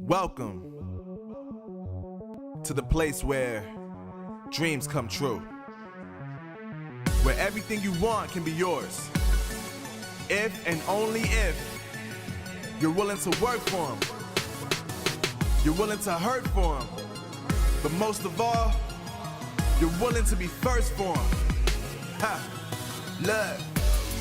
Welcome to the place where dreams come true, where everything you want can be yours, if and only if you're willing to work for them, you're willing to hurt for them, but most of all, you're willing to be first for them. Look,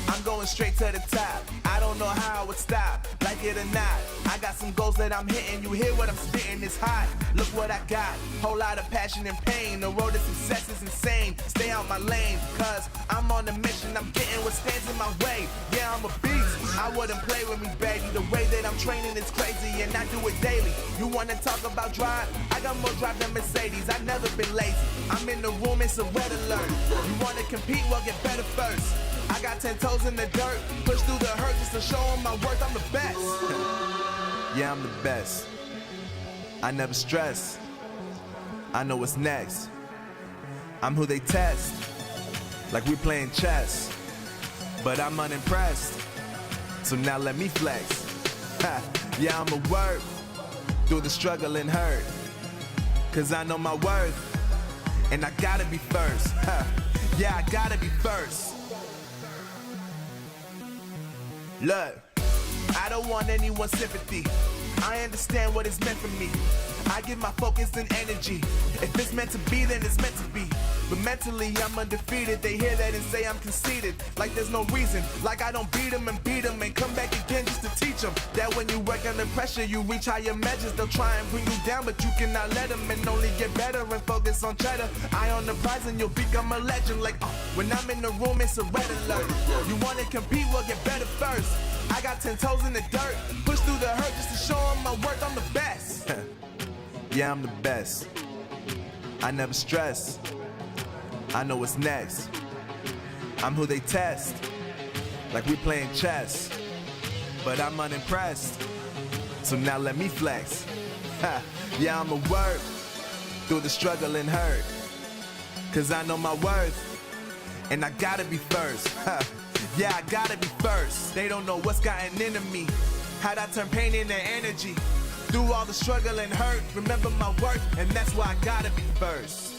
I'm going straight to the top. I don't know how it would stop, like it or not. I got some goals that I'm hitting. You hear what I'm spitting, it's hot. Look what I got, whole lot of passion and pain. The road to success is insane. Stay out my lane, cause I'm on a mission. I'm getting what stands in my way. Yeah, I'm a beast, I wouldn't play with me, baby. The way that I'm training is crazy, and I do it daily. You wanna talk about drive? I got more drive than Mercedes. I've never been lazy. I'm in the room, it's a red alert. You wanna compete? Well, get better first. I got 10 toes in the dirt, push through the hurt just to show them my worth. I'm the best. Yeah, I'm the best. I never stress. I know what's next. I'm who they test, like we playing chess. But I'm unimpressed, so now let me flex. Yeah, I'ma work through the struggle and hurt, cause I know my worth, and I gotta be first. Yeah, I gotta be first. Look, I don't want anyone's sympathy. I understand what is meant for me. I give my focus and energy. If it's meant to be, then it's meant to be. But mentally, I'm undefeated. They hear that and say I'm conceited, like there's no reason. Like I don't beat them and come back again just to teach them that when you work under pressure, you reach higher measures. They'll try and bring you down, but you cannot let them, and only get better and focus on cheddar. Eye on the prize and you'll become a legend. Like, when I'm in the room, it's a red alert. You wanna compete? Well, get better first. I got 10 toes in the dirt, push through the hurt just to show them my worth. I'm the best. Yeah, I'm the best. I never stress. I know what's next. I'm who they test, like we playing chess. But I'm unimpressed, so now let me flex. Yeah, I'ma work through the struggle and hurt, cause I know my worth, and I gotta be first. Yeah, I gotta be first. They don't know what's gotten into me, how'd I turn pain into energy. Through all the struggle and hurt, remember my worth, and that's why I gotta be first.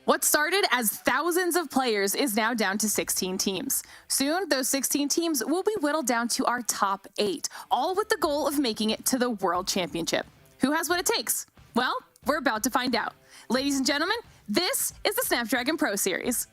What started as thousands of players is now down to 16 teams. Soon, those 16 teams will be whittled down to our top 8, all with the goal of making it to the World Championship. Who has what it takes? Well, we're about to find out. Ladies and gentlemen, this is the Snapdragon Pro Series.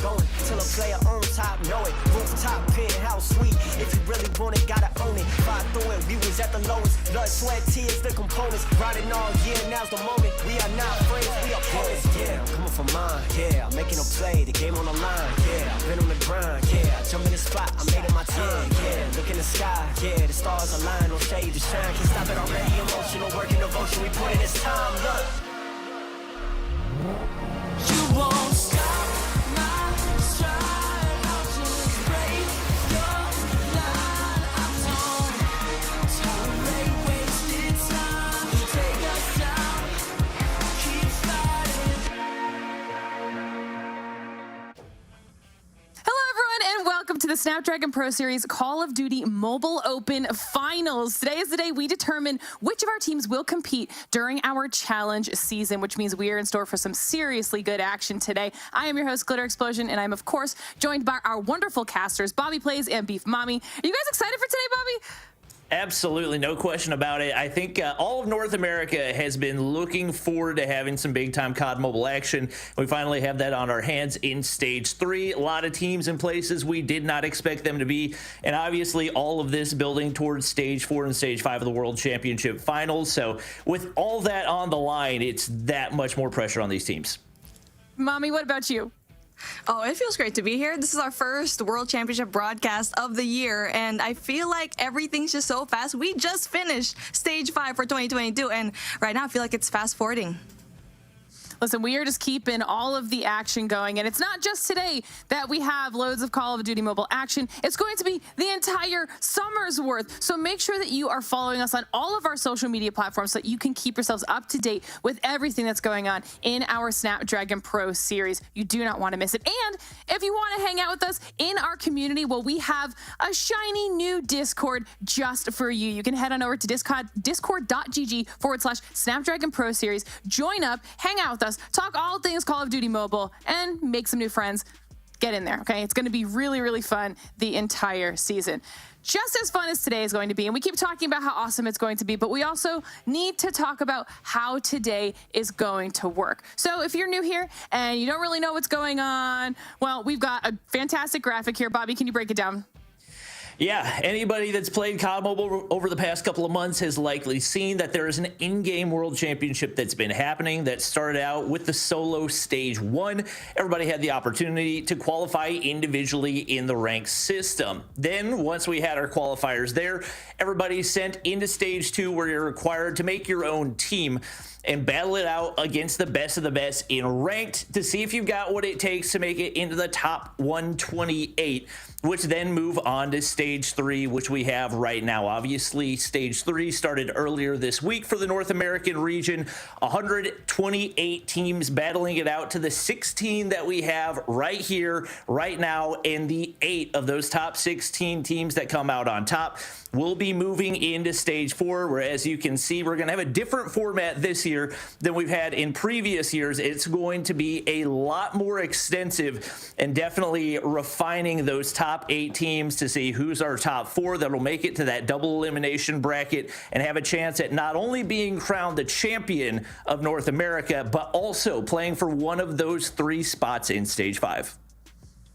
Going till a player on top, know it. Rooftop, penthouse suite. If you really want it, gotta own it. Fight through it, we was at the lowest. Blood, sweat, tears, the components. Riding all year, now's the moment. We are not friends, we are opponents. Yeah, I'm coming for mine. Yeah, I'm making a play, the game on the line. Yeah, I've been on the grind. Yeah, I jump in the spot, I made it my time. Yeah, look in the sky. Yeah, the stars align, no shade to shine. Can't stop it already. Emotional work and devotion. We put in this time. Look, you won't stop. To the Snapdragon Pro Series Call of Duty Mobile Open Finals. Today is the day we determine which of our teams will compete during our challenge season, which means we are in store for some seriously good action today. I am your host, Glitter Explosion, and I'm, of course, joined by our wonderful casters, Bobby Plays and Beef Mommy. Are you guys excited for today, Bobby? Absolutely, no question about it. I think all of North America has been looking forward to having some big-time COD Mobile action. We finally have that on our hands in Stage 3. A lot of teams and places we did not expect them to be, and obviously all of this building towards Stage 4 and Stage 5 of the World Championship Finals. So with all that on the line, it's that much more pressure on these teams. Mommy, what about you? Oh, it feels great to be here. This is our first World Championship broadcast of the year, and I feel like everything's just so fast. We just finished Stage 5 for 2022, and right now I feel like it's fast forwarding. Listen, we are just keeping all of the action going, and it's not just today that we have loads of Call of Duty Mobile action. It's going to be the entire summer's worth, so make sure that you are following us on all of our social media platforms so that you can keep yourselves up to date with everything that's going on in our Snapdragon Pro Series. You do not want to miss it. And if you want to hang out with us in our community, well, we have a shiny new Discord just for you. You can head on over to discord.gg/Snapdragon Pro Series. Join up, hang out with us, talk all things Call of Duty Mobile, and make some new friends. Get in there, okay? It's going to be really, really fun the entire season. Just as fun as today is going to be, and we keep talking about how awesome it's going to be, but we also need to talk about how today is going to work. So if you're new here and you don't really know what's going on, well, we've got a fantastic graphic here. Bobby, can you break it down? Yeah, anybody that's played COD Mobile over the past couple of months has likely seen that there is an in-game World Championship that's been happening that started out with the solo Stage 1. Everybody had the opportunity to qualify individually in the ranked system. Then, once we had our qualifiers there, everybody sent into Stage 2 where you're required to make your own team and battle it out against the best of the best in ranked to see if you've got what it takes to make it into the top 128, which then move on to Stage 3, which we have right now. Obviously, Stage 3 started earlier this week for the North American region. 128 teams battling it out to the 16 that we have right here, right now, and the 8 of those top 16 teams that come out on top will be moving into Stage 4, where, as you can see, we're going to have a different format this year than we've had in previous years. It's going to be a lot more extensive and definitely refining those top 8 teams to see who's our top 4 that'll make it to that double elimination bracket and have a chance at not only being crowned the champion of North America, but also playing for one of those 3 spots in Stage 5.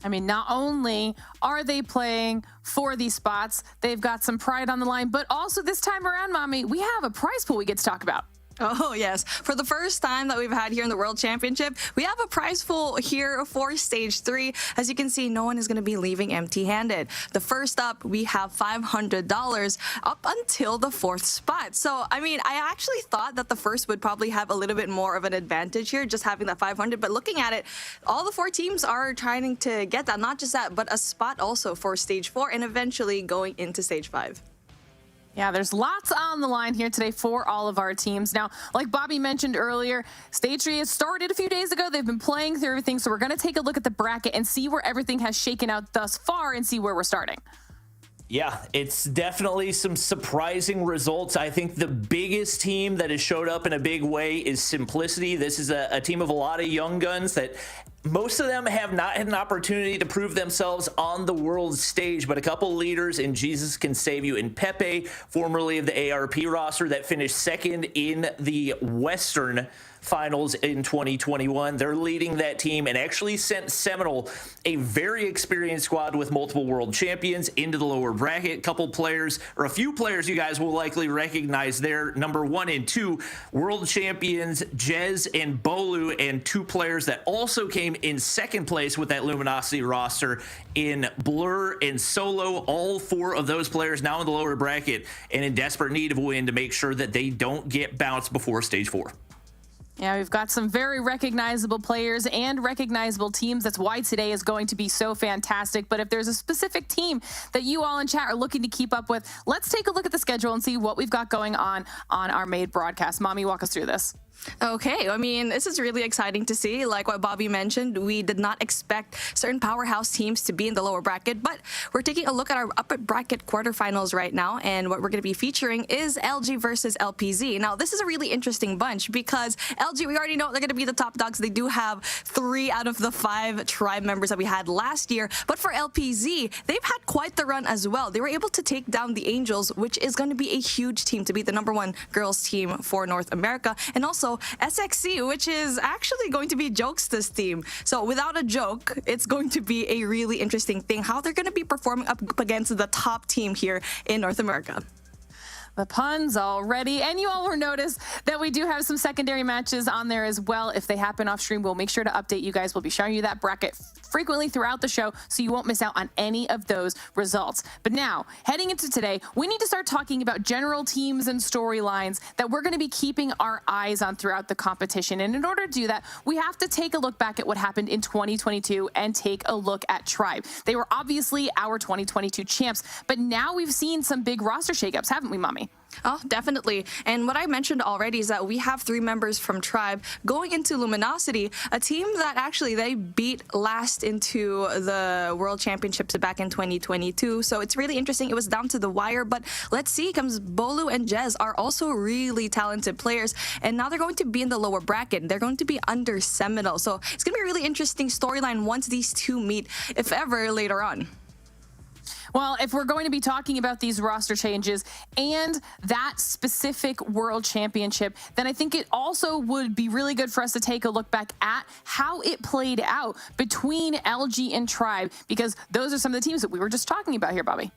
I mean, not only are they playing for these spots, they've got some pride on the line, but also this time around, Mommy, we have a prize pool we get to talk about. Oh, yes. For the first time that we've had here in the World Championship, we have a prize pool here for Stage 3. As you can see, no one is going to be leaving empty-handed. The first up, we have $500 up until the 4th spot. So, I mean, I actually thought that the first would probably have a little bit more of an advantage here, just having that 500. But looking at it, all the 4 teams are trying to get that. Not just that, but a spot also for Stage 4 and eventually going into Stage 5. Yeah, there's lots on the line here today for all of our teams. Now, like Bobby mentioned earlier, Stage 3 has started a few days ago. They've been playing through everything, so we're going to take a look at the bracket and see where everything has shaken out thus far and see where we're starting. Yeah, it's definitely some surprising results. I think the biggest team that has showed up in a big way is Simplicity. This is a team of a lot of young guns that most of them have not had an opportunity to prove themselves on the world stage, but a couple leaders in Jesus Can Save You and Pepe, formerly of the ARP roster, that finished second in the Western Finals in 2021. They're leading that team and actually sent Seminole, a very experienced squad with multiple world champions, into the lower bracket. A few players you guys will likely recognize there. Number 1 and 2, world champions Jez and Bolu, and 2 players that also came in second place with that Luminosity roster in Blur and Solo. All 4 of those players now in the lower bracket and in desperate need of a win to make sure that they don't get bounced before stage 4. Yeah, we've got some very recognizable players and recognizable teams. That's why today is going to be so fantastic. But if there's a specific team that you all in chat are looking to keep up with, let's take a look at the schedule and see what we've got going on our main broadcast. Mommy, walk us through this. Okay, I mean, this is really exciting to see. Like what Bobby mentioned, we did not expect certain powerhouse teams to be in the lower bracket, but we're taking a look at our upper bracket quarterfinals right now, and what we're going to be featuring is LG versus LPZ. Now, this is a really interesting bunch because LG, we already know they're going to be the top dogs. They do have 3 out of the 5 tribe members that we had last year, but for LPZ, they've had quite the run as well. They were able to take down the Angels, which is going to be a huge team to be the #1 girls team for North America, and also SXC, which is actually going to be Jokester's team. So without a joke, it's going to be a really interesting thing how they're going to be performing up against the top team here in North America. The puns already. And you all will notice that we do have some secondary matches on there as well. If they happen off stream, we'll make sure to update you guys. We'll be showing you that bracket frequently throughout the show, so you won't miss out on any of those results. But now, heading into today, we need to start talking about general teams and storylines that we're going to be keeping our eyes on throughout the competition. And in order to do that, we have to take a look back at what happened in 2022 and take a look at Tribe. They were obviously our 2022 champs, but now we've seen some big roster shakeups, haven't we, Mommy? Oh, definitely. And what I mentioned already is that we have 3 members from Tribe going into Luminosity, a team that actually they beat last into the World Championships back in 2022. So it's really interesting. It was down to the wire, but let's see, comes Bolu and Jez are also really talented players. And now they're going to be in the lower bracket. They're going to be under Seminole. So it's going to be a really interesting storyline once these 2 meet, if ever, later on. Well, if we're going to be talking about these roster changes and that specific world championship, then I think it also would be really good for us to take a look back at how it played out between LG and Tribe, because those are some of the teams that we were just talking about here, Bobby.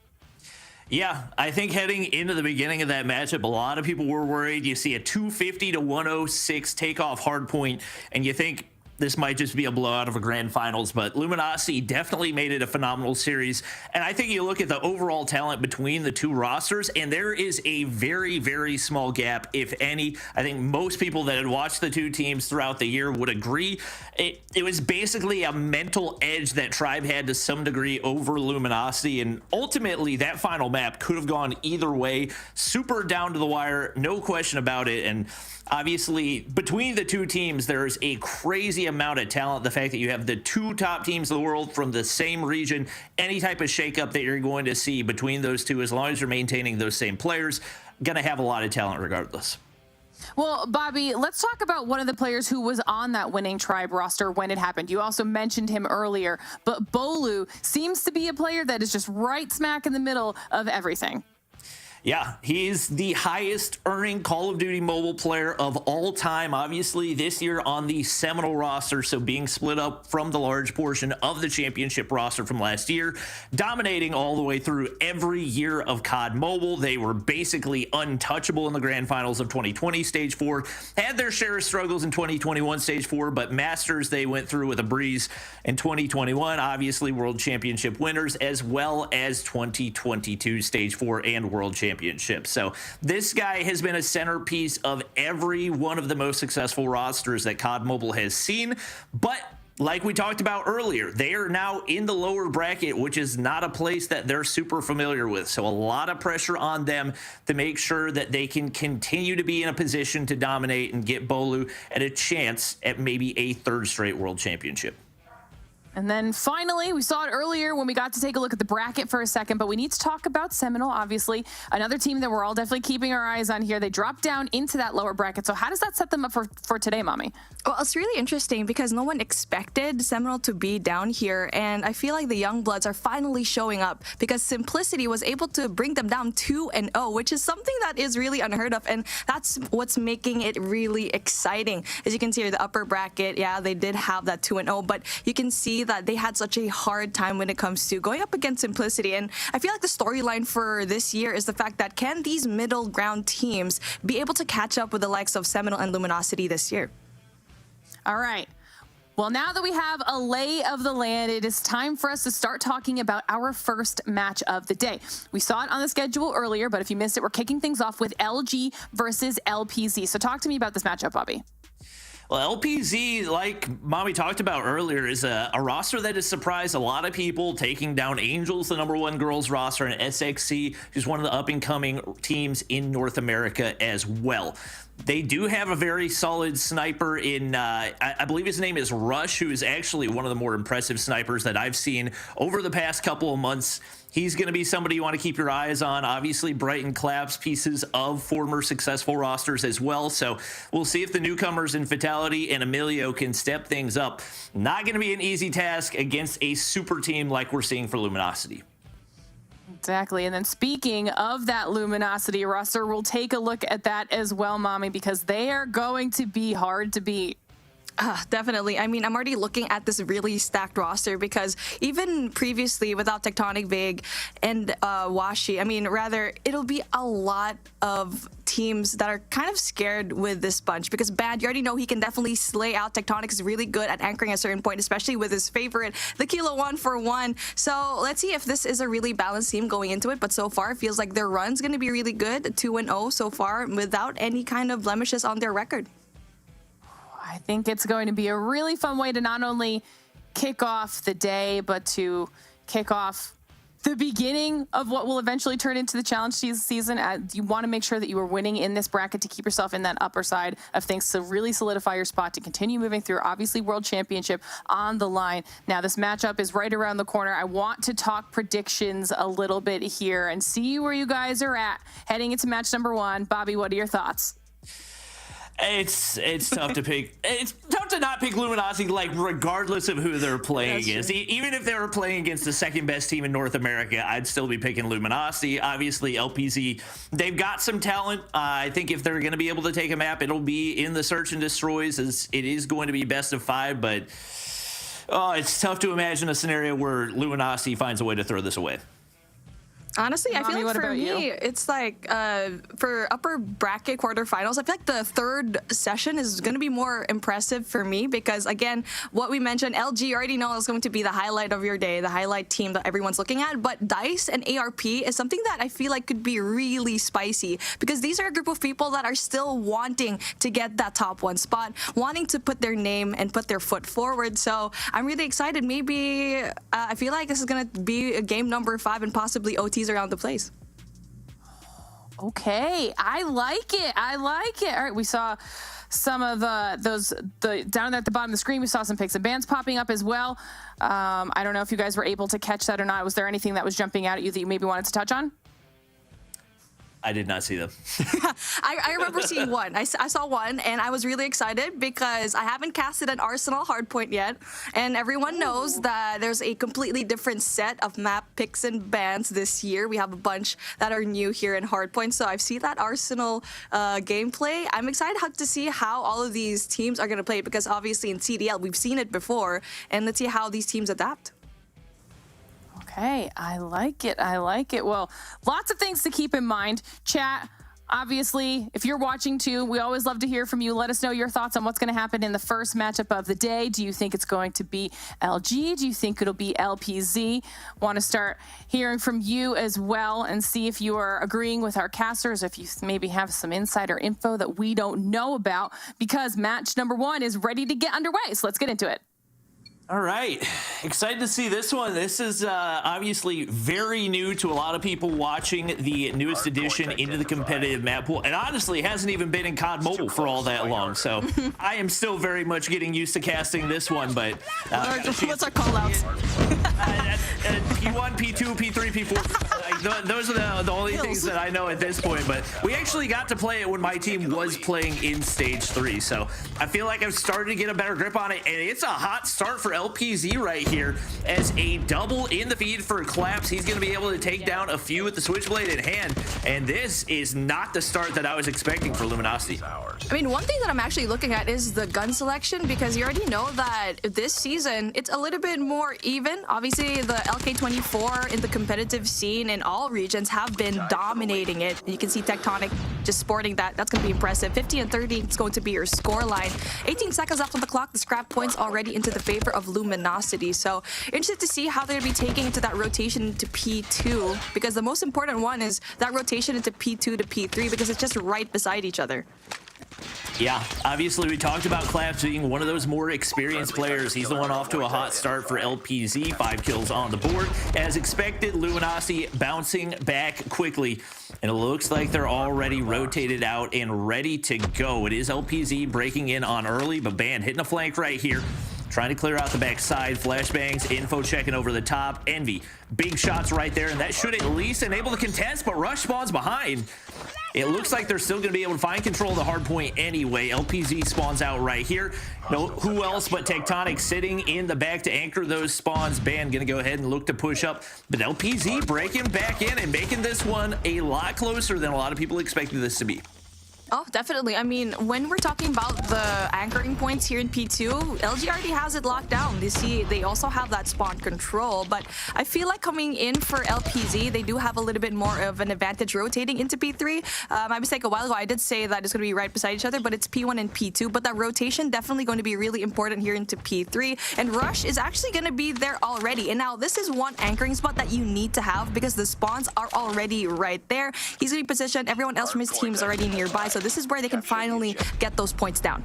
Yeah, I think heading into the beginning of that matchup, a lot of people were worried. You see a 250 to 106 takeoff hard point, and you think this might just be a blowout of a grand finals, but Luminosity definitely made it a phenomenal series. And I think you look at the overall talent between the 2 rosters, and there is a very, very small gap, if any. I think most people that had watched the 2 teams throughout the year would agree. It was basically a mental edge that Tribe had to some degree over Luminosity, and ultimately that final map could have gone either way. Super down to the wire, no question about it. And obviously, between the 2 teams, there's a crazy amount of talent. The fact that you have the 2 top teams of the world from the same region, any type of shakeup that you're going to see between those 2, as long as you're maintaining those same players, going to have a lot of talent regardless. Well, Bobby, let's talk about one of the players who was on that winning Tribe roster when it happened. You also mentioned him earlier, but Bolu seems to be a player that is just right smack in the middle of everything. Yeah, he's the highest earning Call of Duty mobile player of all time, obviously this year on the Seminole roster, so being split up from the large portion of the championship roster from last year, dominating all the way through every year of COD Mobile. They were basically untouchable in the grand finals of 2020 Stage 4, had their share of struggles in 2021 Stage 4, but Masters they went through with a breeze in 2021, obviously World Championship winners, as well as 2022 Stage 4 and World Championship. So this guy has been a centerpiece of every one of the most successful rosters that COD Mobile has seen, but like we talked about earlier, they are now in the lower bracket, which is not a place that they're super familiar with. So a lot of pressure on them to make sure that they can continue to be in a position to dominate and get Bolu at a chance at maybe a third straight world championship. And then finally, we saw it earlier when we got to take a look at the bracket for a second, but we need to talk about Seminole, obviously. Another team that we're all definitely keeping our eyes on here. They dropped down into that lower bracket. So how does that set them up for today, Mommy? Well, it's really interesting because no one expected Seminole to be down here. And I feel like the Youngbloods are finally showing up because Simplicity was able to bring them down 2-0, which is something that is really unheard of. And that's what's making it really exciting. As you can see here, the upper bracket, yeah, they did have that 2-0, but you can see that they had such a hard time when it comes to going up against Simplicity. And I feel like the storyline for this year is the fact that can these middle ground teams be able to catch up with the likes of Seminole and Luminosity this year? All right. Well, now that we have a lay of the land, it is time for us to start talking about our first match of the day. We saw it on the schedule earlier, but if you missed it, we're kicking things off with LG versus LPZ. So talk to me about this matchup, Bobby. Well, LPZ, like Mommy talked about earlier, is a roster that has surprised a lot of people, taking down Angels, the #1 girls roster, and SXC, who's one of the up-and-coming teams in North America as well. They do have a very solid sniper in, I believe his name is Rush, who is actually one of the more impressive snipers that I've seen over the past couple of months. He's going to be somebody you want to keep your eyes on. Obviously, Brighton Claps, pieces of former successful rosters as well. So we'll see if the newcomers in Fatality and Emilio can step things up. Not going to be an easy task against a super team like we're seeing for Luminosity. Exactly. And then speaking of that Luminosity roster, we'll take a look at that as well, Mommy, because they are going to be hard to beat. Definitely. I mean, I'm already looking at this really stacked roster because even previously without Tectonic Vig and Washi, I mean, rather, it'll be a lot of teams that are kind of scared with this bunch because Bad, you already know he can definitely slay out. Tectonic is really good at anchoring at a certain point, especially with his favorite, the Kilo 1-for-1. So let's see if this is a really balanced team going into it. But so far, it feels like their run's going to be really good. 2-0 so far without any kind of blemishes on their record. I think it's going to be a really fun way to not only kick off the day, but to kick off the beginning of what will eventually turn into the challenge season. You want to make sure that you are winning in this bracket to keep yourself in that upper side of things to really solidify your spot to continue moving through. Obviously, World Championship on the line. Now, this matchup is right around the corner. I want to talk predictions a little bit here and see where you guys are at heading into match number 1. Bobby, what are your thoughts? It's tough to pick. It's tough to not pick Luminosity, like, regardless of who they're playing against. Even if they were playing against the second best team in North America, I'd still be picking Luminosity. Obviously, LPZ, they've got some talent. I think if they're going to be able to take a map, it'll be in the Search and Destroys. It is going to be best of 5, but it's tough to imagine a scenario where Luminosity finds a way to throw this away. Honestly, I feel like for me, it's like for upper bracket quarterfinals, I feel like the third session is going to be more impressive for me because, again, what we mentioned, LG, you already know is going to be the highlight of your day, the highlight team that everyone's looking at. But DICE and ARP is something that I feel like could be really spicy because these are a group of people that are still wanting to get that top 1 spot, wanting to put their name and put their foot forward. So I'm really excited. Maybe I feel like this is going to be a game number 5 and possibly OT around the place. Okay, I like it. I like it. All right, we saw some of the down at the bottom of the screen. We saw some picks and bans popping up as well. I don't know if you guys were able to catch that or not. Was there anything that was jumping out at you that you maybe wanted to touch on? I did not see them. I remember seeing one. I saw one, and I was really excited because I haven't casted an Arsenal hardpoint yet, and everyone knows that there's a completely different set of map picks and bans this year. We have a bunch that are new here in hardpoint, so I've seen that Arsenal gameplay. I'm excited to see how all of these teams are going to play because obviously in CDL we've seen it before, and let's see how these teams adapt. Okay, I like it. I like it. Well, lots of things to keep in mind. Chat, obviously, if you're watching too, we always love to hear from you. Let us know your thoughts on what's going to happen in the first matchup of the day. Do you think it's going to be LG? Do you think it'll be LPZ? Want to start hearing from you as well and see if you are agreeing with our casters, if you maybe have some insider info that we don't know about, because match number 1 is ready to get underway. So let's get into it. All right, excited to see this one. This is obviously very new to a lot of people watching the newest addition into the competitive map pool, and honestly hasn't even been in COD Mobile for all that long, so I am still very much getting used to casting this one, but what's our call-outs? P1, P2, P3, P4, like, those are the only things that I know at this point, but we actually got to play it when my team was playing in Stage 3, so I feel like I've started to get a better grip on it, and it's a hot start for LPZ right here as a double in the feed for Claps. He's going to be able to take down a few with the Switchblade in hand, and this is not the start that I was expecting for Luminosity. I mean, one thing that I'm actually looking at is the gun selection, because you already know that this season, it's a little bit more even. Obviously, the LK24 in the competitive scene in all regions have been dominating it. You can see Tectonic just sporting that. That's going to be impressive. 50 and 30 is going to be your score line. 18 seconds left on the clock. The scrap points already into the favor of Luminosity. So interested to see how they're going to be taking into that rotation into P2, because the most important one is that rotation into P2 to P3, because it's just right beside each other. Yeah, obviously we talked about Claps being one of those more experienced players. He's the one off to a hot start for LPZ, 5 kills on the board. As expected, Luminosity bouncing back quickly, and it looks like they're already rotated out and ready to go. It is LPZ breaking in on early, but Band hitting a flank right here, trying to clear out the backside. Flashbangs, info checking over the top. Envy, big shots right there, and that should at least enable the contest, but Rush spawns behind. It looks like they're still going to be able to find control of the hard point anyway. LPZ spawns out right here. No, who else but Tectonic sitting in the back to anchor those spawns. Band going to go ahead and look to push up, but LPZ breaking back in and making this one a lot closer than a lot of people expected this to be. Oh, definitely. I mean, when we're talking about the anchoring points here in P2, LG already has it locked down. You see, they also have that spawn control, but I feel like coming in for LPZ, they do have a little bit more of an advantage rotating into P3. My mistake a while ago, I did say that it's going to be right beside each other, but it's P1 and P2, but that rotation definitely going to be really important here into P3, and Rush is actually going to be there already. And now this is one anchoring spot that you need to have, because the spawns are already right there. He's going to be positioned. Everyone else from his team is already nearby, so this is where they can finally get those points down.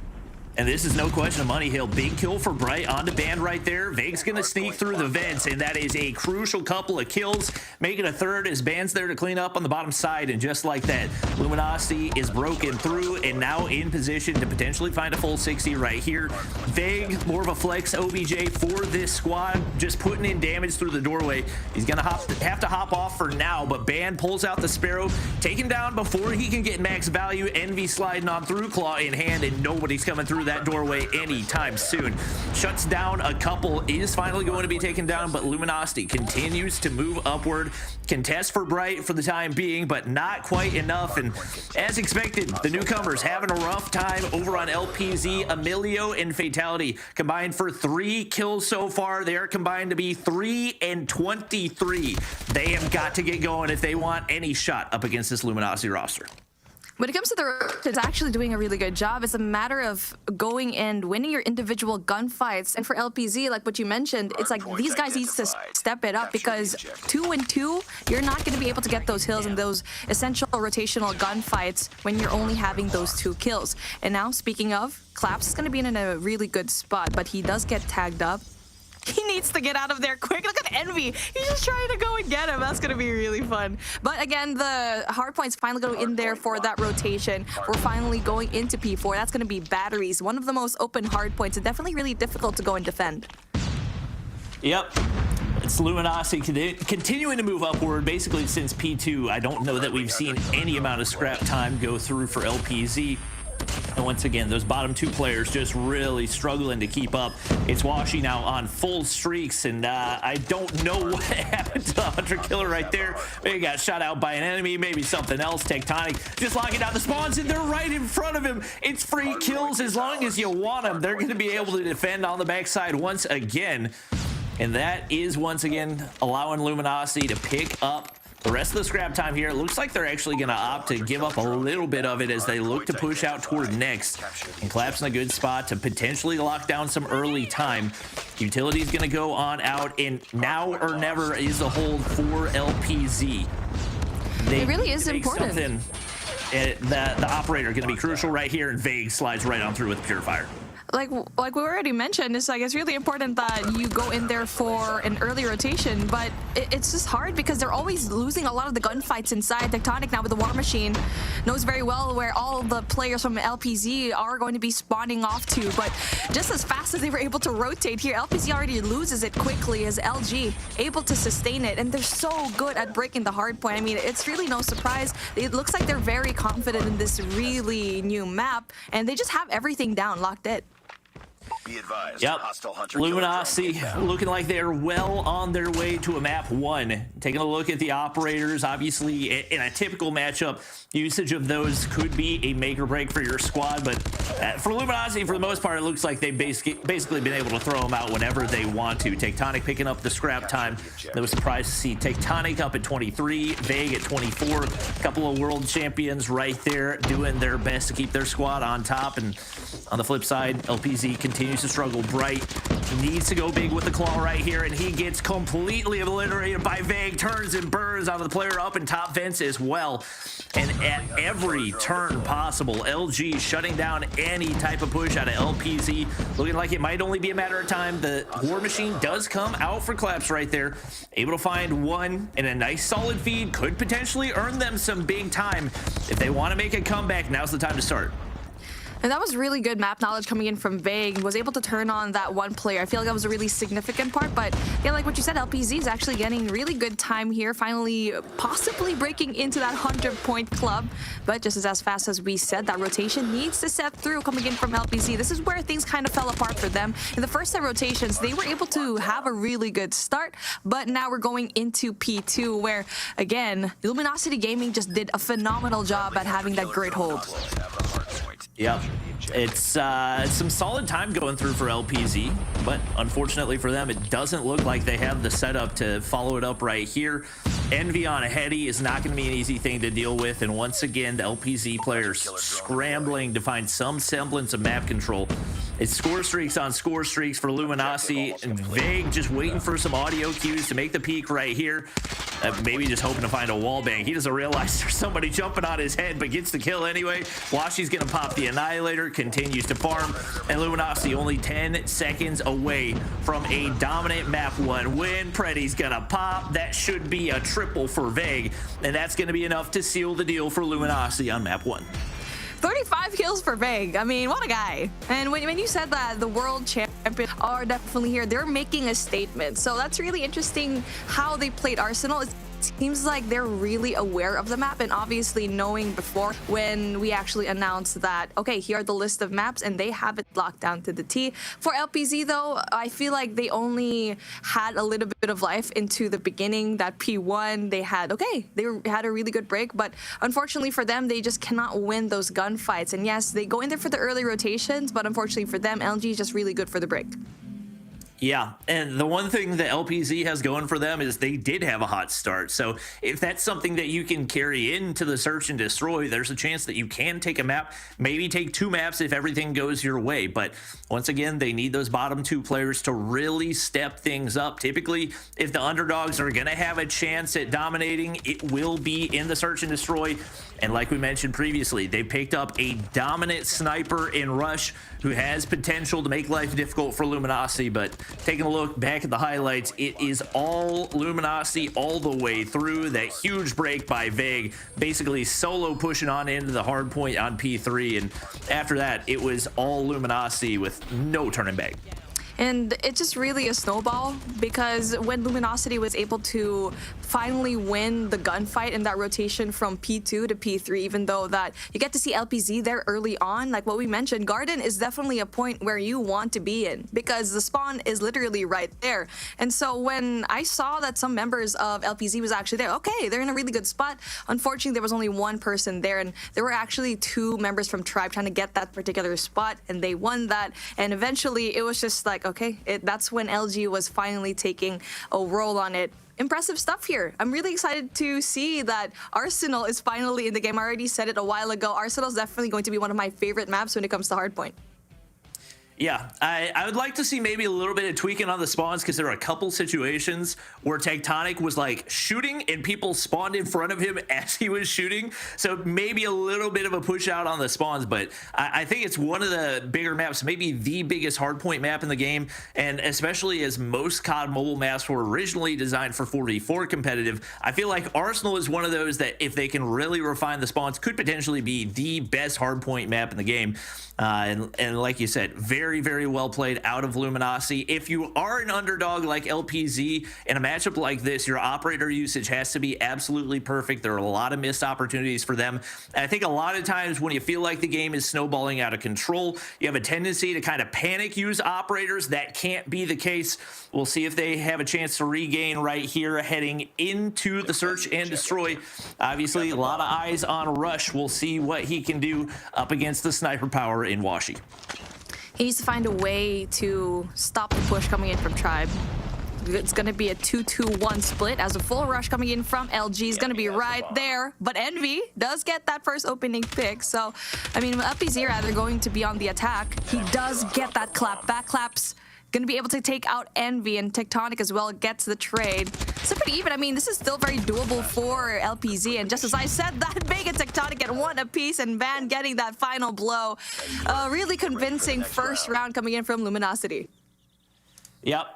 And this is no question of money hill. Big kill for Bright onto Band right there. Vague's going to sneak through the vents, and that is a crucial couple of kills. Make it a third as Band's there to clean up on the bottom side, and just like that, Luminosity is broken through and now in position to potentially find a full 60 right here. Vague, more of a flex OBJ for this squad, just putting in damage through the doorway. He's going to have to hop off for now, but Band pulls out the Sparrow, taken down before he can get max value. Envy sliding on through, claw in hand, and nobody's coming through that doorway anytime soon. Shuts down a couple, is finally going to be taken down, but Luminosity continues to move upward. Contest for Bright for the time being, but not quite enough. And as expected, the newcomers having a rough time over on LPZ. Emilio and Fatality combined for 3 kills so far. They are combined to be 3 and 23. They have got to get going if they want any shot up against this Luminosity roster. When it comes to the, it's actually doing a really good job. It's a matter of going and winning your individual gunfights. And for LPZ, like what you mentioned, it's like these guys need to step it up, because 2 and 2, you're not going to be able to get those hills and those essential rotational gunfights when you're only having those 2 kills. And now, speaking of, Claps is going to be in a really good spot, but he does get tagged up. He needs to get out of there quick. Look at Envy. He's just trying to go and get him. That's going to be really fun. But again, the hard points finally go in there for that rotation. We're finally going into P4. That's going to be batteries. One of the most open hard points, and definitely really difficult to go and defend. Yep. It's Luminosity continuing to move upward basically since P2. I don't know that we've seen any amount of scrap time go through for LPZ. And once again, those bottom 2 players just really struggling to keep up. It's Washi now on full streaks, and I don't know what happened to the Hunter Killer right there. Maybe got shot out by an enemy, maybe something else. Tectonic just locking down the spawns, and they're right in front of him. It's free kills as long as you want them. They're going to be able to defend on the backside once again. And that is once again allowing Luminosity to pick up the rest of the scrap time here. It looks like they're actually going to opt to give up a little bit of it as they look to push out toward next. And Claps in a good spot to potentially lock down some early time. Utility's going to go on out, and now or never is the hold for LPZ. It really is important. The operator going to be crucial right here, and Vague slides right on through with Purifier. like we already mentioned, it's like it's really important that you go in there for an early rotation, but it's just hard because they're always losing a lot of the gunfights inside. Tectonic now with the War Machine knows very well where all the players from LPZ are going to be spawning off to, but just as fast as they were able to rotate here, LPZ already loses it quickly as LG able to sustain it, and they're so good at breaking the hard point. I mean, it's really no surprise. It looks like they're very confident in this really new map, and they just have everything down, locked in. Yep, Luminosity looking like they're well on their way to a map 1. Taking a look at the operators, obviously in a typical matchup, usage of those could be a make or break for your squad, but for Luminosity, for the most part, it looks like they've basically been able to throw them out whenever they want to. Tectonic picking up the scrap time. No surprise to see Tectonic up at 23, Vague at 24. A couple of world champions right there doing their best to keep their squad on top, and on the flip side, LPZ continues to struggle. Bright needs to go big with the claw right here, and he gets completely obliterated by Vague. Turns and burns out of the player up in top vents as well. And at every turn possible, LG shutting down any type of push out of LPZ. Looking like it might only be a matter of time. The War Machine does come out for claps right there. Able to find one, and a nice solid feed could potentially earn them some big time. If they want to make a comeback, now's the time to start. And that was really good map knowledge coming in from Vague. Was able to turn on that one player. I feel like that was a really significant part. But yeah, like what you said, LPZ is actually getting really good time here. Finally, possibly breaking into that 100-point club. But just as fast as we said, that rotation needs to set through coming in from LPZ. This is where things kind of fell apart for them. In the first set rotations, they were able to have a really good start. But now we're going into P2, where, again, Luminosity Gaming just did a phenomenal job at having that great hold. Yep, it's some solid time going through for LPZ, but unfortunately for them, it doesn't look like they have the setup to follow it up right here. Envy on a Heady is not going to be an easy thing to deal with, and once again, the LPZ players scrambling to find some semblance of map control. It's score streaks on score streaks for Luminosity, and Vague just waiting for some audio cues to make the peak right here. Maybe just hoping to find a wall bang. He doesn't realize there's somebody jumping on his head, but gets the kill anyway. Washi's gonna pop the Annihilator, continues to farm, and Luminosity only 10 seconds away from a dominant map 1 win. Preddy's gonna pop. That should be a triple for Vague, and that's gonna be enough to seal the deal for Luminosity on map 1. 35 kills for Vague. I mean, what a guy. And when you said that the world champions are definitely here, they're making a statement. So that's really interesting how they played Arsenal. It seems like they're really aware of the map, and obviously knowing before when we actually announced that, okay, here are the list of maps, and they have it locked down to the T. For LPZ though, I feel like they only had a little bit of life into the beginning. That P1, they had a really good break, but unfortunately for them, they just cannot win those gunfights. And yes, they go in there for the early rotations, but unfortunately for them, LG is just really good for the break. Yeah, and the one thing that LPZ has going for them is they did have a hot start. So if that's something that you can carry into the search and destroy, there's a chance that you can take a map, maybe take 2 maps if everything goes your way. But once again, they need those bottom 2 players to really step things up. Typically, if the underdogs are going to have a chance at dominating, it will be in the search and destroy. And like we mentioned previously, they picked up a dominant sniper in Rush who has potential to make life difficult for Luminosity. But taking a look back at the highlights, it is all Luminosity all the way through. That huge break by Vague, basically solo pushing on into the hard point on P3. And after that, it was all Luminosity with no turning back. And it's just really a snowball, because when Luminosity was able to finally win the gunfight in that rotation from P2 to P3, even though that you get to see LPZ there early on, like what we mentioned, Garden is definitely a point where you want to be in, because the spawn is literally right there. And so when I saw that some members of LPZ was actually there, okay, they're in a really good spot. Unfortunately, there was only one person there, and there were actually 2 members from Tribe trying to get that particular spot, and they won that. And eventually, it was just like, okay, that's when LG was finally taking a role on it. Impressive stuff here. I'm really excited to see that Arsenal is finally in the game. I already said it a while ago. Arsenal is definitely going to be one of my favorite maps when it comes to Hardpoint. Yeah, I would like to see maybe a little bit of tweaking on the spawns, because there are a couple situations where Tectonic was like shooting and people spawned in front of him as he was shooting. So maybe a little bit of a push out on the spawns, but I think it's one of the bigger maps, maybe the biggest hardpoint map in the game. And especially as most COD mobile maps were originally designed for 4v4 competitive, I feel like Arsenal is one of those that if they can really refine the spawns could potentially be the best hardpoint map in the game. And like you said, very, very well played out of Luminosity. If you are an underdog like LPZ in a matchup like this, your operator usage has to be absolutely perfect. There are a lot of missed opportunities for them. And I think a lot of times when you feel like the game is snowballing out of control, you have a tendency to kind of panic use operators. That can't be the case. We'll see if they have a chance to regain right here heading into the search and destroy. Obviously, a lot of eyes on Rush. We'll see what he can do up against the sniper power in Washi. He needs to find a way to stop the push coming in from Tribe. It's going to be a 2-2-1 split as a full rush coming in from LG is going to be right there. But Envy does get that first opening pick. So, I mean, LPZ rather going to be on the attack. He does get that clap. Back claps. Going to be able to take out Envy, and Tectonic as well gets the trade. So pretty even. I mean, this is still very doable for LPZ. And just as I said, that Vega Tectonic get one apiece, and Van getting that final blow. Really convincing first round coming in from Luminosity. Yep.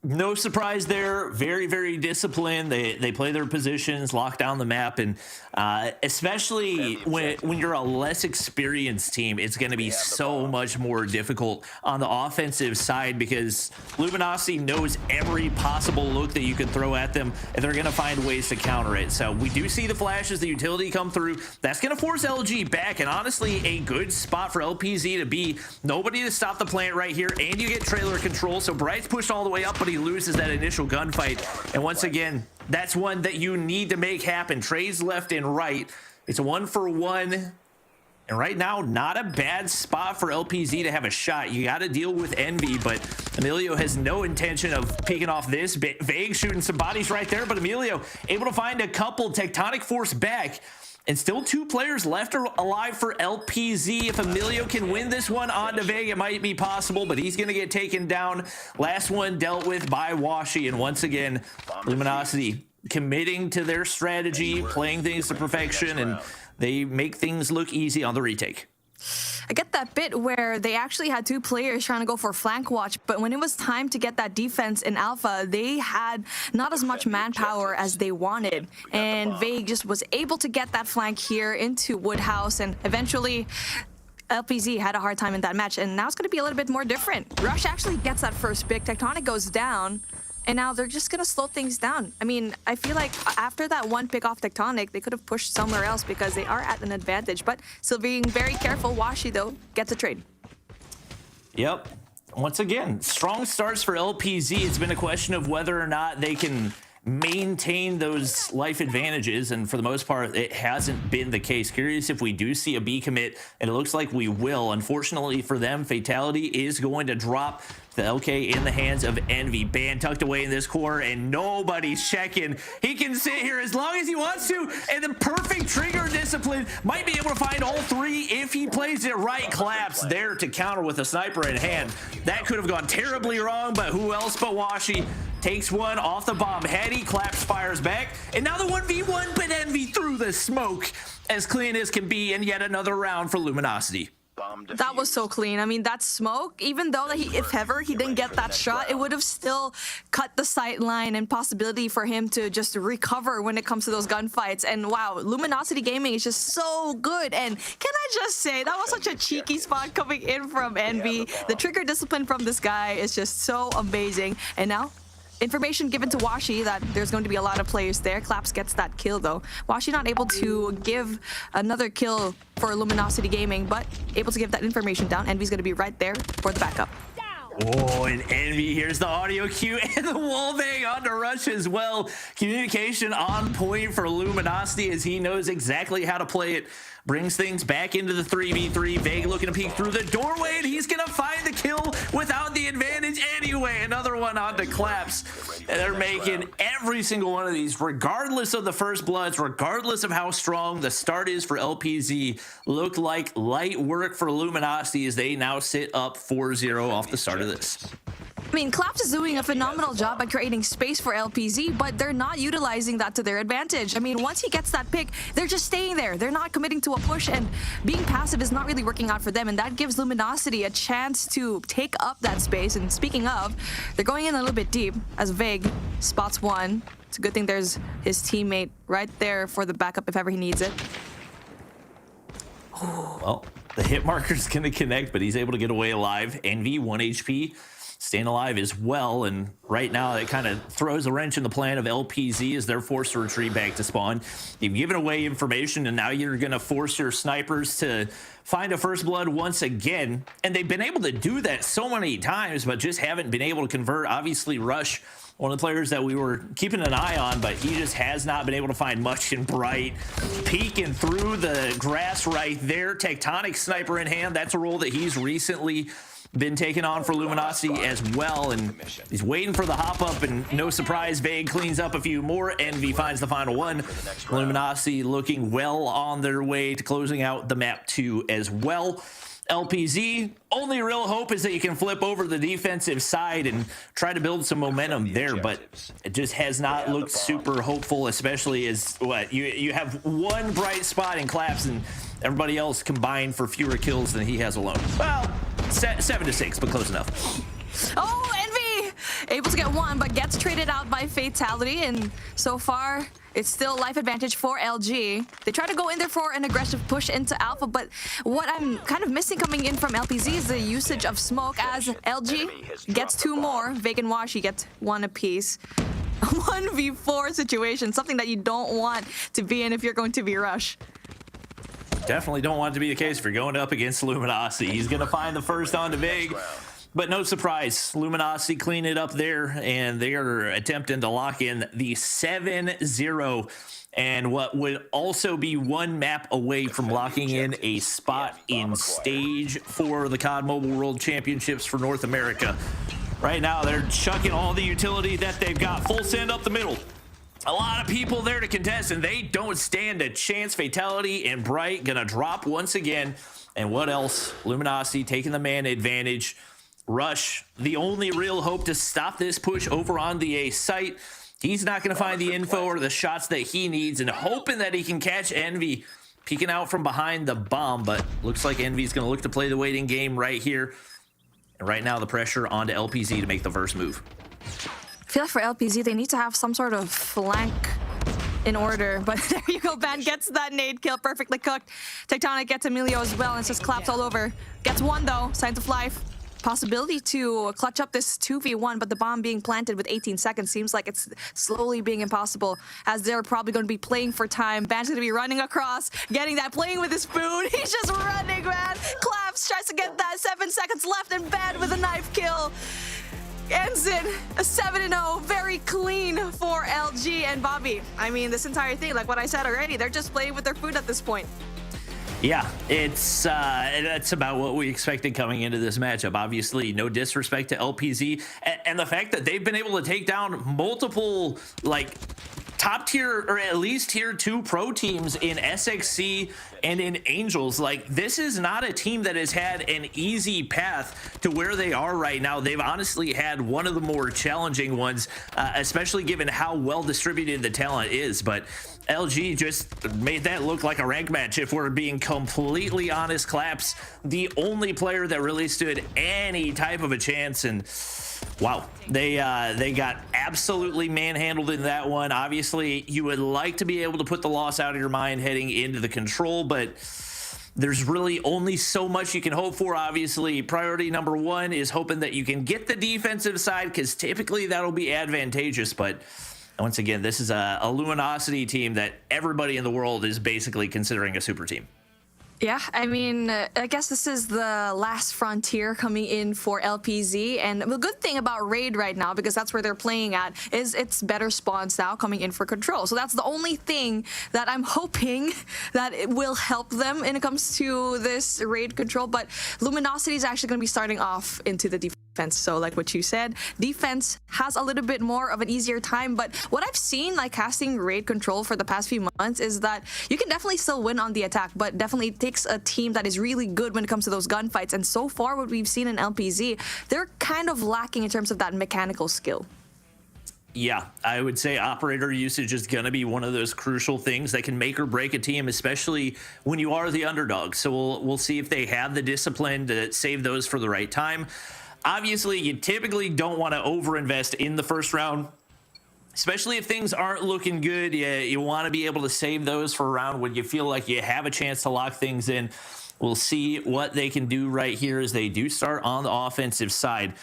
No surprise there. Very, very disciplined. They play their positions, lock down the map, and especially when you're a less experienced team, it's going to be so much more difficult on the offensive side, because Luminosity knows every possible look that you can throw at them, and they're going to find ways to counter it. So we do see the flashes, the utility come through. That's going to force LG back, and honestly, a good spot for LPZ to be. Nobody to stop the plant right here, and you get trailer control. So Bright's pushed all the way up, but he loses that initial gunfight. And once again, that's one that you need to make happen. Trades left and right. It's a 1-for-1. And right now, not a bad spot for LPZ to have a shot. You got to deal with Envy, but Emilio has no intention of peeking off this. Vague shooting some bodies right there, but Emilio able to find a couple. Tectonic force back. And still 2 players left alive for LPZ. If Emilio can win this one on to Vega, it might be possible, but he's going to get taken down. Last one dealt with by Washi. And once again, Luminosity committing to their strategy, playing things to perfection, and they make things look easy on the retake. I get that bit where they actually had 2 players trying to go for flank watch, but when it was time to get that defense in alpha, they had not as much manpower as they wanted. And Vague just was able to get that flank here into Woodhouse, and eventually LPZ had a hard time in that match, and now it's going to be a little bit more different. Rush actually gets that first pick, Tectonic goes down, and now they're just going to slow things down. I mean, I feel like after that one pick off Tectonic, they could have pushed somewhere else because they are at an advantage. But still being very careful. Washi, though, gets a trade. Yep. Once again, strong starts for LPZ. It's been a question of whether or not they can maintain those life advantages, and for the most part, it hasn't been the case. Curious if we do see a B commit, and it looks like we will. Unfortunately for them, Fatality is going to drop the LK in the hands of Envy. Ban tucked away in this corner, and nobody's checking. He can sit here as long as he wants to, and the perfect trigger discipline might be able to find all 3 if he plays it right. Collapse there to counter with a sniper in hand. That could have gone terribly wrong, but who else but Washi takes one off the bomb head. He claps, fires back, and now the 1v1, but Envy through the smoke as clean as can be, and yet another round for Luminosity. That was so clean. I mean, that smoke, even though that if ever he didn't get that shot, it would have still cut the sight line and possibility for him to just recover when it comes to those gunfights. And wow, Luminosity Gaming is just so good. And can I just say, that was such a cheeky spot coming in from Envy. The trigger discipline from this guy is just so amazing. And now, information given to Washi that there's going to be a lot of players there. Claps gets that kill though. Washi not able to give another kill for Luminosity Gaming, but able to give that information down. Envy's going to be right there for the backup. Oh, and Envy, here's the audio cue and the wall bang onto Rush as well. Communication on point for Luminosity as he knows exactly how to play it. brings things back into the 3v3. Vega looking to peek through the doorway, and he's going to find the kill without the advantage anyway. Another one onto Claps. And they're making every single one of these, regardless of the first bloods, regardless of how strong the start is for LPZ. Look like light work for Luminosity as they now sit up 4-0 off the start of this. I mean, Claps is doing a phenomenal job at creating space for LPZ, but they're not utilizing that to their advantage. I mean, once he gets that pick, they're just staying there. They're not committing to a push, and being passive is not really working out for them, and that gives Luminosity a chance to take up that space. And speaking of, they're going in a little bit deep as Vig spots one. It's a good thing there's his teammate right there for the backup if ever he needs it. Well, the hit marker's going to connect, but he's able to get away alive. Envy, 1 HP. Staying alive as well, and right now it kind of throws a wrench in the plan of LPZ as they're forced to retreat back to spawn. You've given away information, and now you're going to force your snipers to find a first blood once again, and they've been able to do that so many times, but just haven't been able to convert. Obviously, Rush, one of the players that we were keeping an eye on, but he just has not been able to find much in Bright. Peeking through the grass right there, Tectonic sniper in hand. That's a role that he's recently been taken on for Luminosity as well, and he's waiting for the hop up, and no surprise, Vague cleans up a few more. Envy finds the final one. Luminosity looking well on their way to closing out the map 2 as well. LPZ, only real hope is that you can flip over the defensive side and try to build some momentum there, but it just has not looked super hopeful, especially as what you have one bright spot in Claps and everybody else combined for fewer kills than he has alone. Well, 7-6, but close enough. Oh, Envy! Able to get one, but gets traded out by Fatality, and so far, it's still life advantage for LG. They try to go in there for an aggressive push into Alpha, but what I'm kind of missing coming in from LPZ is the usage of smoke as LG gets 2 more. Vacant Washi gets 1 apiece. 1v4 situation, something that you don't want to be in if you're going to be Rush. Definitely don't want it to be the case if you're going up against Luminosity. He's going to find the first onto Vig, but no surprise. Luminosity clean it up there, and they are attempting to lock in the 7-0, and what would also be 1 map away from locking in a spot in stage for the COD Mobile World Championships for North America. Right now, they're chucking all the utility that they've got. Full send up the middle. A lot of people there to contest, and they don't stand a chance. Fatality and Bright gonna drop once again. And what else? Luminosity taking the man advantage. Rush, the only real hope to stop this push over on the A site. He's not gonna find the info or the shots that he needs, and hoping that he can catch Envy peeking out from behind the bomb, but looks like Envy's gonna look to play the waiting game right here. And right now the pressure onto LPZ to make the first move. I feel like for LPZ, they need to have some sort of flank in order, but there you go. Ban gets that nade kill, perfectly cooked. Tectonic gets Emilio as well, and it's just Claps all over. Gets 1 though, Signs of Life. Possibility to clutch up this 2v1, but the bomb being planted with 18 seconds seems like it's slowly being impossible, as they're probably going to be playing for time. Ban's going to be running across, getting that, playing with his spoon. He's just running, man. Claps tries to get that, 7 seconds left, and Ban with a knife kill. Ends in a 7-0, very clean for LG and Bobby. I mean, this entire thing, like what I said already, they're just playing with their food at this point. Yeah, that's about what we expected coming into this matchup. Obviously, no disrespect to LPZ, and the fact that they've been able to take down multiple, like, top tier or at least tier 2 pro teams in SXC and in Angels. Like, this is not a team that has had an easy path to where they are right now. They've honestly had one of the more challenging ones, especially given how well distributed the talent is. But LG just made that look like a rank match, if we're being completely honest. Claps, the only player that really stood any type of a chance, and wow, they got absolutely manhandled in that one. Obviously, you would like to be able to put the loss out of your mind heading into the control, but there's really only so much you can hope for. Obviously, priority number 1 is hoping that you can get the defensive side, because typically that'll be advantageous. But once again, this is a Luminosity team that everybody in the world is basically considering a super team. Yeah, I mean, I guess this is the last frontier coming in for LPZ. And the good thing about Raid right now, because that's where they're playing at, is it's better spawns now coming in for Control. So that's the only thing that I'm hoping that it will help them when it comes to this Raid Control. But Luminosity is actually going to be starting off into the defense. So like what you said, defense has a little bit more of an easier time. But what I've seen like casting Raid Control for the past few months is that you can definitely still win on the attack, but definitely it takes a team that is really good when it comes to those gunfights. And so far what we've seen in LPZ, they're kind of lacking in terms of that mechanical skill. Yeah, I would say operator usage is going to be one of those crucial things that can make or break a team, especially when you are the underdog. So we'll see if they have the discipline to save those for the right time. Obviously, you typically don't want to overinvest in the first round, especially if things aren't looking good. You want to be able to save those for a round when you feel like you have a chance to lock things in. We'll see what they can do right here as they do start on the offensive side.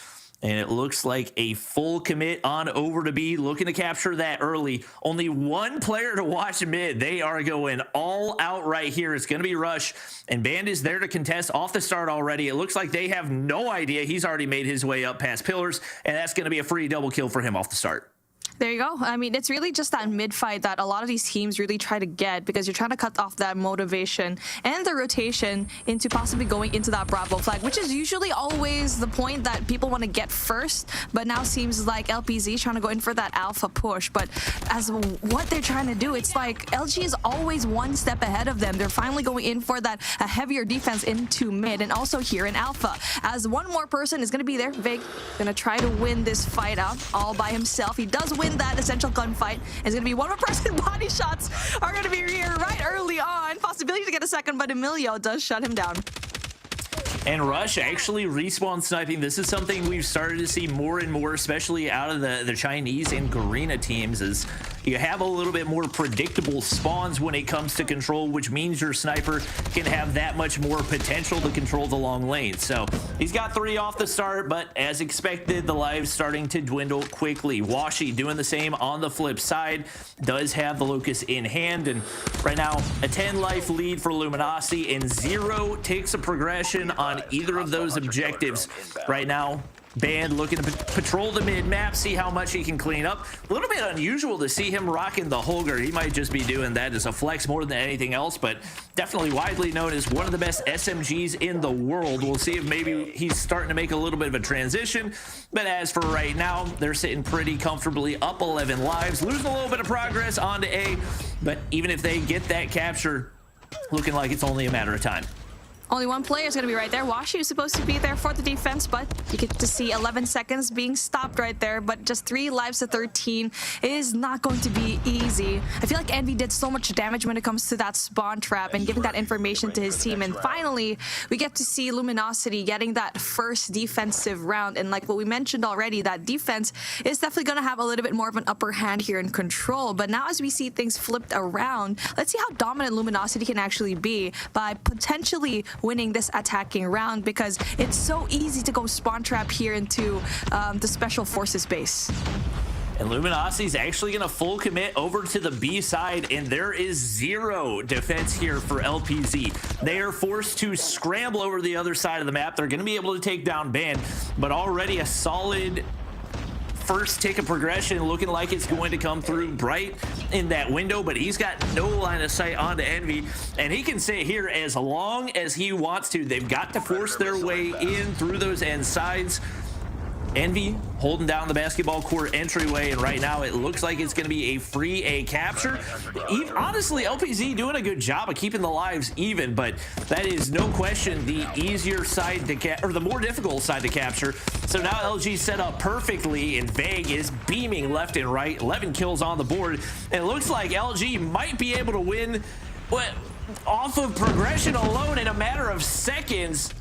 And it looks like a full commit on over to B, looking to capture that early. Only one player to watch mid. They are going all out right here. It's going to be Rush, and Band is there to contest off the start already. It looks like they have no idea. He's already made his way up past pillars, and that's going to be a free double kill for him off the start. There you go. I mean, it's really just that mid-fight that a lot of these teams really try to get, because you're trying to cut off that motivation and the rotation into possibly going into that Bravo flag, which is usually always the point that people want to get first. But now seems like LPZ is trying to go in for that alpha push. But as what they're trying to do, it's like LG is always one step ahead of them. They're finally going in for that heavier defense into mid, and also here in alpha. As one more person is going to be there, Vig, going to try to win this fight out all by himself. He does win that essential gunfight. It's going to be one more person. Body shots are going to be here right early on. Possibility to get a second, but Emilio does shut him down. And Rush actually respawn sniping. This is something we've started to see more and more, especially out of the Chinese and Garena teams, as you have a little bit more predictable spawns when it comes to control, which means your sniper can have that much more potential to control the long lane. So he's got 3 off the start, but as expected, the lives starting to dwindle quickly. Washi doing the same on the flip side, does have the Locust in hand, and right now a 10 life lead for Luminosity, and 0 takes a progression on either of those objectives. Right now, Band looking to patrol the mid map, see how much he can clean up. A little bit unusual to see him rocking the Holger. He might just be doing that as a flex more than anything else, but definitely widely known as one of the best SMGs in the world. We'll see if maybe he's starting to make a little bit of a transition. But as for right now, they're sitting pretty comfortably up 11 lives, losing a little bit of progress onto A. But even if they get that capture, looking like it's only a matter of time. Only one player is going to be right there. Washi is supposed to be there for the defense, but you get to see 11 seconds being stopped right there. But just 3 lives to 13 is not going to be easy. I feel like Envy did so much damage when it comes to that spawn trap and giving that information to his team. And finally, we get to see Luminosity getting that first defensive round. And like what we mentioned already, that defense is definitely going to have a little bit more of an upper hand here in control. But now as we see things flipped around, let's see how dominant Luminosity can actually be by potentially winning this attacking round, because it's so easy to go spawn trap here into the Special Forces base. And Luminosity's actually going to full commit over to the B side, and there is 0 defense here for LPZ. They are forced to scramble over the other side of the map. They're going to be able to take down Band, but already a solid first tick of progression looking like it's going to come through Bright in that window, but he's got no line of sight onto Envy, and he can sit here as long as he wants to. They've got to force their way in through those end sides. Envy holding down the basketball court entryway, and right now it looks like it's going to be a free A capture. Honestly, LPZ doing a good job of keeping the lives even, but that is no question the easier side to or the more difficult side to capture. So now LG set up perfectly, and Vague is beaming left and right. 11 kills on the board, and it looks like LG might be able to win off of progression alone in a matter of seconds.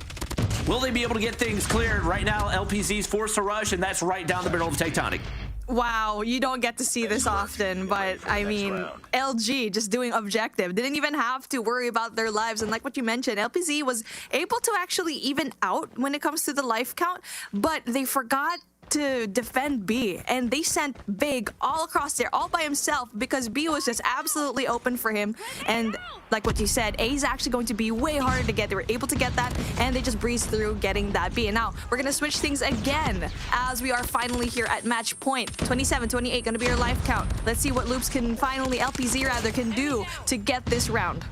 Will they be able to get things cleared? Right now, LPZ's forced to rush, and that's right down the middle of Tectonic. Wow, you don't get to see this often, but I mean, LG just doing objective. Didn't even have to worry about their lives. And like what you mentioned, LPZ was able to actually even out when it comes to the life count, but they forgot to defend B, and they sent Big all across there, all by himself, because B was just absolutely open for him. And like what you said, A is actually going to be way harder to get. They were able to get that, and they just breezed through getting that B. And now we're going to switch things again as we are finally here at match point. 27-28 going to be your life count. Let's see what Loops can finally, LPZ rather, can do to get this round.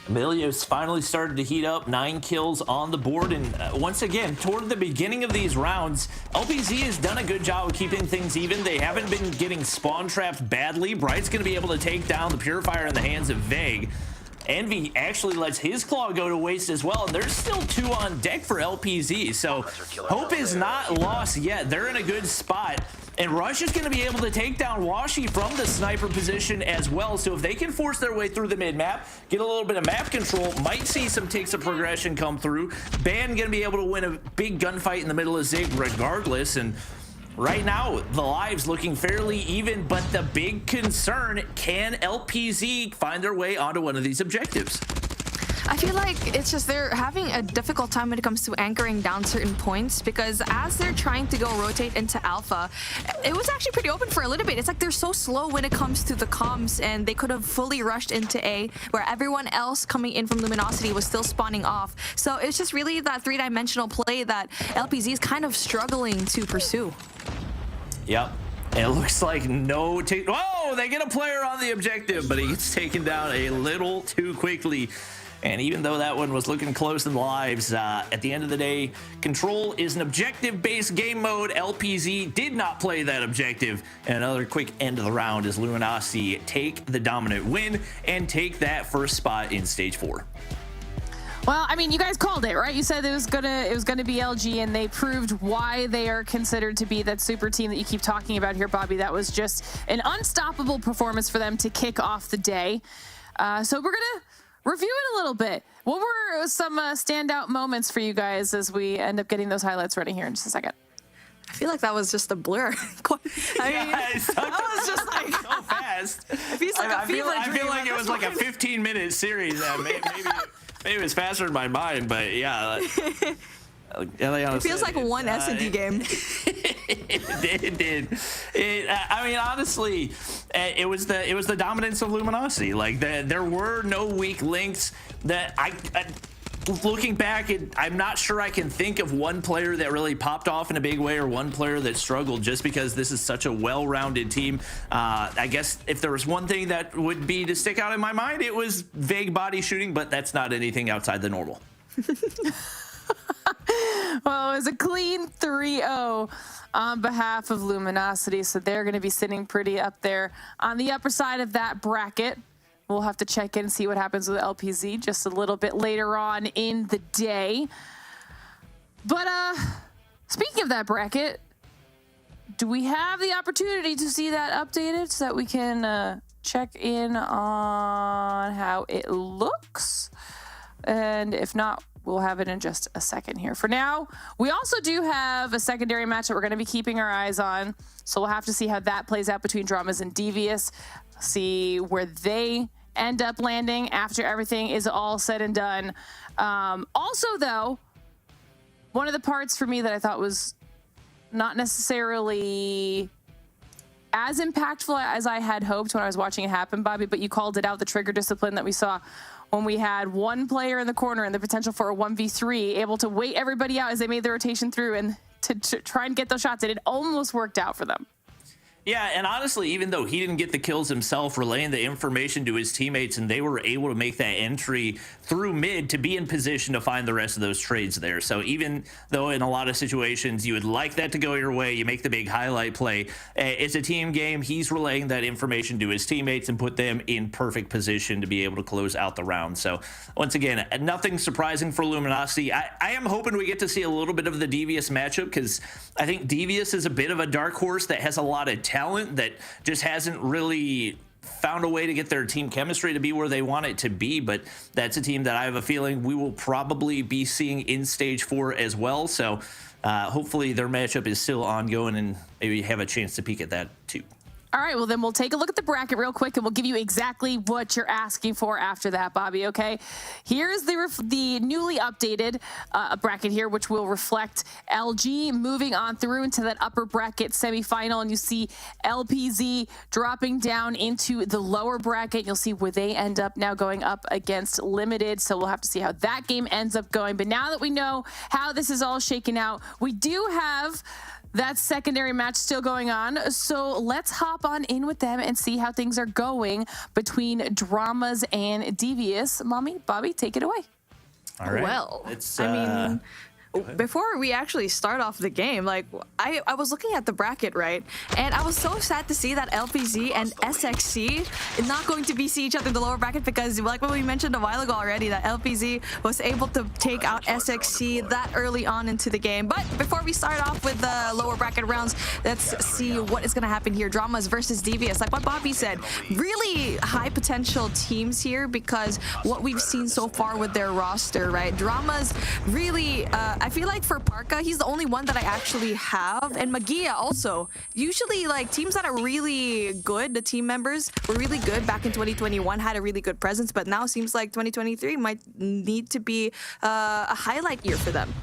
Devious finally started to heat up, 9 kills on the board, and once again, toward the beginning of these rounds, LPZ has done a good job of keeping things even. They haven't been getting spawn trapped badly. Bright's going to be able to take down the Purifier in the hands of Vague. Envy actually lets his claw go to waste as well, and there's still 2 on deck for LPZ, so hope is not lost yet. They're in a good spot. And Rush is going to be able to take down Washi from the sniper position as well. So if they can force their way through the mid-map, get a little bit of map control, might see some ticks of progression come through. Ban going to be able to win a big gunfight in the middle of Zig regardless. And right now, the lives looking fairly even, but the big concern, can LPZ find their way onto one of these objectives? I feel like it's just they're having a difficult time when it comes to anchoring down certain points, because as they're trying to go rotate into Alpha, it was actually pretty open for a little bit. It's like they're so slow when it comes to the comms, and they could have fully rushed into A, where everyone else coming in from Luminosity was still spawning off. So it's just really that three-dimensional play that LPZ is kind of struggling to pursue. Yep. And it looks like no take. Whoa, they get a player on the objective, but he gets taken down a little too quickly. And even though that one was looking close in lives, at the end of the day, Control is an objective-based game mode. LPZ did not play that objective. And another quick end of the round as Luminosity take the dominant win and take that first spot in Stage 4. Well, I mean, you guys called it, right? You said it was gonna be LG, and they proved why they are considered to be that super team that you keep talking about here, Bobby. That was just an unstoppable performance for them to kick off the day. So we're gonna review it a little bit. What were some standout moments for you guys as we end up getting those highlights ready here in just a second? I feel like that was just a blur. That was just like so fast. It feels like I feel like it was like a 15-minute series. Maybe it was faster in my mind, but yeah. It feels like one S&D game. It did. I mean, honestly, it was the dominance of Luminosity. Like there were no weak links. That looking back, I'm not sure I can think of one player that really popped off in a big way or one player that struggled, just because this is such a well-rounded team. I guess if there was one thing that would be to stick out in my mind, it was vague body shooting, but that's not anything outside the normal. Well, it was a clean 3-0 on behalf of Luminosity, so they're going to be sitting pretty up there on the upper side of that bracket. We'll have to check in and see what happens with LPZ just a little bit later on in the day. But speaking of that bracket, do we have the opportunity to see that updated so that we can check in on how it looks? And if not, we'll have it in just a second here. For now, we also do have a secondary match that we're going to be keeping our eyes on. So we'll have to see how that plays out between Dramaz and Devious, see where they end up landing after everything is all said and done. Also, though, one of the parts for me that I thought was not necessarily as impactful as I had hoped when I was watching it happen, Bobby, but you called it out, the trigger discipline that we saw when we had one player in the corner and the potential for a 1v3, able to wait everybody out as they made the rotation through and to try and get those shots. And it almost worked out for them. Yeah, and honestly, even though he didn't get the kills himself, relaying the information to his teammates, and they were able to make that entry through mid to be in position to find the rest of those trades there. So even though in a lot of situations you would like that to go your way, you make the big highlight play, it's a team game. He's relaying that information to his teammates and put them in perfect position to be able to close out the round. So once again, nothing surprising for Luminosity. I am hoping we get to see a little bit of the Devious matchup, because I think Devious is a bit of a dark horse that has a lot of talent that just hasn't really found a way to get their team chemistry to be where they want it to be. But that's a team that I have a feeling we will probably be seeing in Stage 4 as well. So hopefully their matchup is still ongoing and maybe have a chance to peek at that too. All right, well, then we'll take a look at the bracket real quick, and we'll give you exactly what you're asking for after that, Bobby, okay? Here's the newly updated bracket here, which will reflect LG moving on through into that upper bracket semifinal, and you see LPZ dropping down into the lower bracket. You'll see where they end up now going up against Limited, so we'll have to see how that game ends up going. But now that we know how this is all shaken out, we do have that secondary match still going on, so let's hop on in with them and see how things are going between Dramaz and Devious. Mommy, Bobby, take it away. All right. Well, I mean, before we actually start off the game, like I was looking at the bracket, right? And I was so sad to see that LPZ and SXC are not going to see each other in the lower bracket, because like what we mentioned a while ago already, that LPZ was able to take out SXC that early on into the game. But before we start off with the lower bracket rounds, let's see what is going to happen here. Dramaz versus Devious. Like what Bobby said, really high potential teams here, because what we've seen so far with their roster, right? Dramaz really, I feel like for Parka, he's the only one that I actually have, and Magia also. Usually, like, teams that are really good, the team members were really good back in 2021, had a really good presence, but now seems like 2023 might need to be a highlight year for them.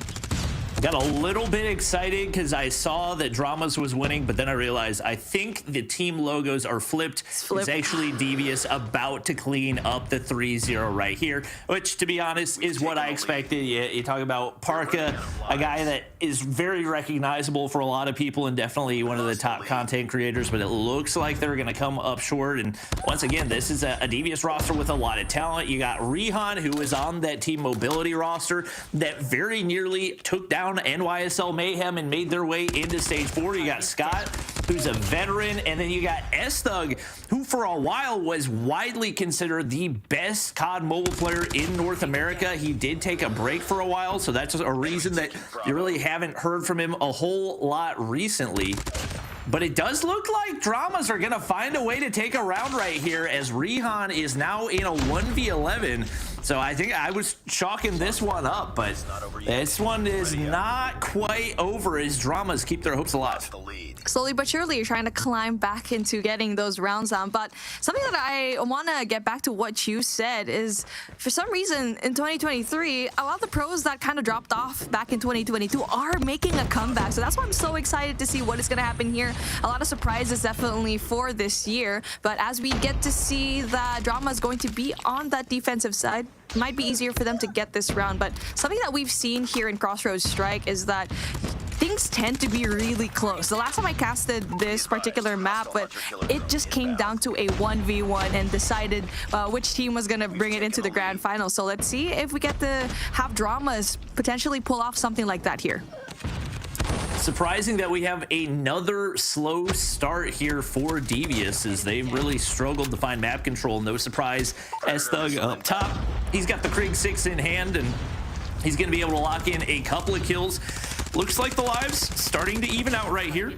Got a little bit excited because I saw that Dramaz was winning, but then I realized I think the team logos are flipped. It's actually Devious about to clean up the 3-0 right here, which, to be honest, is what I expected. You talk about Parka, a guy that is very recognizable for a lot of people and definitely one of the top content creators, but it looks like they're going to come up short. And once again, this is a Devious roster with a lot of talent. You got Rihan, who is on that Team Mobility roster that very nearly took down NYSL Mayhem and made their way into stage 4. You got Scott, who's a veteran, and then you got S-Thug, who for a while was widely considered the best COD mobile player in North America. He did take a break for a while, so that's a reason that you really haven't heard from him a whole lot recently. But it does look like Dramaz are going to find a way to take a round right here, as Rihan is now in a 1v11. So I think I was chalking this one up, but this one is not quite over as Dramaz keep their hopes alive. Slowly but surely, you're trying to climb back into getting those rounds down. But something that I want to get back to what you said is, for some reason, in 2023, a lot of the pros that kind of dropped off back in 2022 are making a comeback. So that's why I'm so excited to see what is going to happen here. A lot of surprises definitely for this year. But as we get to see that Dramaz is going to be on that defensive side, it might be easier for them to get this round. But something that we've seen here in Crossroads Strike is that things tend to be really close. The last time I casted this particular map, but it just came down to a 1v1 and decided which team was going to bring it into the grand final. So let's see if we get to have Dramaz potentially pull off something like that here. Surprising that we have another slow start here for Devious, as they've really struggled to find map control. No surprise, S-Thug up top. He's got the Krieg 6 in hand, and he's going to be able to lock in a couple of kills. Looks like the lives starting to even out right here.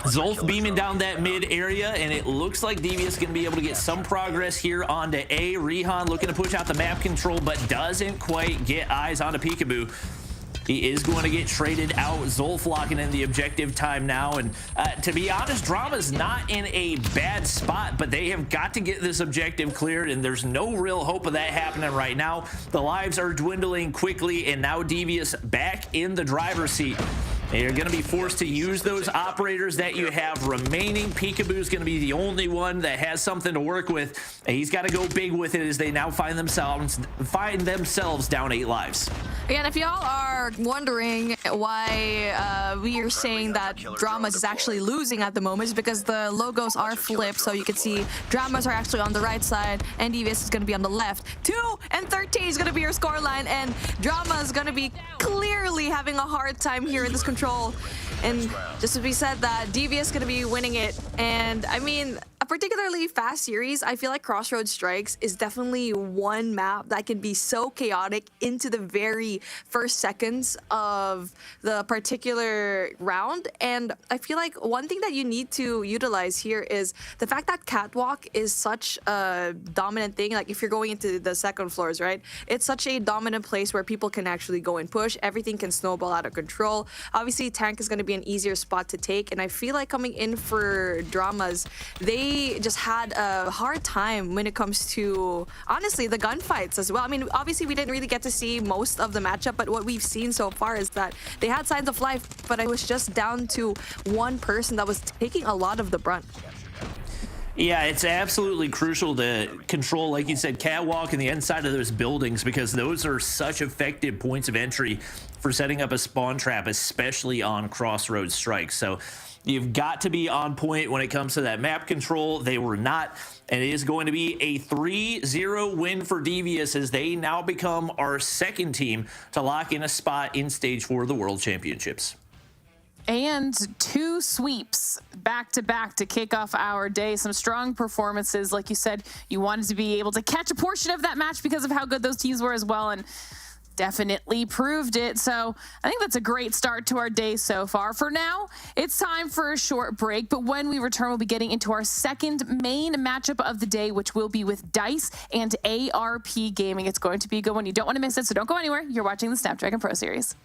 Zolf beaming down that mid area, and it looks like Devious is going to be able to get some progress here onto A. Rihan looking to push out the map control, but doesn't quite get eyes onto Peekaboo. He is going to get traded out. Zolf locking in the objective time now. And to be honest, Dramaz not in a bad spot, but they have got to get this objective cleared, and there's no real hope of that happening right now. The lives are dwindling quickly, and now Devious back in the driver's seat. You're going to be forced to use those operators that you have remaining. Peekaboo is going to be the only one that has something to work with. And he's got to go big with it as they now find themselves down 8 lives. Again, if y'all are wondering why we are saying that Dramaz is actually losing at the moment, is because the logos are flipped. So you can see Dramaz are actually on the right side and Devious is going to be on the left. 2 and 13 is going to be your scoreline, and Dramaz is going to be clearly having a hard time here in this control. And just to be said that Devious is going to be winning it. And I mean, a particularly fast series, I feel like Crossroads Strikes is definitely one map that can be so chaotic into the very first seconds of the particular round. And I feel like one thing that you need to utilize here is the fact that Catwalk is such a dominant thing. Like if you're going into the second floors, right? It's such a dominant place where people can actually go and push. Everything can snowball out of control. Obviously, tank is going to be an easier spot to take. And I feel like coming in for Dramaz, they just had a hard time when it comes to, honestly, the gunfights as well. I mean, obviously, we didn't really get to see most of the matchup, but what we've seen so far is that they had signs of life, but it was just down to one person that was taking a lot of the brunt. Yeah, it's absolutely crucial to control, like you said, Catwalk and the inside of those buildings, because those are such effective points of entry for setting up a spawn trap, especially on Crossroads Strikes. So you've got to be on point when it comes to that map control. They were not, and it is going to be a 3-0 win for Devious as they now become our second team to lock in a spot in Stage 4 of the World Championships. And 2 sweeps back-to-back to kick off our day. Some strong performances. Like you said, you wanted to be able to catch a portion of that match because of how good those teams were as well, and definitely proved it. So I think that's a great start to our day so far. For now, it's time for a short break, but when we return, we'll be getting into our second main matchup of the day, which will be with DICE and ARP Gaming. It's going to be a good one. You don't want to miss it, so don't go anywhere. You're watching the Snapdragon Pro Series.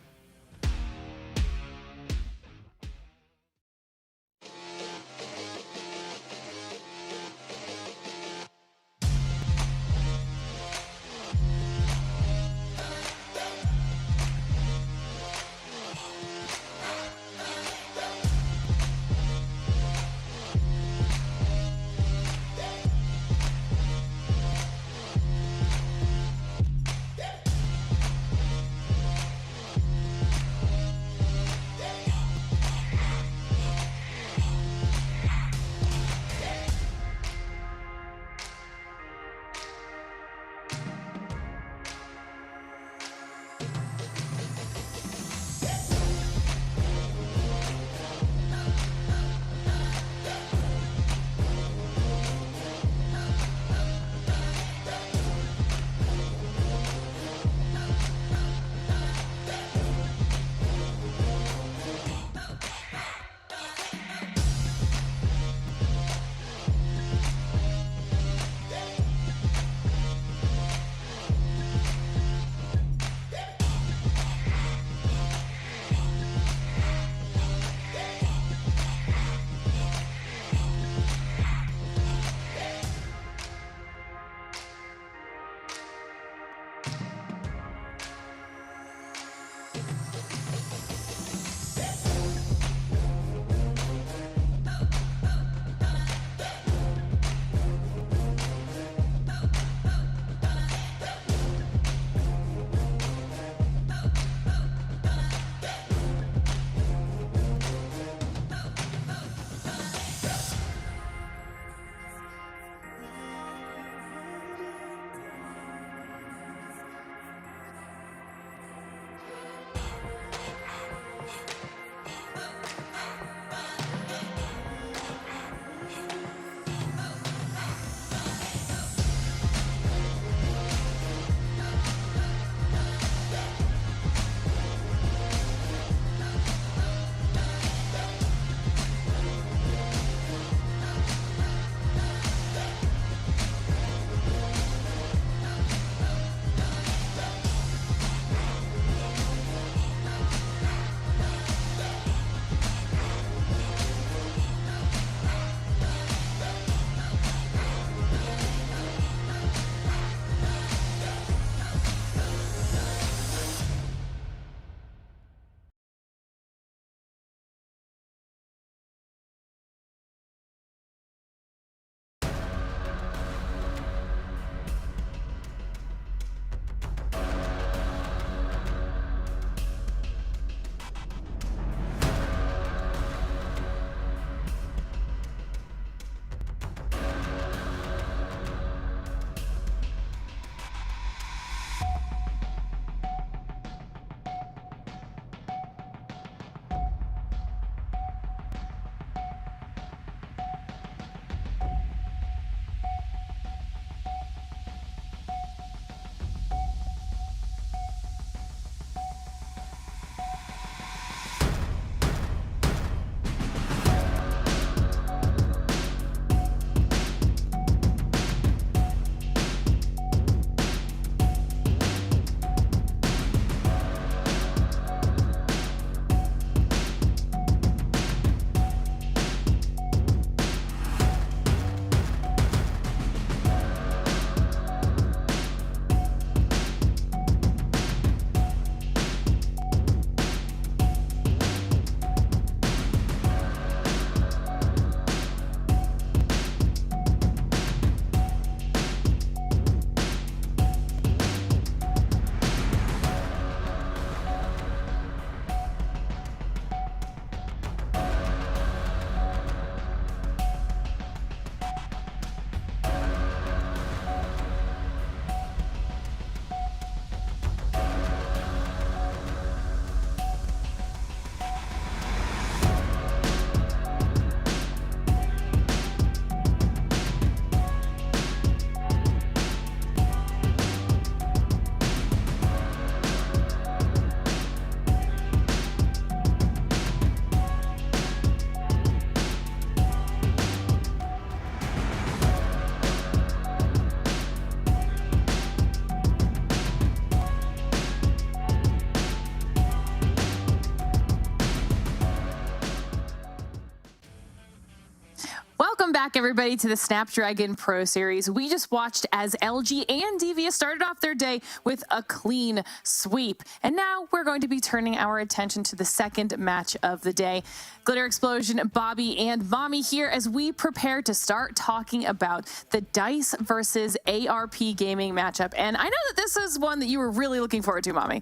Welcome back, everybody, to the Snapdragon Pro Series. We just watched as LG and Devious started off their day with a clean sweep. And now we're going to be turning our attention to the second match of the day. Glitter Explosion, Bobby, and Mommy here as we prepare to start talking about the DICE versus ARP gaming matchup. And I know that this is one that you were really looking forward to, Mommy.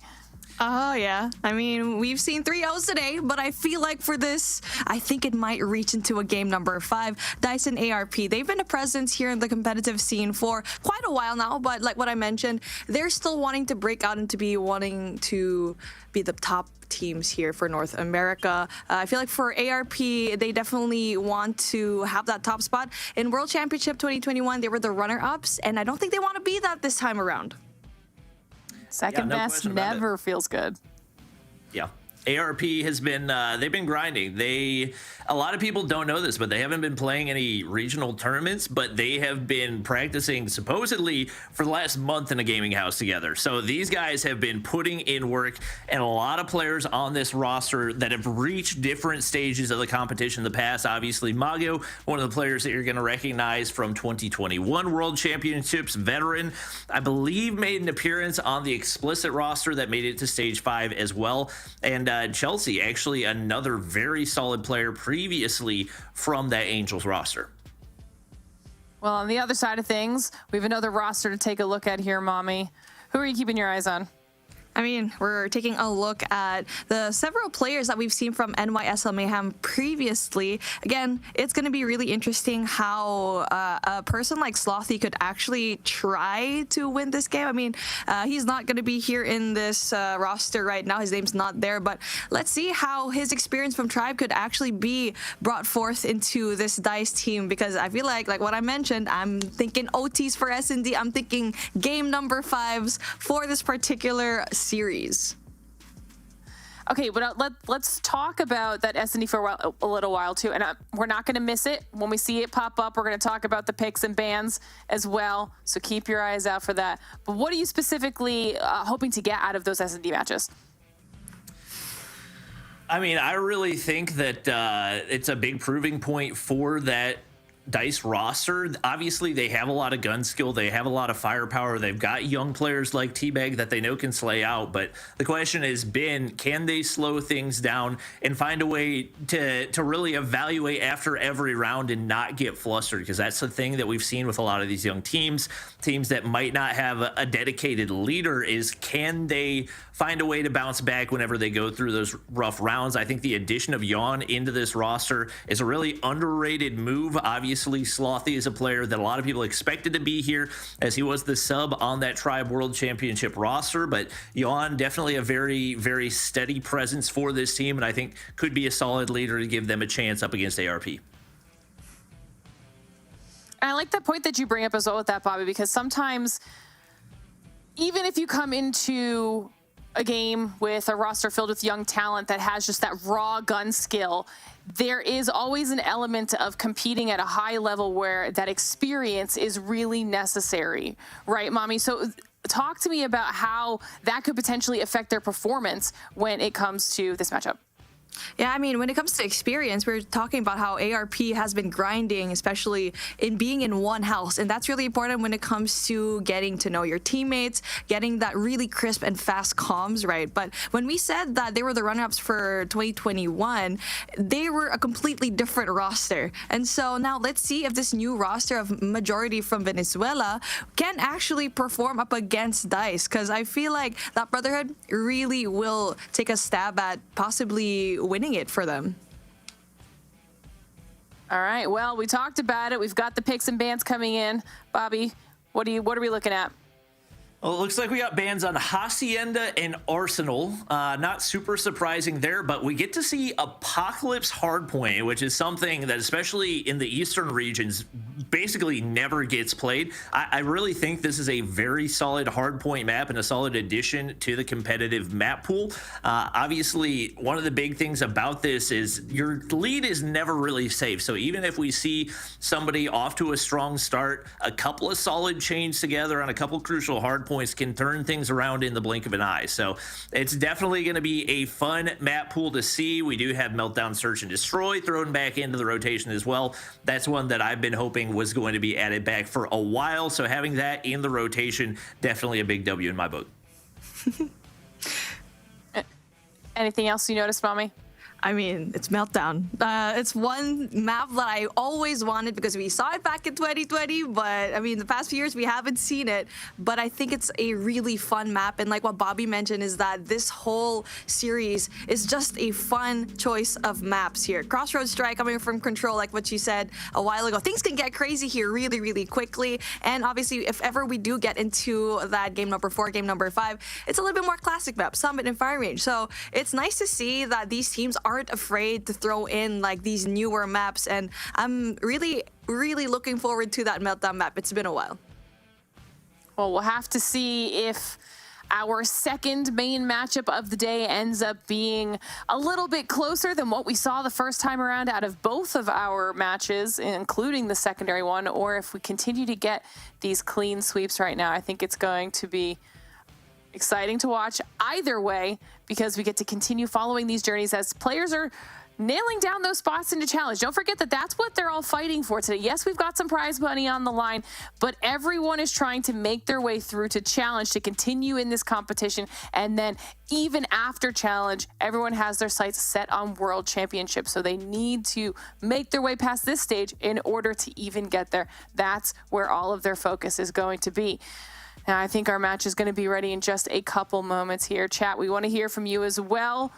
Oh, yeah. I mean, we've seen 3-0s today, but I feel like for this, I think it might reach into a game number 5. DICE and ARP, they've been a presence here in the competitive scene for quite a while now, but like what I mentioned, they're still wanting to break out and wanting to be the top teams here for North America. I feel like for ARP, they definitely want to have that top spot. In World Championship 2021, they were the runner-ups, and I don't think they want to be that this time around. Second best never feels good. Yeah. ARP has been, they've been grinding. A lot of people don't know this, but they haven't been playing any regional tournaments, but they have been practicing supposedly for the last month in a gaming house together. So these guys have been putting in work, and a lot of players on this roster that have reached different stages of the competition in the past. Obviously, Mago, one of the players that you're going to recognize from 2021 World Championships, veteran, I believe made an appearance on the explicit roster that made it to stage 5 as well. And Chelsea, actually another very solid player previously from that Angels roster. Well, on the other side of things, we have another roster to take a look at here, Mommy. Who are you keeping your eyes on? I mean, we're taking a look at the several players that we've seen from NYSL Mayhem previously. Again, it's going to be really interesting how a person like Slothy could actually try to win this game. I mean, he's not going to be here in this roster right now. His name's not there, but let's see how his experience from Tribe could actually be brought forth into this DICE team, because I feel like what I mentioned, I'm thinking OTs for S&D. I'm thinking game number 5s for this particular series. Okay, but let's talk about that S&D for a little while too, and we're not going to miss it. When we see it pop up, we're going to talk about the picks and bans as well, so keep your eyes out for that. But what are you specifically hoping to get out of those S&D matches? I mean, I really think that it's a big proving point for that DICE roster. Obviously, they have a lot of gun skill. They have a lot of firepower. They've got young players like Teabag that they know can slay out. But the question has been, can they slow things down and find a way to really evaluate after every round and not get flustered? Because that's the thing that we've seen with a lot of these young teams that might not have a dedicated leader, is can they find a way to bounce back whenever they go through those rough rounds? I think the addition of Yawn into this roster is a really underrated move. Obviously, Slothy is a player that a lot of people expected to be here, as he was the sub on that Tribe World Championship roster, but Yawn definitely a very, very steady presence for this team, and I think could be a solid leader to give them a chance up against ARP. I like that point that you bring up as well with that, Bobby, because sometimes even if you come into a game with a roster filled with young talent that has just that raw gun skill, there is always an element of competing at a high level where that experience is really necessary, right, Mommy? So talk to me about how that could potentially affect their performance when it comes to this matchup. Yeah, I mean, when it comes to experience, we're talking about how ARP has been grinding, especially in being in one house. And that's really important when it comes to getting to know your teammates, getting that really crisp and fast comms, right? But when we said that they were the runner-ups for 2021, they were a completely different roster. And so now let's see if this new roster of majority from Venezuela can actually perform up against DICE, because I feel like that Brotherhood really will take a stab at possibly winning it for them. All right, well, we talked about it. We've got the picks and bans coming in. Bobby, what are we looking at? Well, it looks like we got bans on Hacienda and Arsenal. Not super surprising there, but we get to see Apocalypse Hardpoint, which is something that, especially in the eastern regions, basically never gets played. I really think this is a very solid hardpoint map and a solid addition to the competitive map pool. Obviously, one of the big things about this is your lead is never really safe. So even if we see somebody off to a strong start, a couple of solid chains together on a couple crucial hardpoints, points can turn things around in the blink of an eye. So it's definitely going to be a fun map pool to see. We do have Meltdown, Search, and Destroy thrown back into the rotation as well. That's one that I've been hoping was going to be added back for a while. So having that in the rotation, definitely a big W in my book. Anything else you noticed, Mommy? I mean, it's Meltdown. It's one map that I always wanted because we saw it back in 2020, but I mean, the past few years we haven't seen it, but I think it's a really fun map. And like what Bobby mentioned is that this whole series is just a fun choice of maps here. Crossroads Strike coming from Control, like what you said a while ago. Things can get crazy here really, really quickly. And obviously, if ever we do get into that game number 4, game number 5, it's a little bit more classic map, Summit and Fire Range. So it's nice to see that these teams aren't afraid to throw in like these newer maps, and I'm really looking forward to that Meltdown map. It's been a while. Well, we'll have to see if our second main matchup of the day ends up being a little bit closer than what we saw the first time around out of both of our matches, including the secondary one, or if we continue to get these clean sweeps right now. I think it's going to be exciting to watch either way, because we get to continue following these journeys as players are nailing down those spots into challenge. Don't forget that that's what they're all fighting for today. Yes, we've got some prize money on the line, but everyone is trying to make their way through to challenge to continue in this competition. And then even after challenge, everyone has their sights set on world championship. So they need to make their way past this stage in order to even get there. That's where all of their focus is going to be. Now, I think our match is going to be ready in just a couple moments here. Chat, we want to hear from you as well.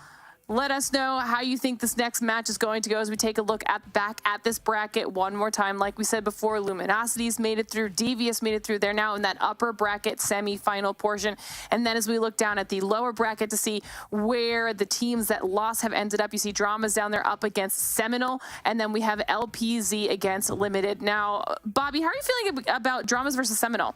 Let us know how you think this next match is going to go as we take a look back at this bracket one more time. Like we said before, Luminosity's made it through, Devious made it through. They're now in that upper bracket semi-final portion. And then as we look down at the lower bracket to see where the teams that lost have ended up, you see Dramaz down there up against Seminole, and then we have LPZ against Limited. Now, Bobby, how are you feeling about Dramaz versus Seminole?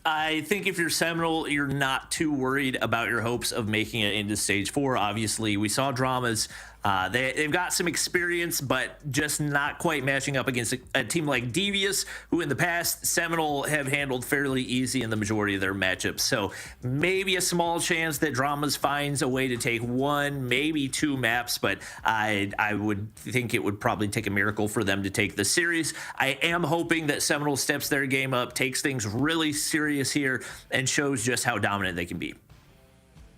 I think if you're Seminole, you're not too worried about your hopes of making it into stage 4. Obviously, we saw Dramaz. They've got some experience, but just not quite matching up against a team like Devious, who in the past, Seminole have handled fairly easy in the majority of their matchups. So maybe a small chance that Dramaz finds a way to take 1, maybe 2 maps, but I would think it would probably take a miracle for them to take the series. I am hoping that Seminole steps their game up, takes things really serious here, and shows just how dominant they can be.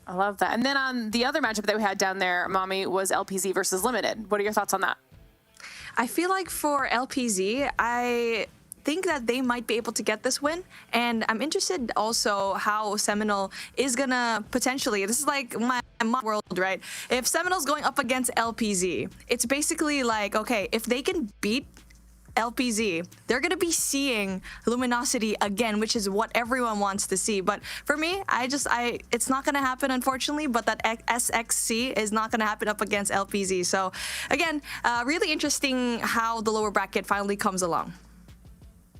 I love that. And then on the other matchup that we had down there, Mommy, was LPZ versus Limited. What are your thoughts on that? I feel like for LPZ, I think that they might be able to get this win, and I'm interested also how Seminole is gonna potentially, this is like my world, right? If Seminole's going up against LPZ, it's basically like, okay, if they can beat LPZ, they're going to be seeing Luminosity again, which is what everyone wants to see. But for me, it's not going to happen, unfortunately, but that SXC is not going to happen up against LPZ. So again, really interesting how the lower bracket finally comes along.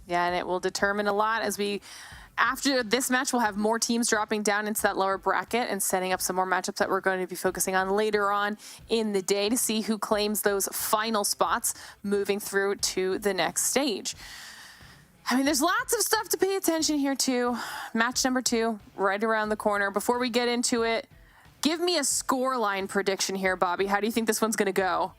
Yeah, and it will determine a lot as after this match, we'll have more teams dropping down into that lower bracket and setting up some more matchups that we're going to be focusing on later on in the day to see who claims those final spots moving through to the next stage. I mean, there's lots of stuff to pay attention here too. Match number 2, right around the corner. Before we get into it, give me a scoreline prediction here, Bobby. How do you think this one's going to go?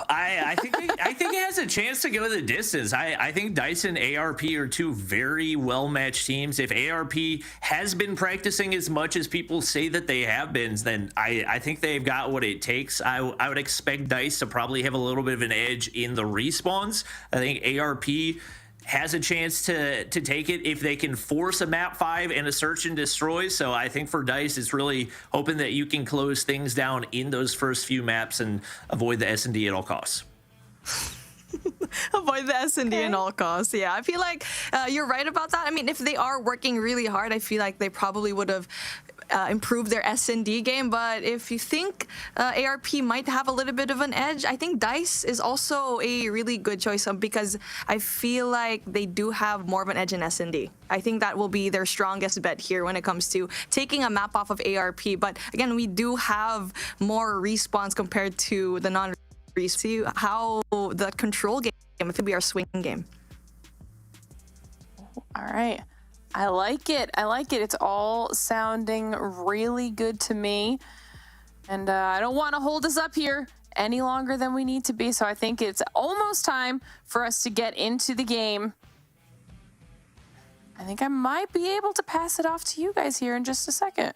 I think it has a chance to go the distance. I think Dice and ARP are 2 very well-matched teams. If ARP has been practicing as much as people say that they have been, then I think they've got what it takes. I would expect Dice to probably have a little bit of an edge in the respawns. I think ARP has a chance to take it if they can force a map 5 and a search and destroy. So I think for Dice, it's really hoping that you can close things down in those first few maps and avoid the S&D at all costs. Avoid the S&D at all costs. Yeah, I feel like you're right about that. I mean, if they are working really hard, I feel like they probably would have improve their S&D game. But if you think ARP might have a little bit of an edge, I think Dice is also a really good choice because I feel like they do have more of an edge in S&D. I think that will be their strongest bet here when it comes to taking a map off of ARP. But again, we do have more respawns compared to the non-respawn. See how the control game, if it be our swing game. All right. I like it. I like it. It's all sounding really good to me. And I don't want to hold us up here any longer than we need to be. So I think it's almost time for us to get into the game. I think I might be able to pass it off to you guys here in just a second.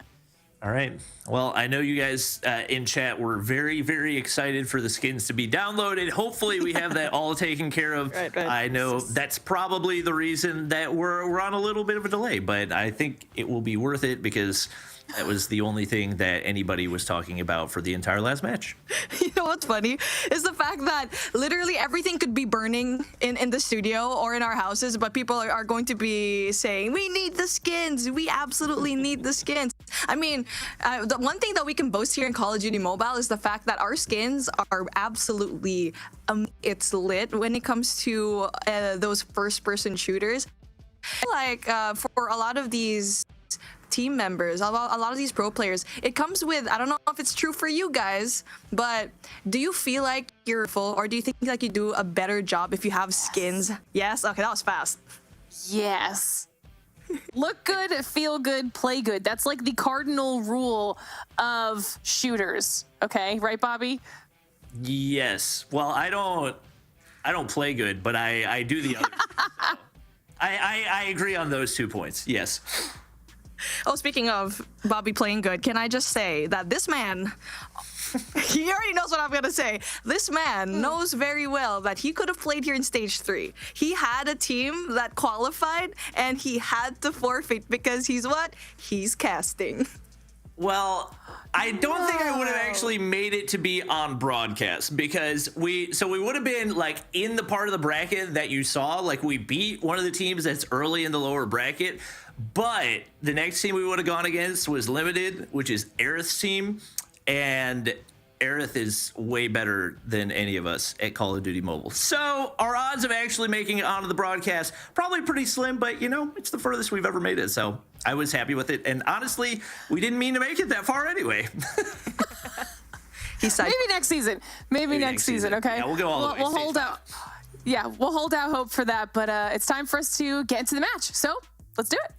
All right. Well, I know you guys in chat were very, very excited for the skins to be downloaded. Hopefully we have that all taken care of. Right. I know that's probably the reason that we're on a little bit of a delay, but I think it will be worth it because that was the only thing that anybody was talking about for the entire last match. You know what's funny is the fact that literally everything could be burning in the studio or in our houses, but people are going to be saying, we need the skins. We absolutely need the skins. I mean, the one thing that we can boast here in Call of Duty Mobile is the fact that our skins are absolutely, it's lit when it comes to those first-person shooters. Like for a lot of these team members, a lot of these pro players, it comes with, I don't know if it's true for you guys, but do you feel like you're full, or do you think like you do a better job if you have skins? Yes? Okay, that was fast. Yes. Look good, feel good, play good. That's like the cardinal rule of shooters. Okay, right, Bobby? Yes. Well, I don't play good, but I do the other. So I agree on those 2 points. Yes. Oh, speaking of Bobby playing good, can I just say that this man, he already knows what I'm going to say. This man knows very well that he could have played here in stage 3. He had a team that qualified and he had to forfeit because he's what? He's casting. Well, I don't think I would have actually made it to be on broadcast because we would have been like in the part of the bracket that you saw, like we beat one of the teams that's early in the lower bracket, but the next team we would have gone against was Limited, which is Aerith's team, and Aerith is way better than any of us at Call of Duty Mobile. So our odds of actually making it onto the broadcast, probably pretty slim, but you know, it's the furthest we've ever made it. So I was happy with it. And honestly, we didn't mean to make it that far anyway. Maybe next season. Maybe next season. Okay. Yeah, we'll go all the way. We'll hold out. Yeah, we'll hold out hope for that. But it's time for us to get into the match. So let's do it.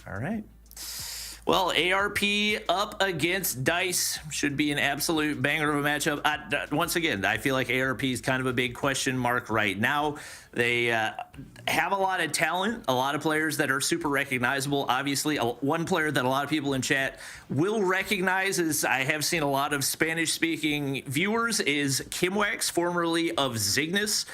All right. Well, ARP up against DICE should be an absolute banger of a matchup. Once again, I feel like ARP is kind of a big question mark right now. They have a lot of talent, a lot of players that are super recognizable. Obviously, one player that a lot of people in chat will recognize, as I have seen a lot of Spanish-speaking viewers, is Kimwax, formerly of Zygnus.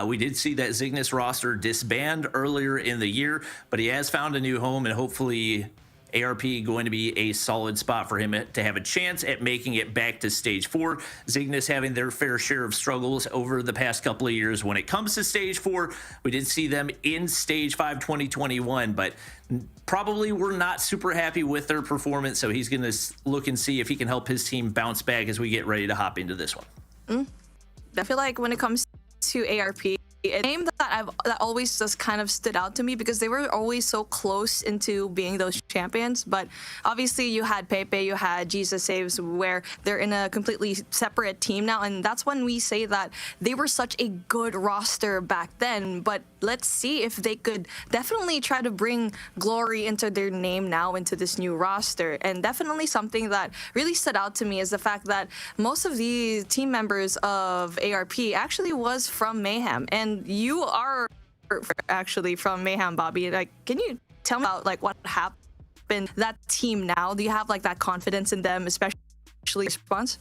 We did see that Zygnus roster disband earlier in the year, but he has found a new home, and hopefully ARP going to be a solid spot for him to have a chance at making it back to stage 4. Zygnus having their fair share of struggles over the past couple of years when it comes to stage 4. We did see them in stage 5 2021, but probably we're not super happy with their performance. So he's going to look and see if he can help his team bounce back as we get ready to hop into this one. I feel like when it comes to ARP, a name that always just kind of stood out to me because they were always so close into being those champions. But obviously you had Pepe, you had Jesus Saves, where they're in a completely separate team now, and that's when we say that they were such a good roster back then. But let's see if they could definitely try to bring glory into their name now into this new roster. And definitely something that really stood out to me is the fact that most of the team members of ARP actually was from Mayhem, and you are actually from Mayhem, Bobby. Like, can you tell me about like what happened that team now? Do you have like that confidence in them, especially response?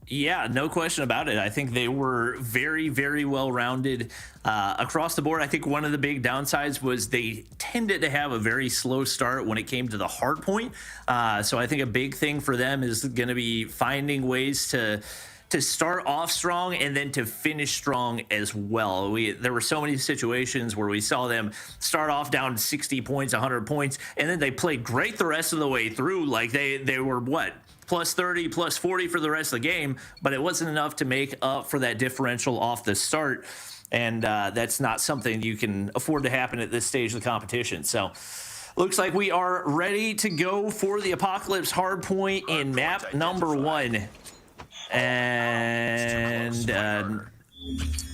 Yeah, no question about it. I think they were very, very well-rounded across the board. I think one of the big downsides was they tended to have a very slow start when it came to the hard point. So I think a big thing for them is going to be finding ways to start off strong and then to finish strong as well. There were so many situations where we saw them start off down 60 points, 100 points, and then they played great the rest of the way through. Like they were what? Plus 30, plus 40 for the rest of the game, but it wasn't enough to make up for that differential off the start. And that's not something you can afford to happen at this stage of the competition. So looks like we are ready to go for the Apocalypse hardpoint in map number 1. And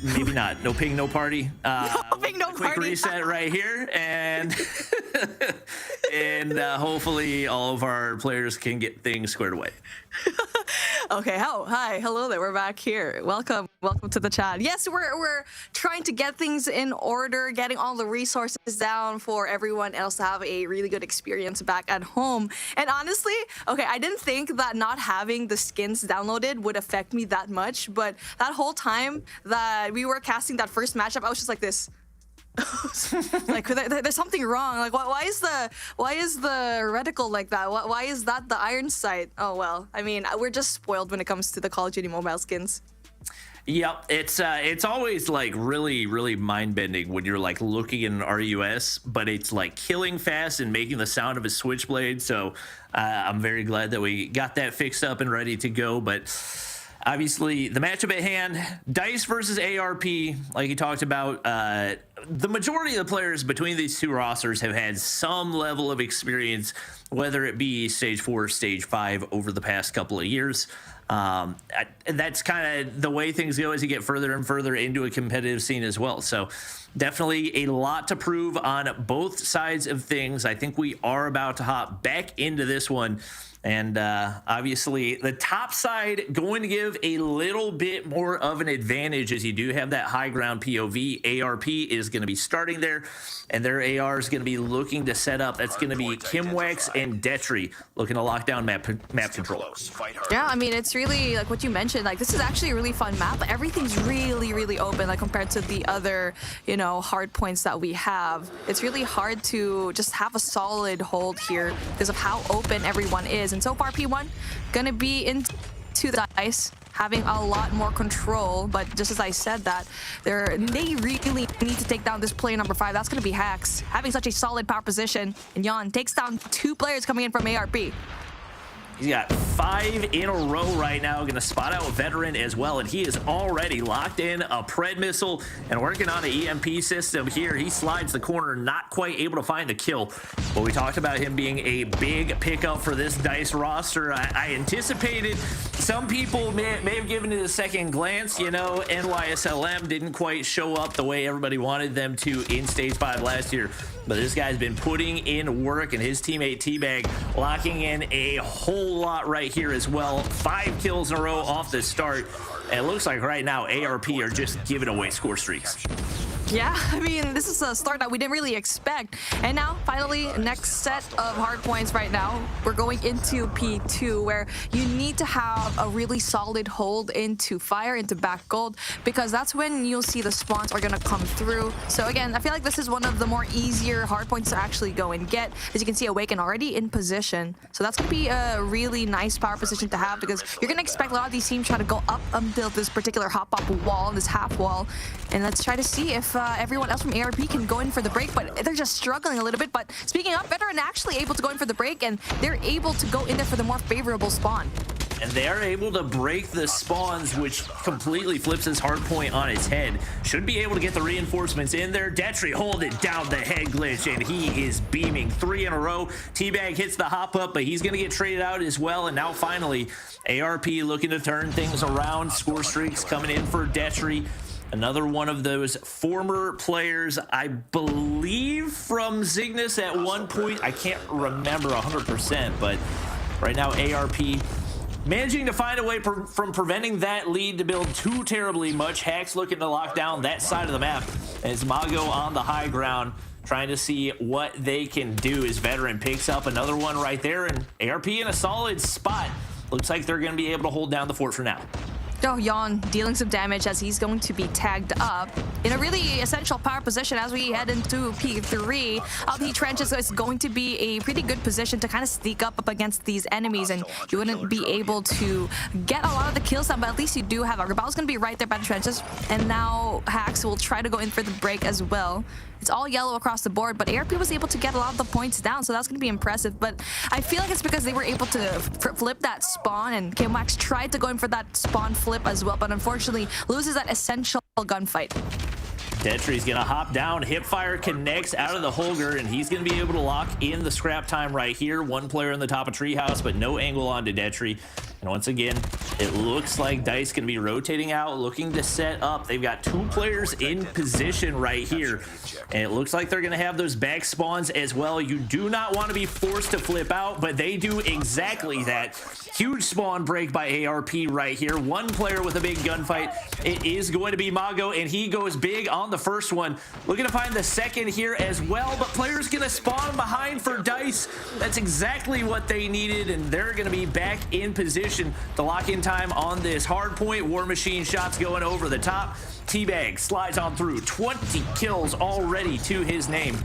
Maybe not. No ping, no party. No ping, no quick party. reset right here, and and hopefully all of our players can get things squared away. Okay, hi, hello there. We're back here. Welcome to the chat. Yes, we're trying to get things in order, getting all the resources down for everyone else to have a really good experience back at home. And honestly, okay, I didn't think that not having the skins downloaded would affect me that much, but that whole time that we were casting that first matchup, I was just like this. Like there's something wrong. Like why is the reticle like that? Why is that the iron sight? Oh well, I mean we're just spoiled when it comes to the Call of Duty mobile skins. Yep, it's always like really mind bending when you're like looking at an RUS, but it's like killing fast and making the sound of a switchblade. So I'm very glad that we got that fixed up and ready to go. But obviously, the matchup at hand, DICE versus ARP, like you talked about, the majority of the players between these two rosters have had some level of experience, whether it be Stage 4 or Stage 5 over the past couple of years. That's kind of the way things go as you get further and further into a competitive scene as well. So definitely a lot to prove on both sides of things. I think we are about to hop back into this one. And obviously, the top side going to give a little bit more of an advantage as you do have that high ground POV. ARP is going to be starting there, and their AR is going to be looking to set up. That's going to be Kimwex and Detri looking to lock down map control. Yeah, I mean, it's really like what you mentioned. Like, this is actually a really fun map. Everything's really open, like compared to the other, hard points that we have. It's really hard to just have a solid hold here because of how open everyone is. And so far, P1 gonna be into the DICE, having a lot more control. But just as I said that, they really need to take down this player number 5. That's gonna be Hax, having such a solid power position. And Jan takes down 2 players coming in from ARP. He's got 5 in a row right now. Going to spot out a veteran as well, and he is already locked in a Pred missile and working on the EMP system here. He slides the corner, not quite able to find the kill. But we talked about him being a big pickup for this DICE roster. I anticipated some people may have given it a second glance. NYSLM didn't quite show up the way everybody wanted them to in Stage 5 last year. But this guy's been putting in work, and his teammate Teabag locking in a whole lot right here as well. 5 kills in a row off the start. And it looks like right now ARP are just giving away score streaks. Yeah, I mean, this is a start that we didn't really expect. And now, finally, next set of hard points right now. We're going into P2, where you need to have a really solid hold into fire, into back gold, because that's when you'll see the spawns are going to come through. So again, I feel like this is one of the more easier hard points to actually go and get. As you can see, Awaken already in position. So that's going to be a really nice power position to have, because you're going to expect a lot of these teams try to go up until this particular hop-up wall, this half wall. And let's try to see if everyone else from ARP can go in for the break, but they're just struggling a little bit. But speaking of, Veteran actually able to go in for the break, and they're able to go in there for the more favorable spawn. And they are able to break the spawns, which completely flips his hard point on its head. Should be able to get the reinforcements in there. Detri hold it down the head glitch, and he is beaming 3 in a row. Teabag hits the hop up, but he's going to get traded out as well. And now finally, ARP looking to turn things around. Score streaks coming in for Detri. Another one of those former players, I believe, from Zygnus at one point. I can't remember 100%, but right now ARP managing to find a way from preventing that lead to build too terribly much. Hax looking to lock down that side of the map. As Mago on the high ground, trying to see what they can do as Veteran picks up another one right there. And ARP in a solid spot. Looks like they're going to be able to hold down the fort for now. Oh, Jan dealing some damage as he's going to be tagged up in a really essential power position as we head into P3. The trenches is going to be a pretty good position to kind of sneak up against these enemies, and you wouldn't be able to get a lot of the kills done, but at least you do have Rebel's going to be right there by the trenches, and now Hax will try to go in for the break as well. It's all yellow across the board, but ARP was able to get a lot of the points down, so that's going to be impressive. But I feel like it's because they were able to flip that spawn, and Kimwex tried to go in for that spawn flip as well, but unfortunately loses that essential gunfight. Detry's gonna hop down. Hipfire connects out of the Holger, and he's gonna be able to lock in the scrap time right here. One player in the top of Treehouse, but no angle onto Detry. And once again, it looks like Dice gonna be rotating out, looking to set up. They've got 2 players in position right here, and it looks like they're gonna have those back spawns as well. You do not want to be forced to flip out, but they do exactly that. Huge spawn break by ARP right here. One player with a big gunfight. It is going to be Mago, and he goes big on the first one. Looking to find the second here as well, but players gonna spawn behind for Dice. That's exactly what they needed, and they're gonna be back in position to lock in time on this hard point. War Machine shots going over the top. Teabag slides on through. 20 kills already to his name.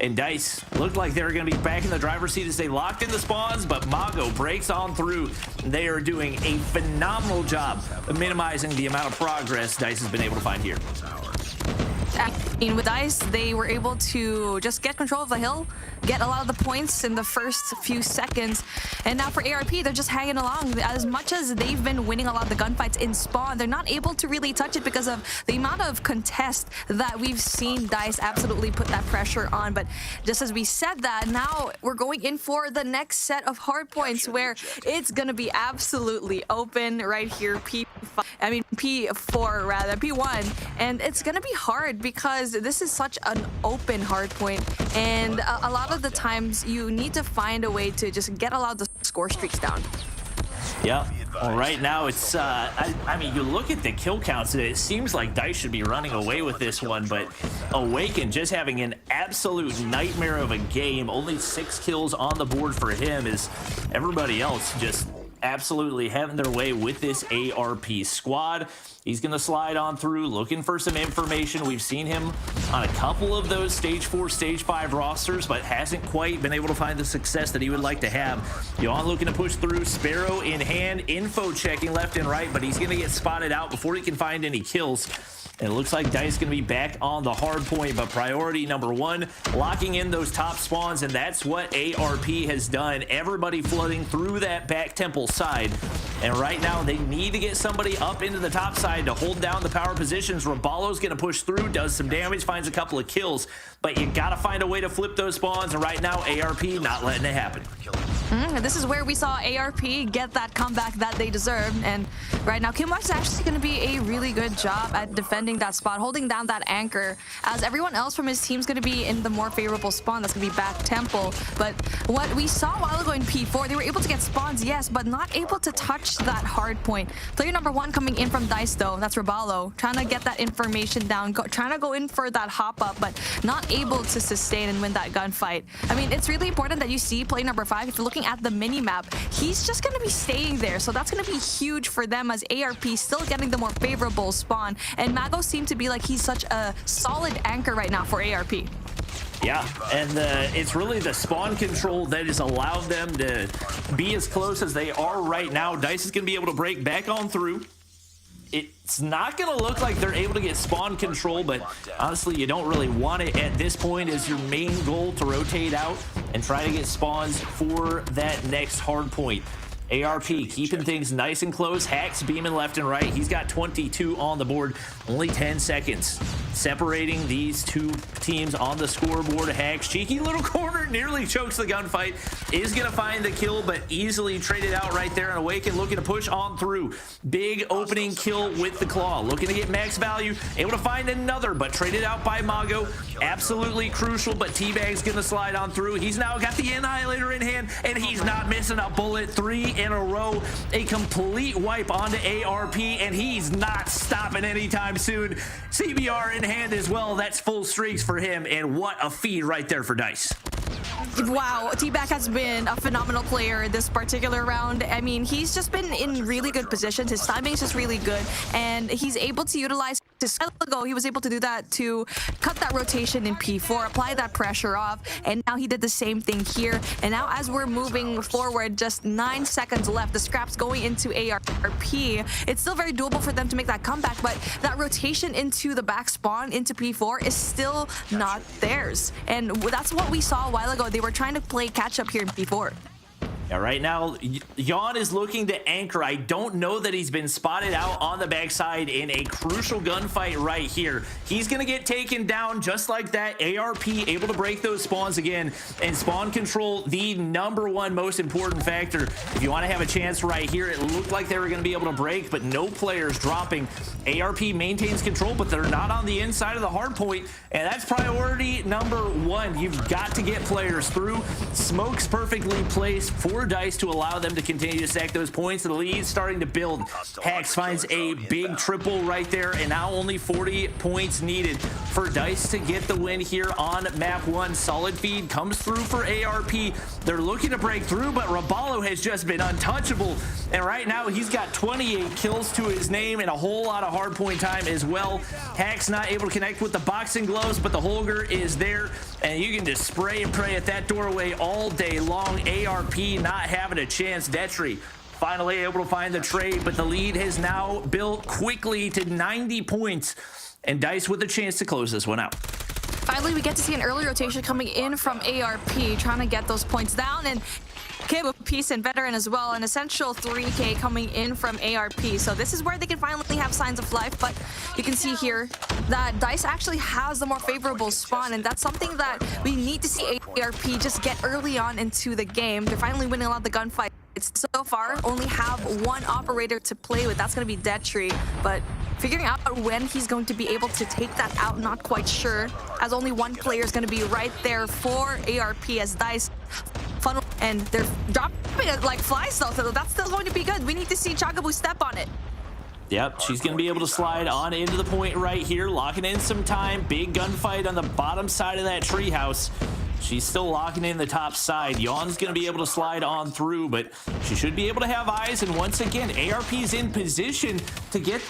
And Dice looked like they were going to be back in the driver's seat as they locked in the spawns, but Mago breaks on through. They are doing a phenomenal job of minimizing the amount of progress Dice has been able to find here. With Dice, they were able to just get control of the hill, get a lot of the points in the first few seconds. And now for ARP, they're just hanging along. As much as they've been winning a lot of the gunfights in spawn, they're not able to really touch it because of the amount of contest that we've seen Dice absolutely put that pressure on. But just as we said that, now we're going in for the next set of hard points where it's going to be absolutely open right here. P4 rather, P1. And it's going to be hard because this is such an open hard point, and a lot of the times you need to find a way to just get a lot of the score streaks down. Yeah, well, right now it's, I mean, you look at the kill counts, and it seems like Dice should be running away with this one, but Awaken just having an absolute nightmare of a game. Only 6 kills on the board for him, as everybody else just absolutely having their way with this ARP squad. He's going to slide on through, looking for some information. We've seen him on a couple of those Stage 4, Stage 5 rosters, but hasn't quite been able to find the success that he would like to have. Yon looking to push through, Sparrow in hand, info checking left and right, but he's going to get spotted out before he can find any kills. And it looks like Dice going to be back on the hard point, but priority number 1, locking in those top spawns, and that's what ARP has done. Everybody flooding through that back temple side, and right now they need to get somebody up into the top side to hold down the power positions. Rabalo's going to push through, does some damage, finds a couple of kills, but you got to find a way to flip those spawns, and right now ARP not letting it happen. This is where we saw ARP get that comeback that they deserved, and right now Kimwatch is actually going to be a really good job at defending that spot, holding down that anchor, as everyone else from his team is going to be in the more favorable spawn. That's going to be back temple. But what we saw a while ago in P4, they were able to get spawns, yes, but not able to touch that hard point. Player number 1 coming in from Dice, though, that's Rabalo, trying to get that information down, trying to go in for that hop up, but not able to sustain and win that gunfight. I mean, it's really important that you see player number 5. If you're looking at the mini map, he's just going to be staying there, so that's going to be huge for them, as ARP still getting the more favorable spawn, and Mago seems to be like he's such a solid anchor right now for ARP. Yeah, and it's really the spawn control that has allowed them to be as close as they are right now. Dice is going to be able to break back on through. It's not going to look like they're able to get spawn control, but honestly, you don't really want it at this point as your main goal to rotate out and try to get spawns for that next hard point. ARP keeping things nice and close. Hacks beaming left and right. He's got 22 on the board. Only 10 seconds separating these 2 teams on the scoreboard. Hacks, cheeky little corner, nearly chokes the gunfight. Is going to find the kill, but easily traded out right there. And Awaken looking to push on through. Big opening kill with the claw. Looking to get max value. Able to find another, but traded out by Mago. Absolutely crucial, but Teabag's going to slide on through. He's now got the Annihilator in hand, and he's not missing a bullet. 3 in a row. A complete wipe onto ARP, and he's not stopping anytime soon. CBR in hand as well. That's full streaks for him, and what a feed right there for Dice. Wow, Teabag has been a phenomenal player this particular round. I mean, he's just been in really good positions. His timing is just really good, and he's able to utilize his ago. He was able to do that to cut that rotation in P4, apply that pressure off, and now he did the same thing here. And now as we're moving forward, just 9 seconds left, the scraps going into ARP. It's still very doable for them to make that comeback, but that rotation into the back spawn into P4 is still not theirs. And that's what we saw a while ago. They were trying to play catch up here in P4. Yeah, right now, Jan is looking to anchor. I don't know that he's been spotted out on the backside in a crucial gunfight right here. He's going to get taken down just like that. ARP able to break those spawns again, and spawn control, the #1 most important factor. If you want to have a chance right here, it looked like they were going to be able to break, but no players dropping. ARP maintains control, but they're not on the inside of the hard point, and that's priority #1. You've got to get players through. Smoke's perfectly placed for Dice to allow them to continue to stack those points. The lead's starting to build. Hax finds a big triple right there, and now only 40 points needed for Dice to get the win here on map 1. Solid feed comes through for ARP. They're looking to break through, but Raballo has just been untouchable, and right now he's got 28 kills to his name and a whole lot of hard point time as well. Hax not able to connect with the boxing gloves, but the Holger is there, and you can just spray and pray at that doorway all day long. ARP not having a chance. Detry finally able to find the trade, but the lead has now built quickly to 90 points, and Dice with a chance to close this one out. Finally, we get to see an early rotation coming in from ARP, trying to get those points down, and Kid with Peace and Veteran as well. An essential 3K coming in from ARP. So this is where they can finally have signs of life, but you can see here that Dice actually has the more favorable spawn, and that's something that we need to see ARP just get early on into the game. They're finally winning a lot of the gunfights so far. Only have one operator to play with. That's going to be Detry, but figuring out when he's going to be able to take that out, not quite sure, as only one player is going to be right there for ARP as Dice funnel, and they're dropping it like flies though, so that's still going to be good. We need to see Chagaboo step on it. Yep, she's going to be able to slide on into the point right here, locking in some time. Big gunfight on the bottom side of that treehouse. She's still locking in the top side. Jan's going to be able to slide on through, but she should be able to have eyes. And once again, ARP's in position to get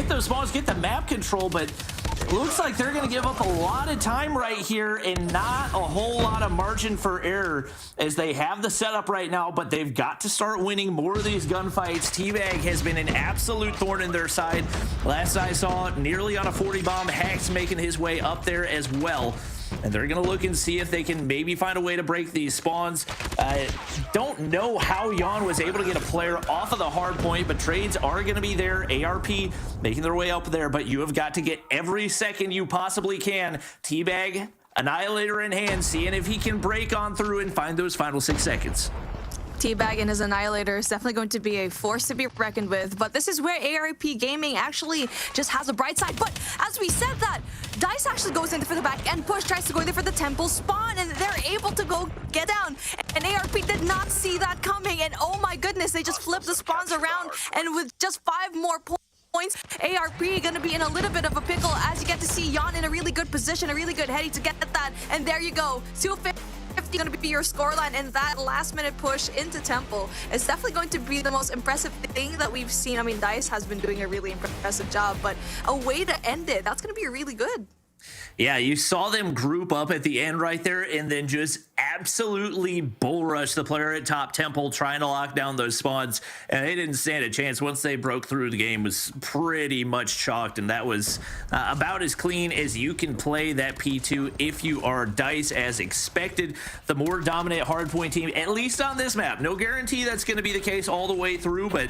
those spawns, get the map control, but it looks like they're going to give up a lot of time right here and not a whole lot of margin for error as they have the setup right now, but they've got to start winning more of these gunfights. Teabag has been an absolute thorn in their side. Last I saw, nearly on a 40 bomb. Hax making his way up there as well. And they're going to look and see if they can maybe find a way to break these spawns. Don't know how Jan was able to get a player off of the hard point, but trades are going to be there. ARP making their way up there, but you have got to get every second you possibly can. Teabag, Annihilator in hand, seeing if he can break on through and find those final 6 seconds. Teabag and his Annihilator is definitely going to be a force to be reckoned with, but this is where ARP Gaming actually just has a bright side. But as we said that, Dice actually goes in for the back end push, tries to go in there for the temple spawn, and they're able to go get down. And ARP did not see that coming, and oh my goodness, they just flipped the spawns around, and with just 5 more points, ARP gonna be in a little bit of a pickle as you get to see Jan in a really good position, a really good heady to get that, and there you go, 250 going to be your scoreline, and that last-minute push into Temple is definitely going to be the most impressive thing that we've seen. I mean, Dice has been doing a really impressive job, but a way to end it, that's going to be really good. Yeah, you saw them group up at the end right there and then just absolutely bull rush the player at top Temple trying to lock down those spawns, and they didn't stand a chance. Once they broke through, the game was pretty much chalked, and that was about as clean as you can play that P2 if you are Dice as expected. The more dominant hardpoint team, at least on this map. No guarantee that's going to be the case all the way through, but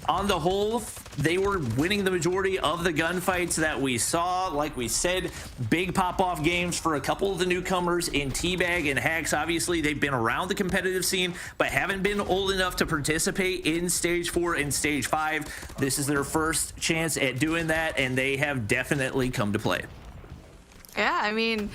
on the whole, they were winning the majority of the gunfights that we saw. Like we said, big pop-off games for a couple of the newcomers in Teabag and Hax. Obviously, they've been around the competitive scene, but haven't been old enough to participate in Stage 4 and Stage 5. This is their first chance at doing that, and they have definitely come to play. Yeah, I mean,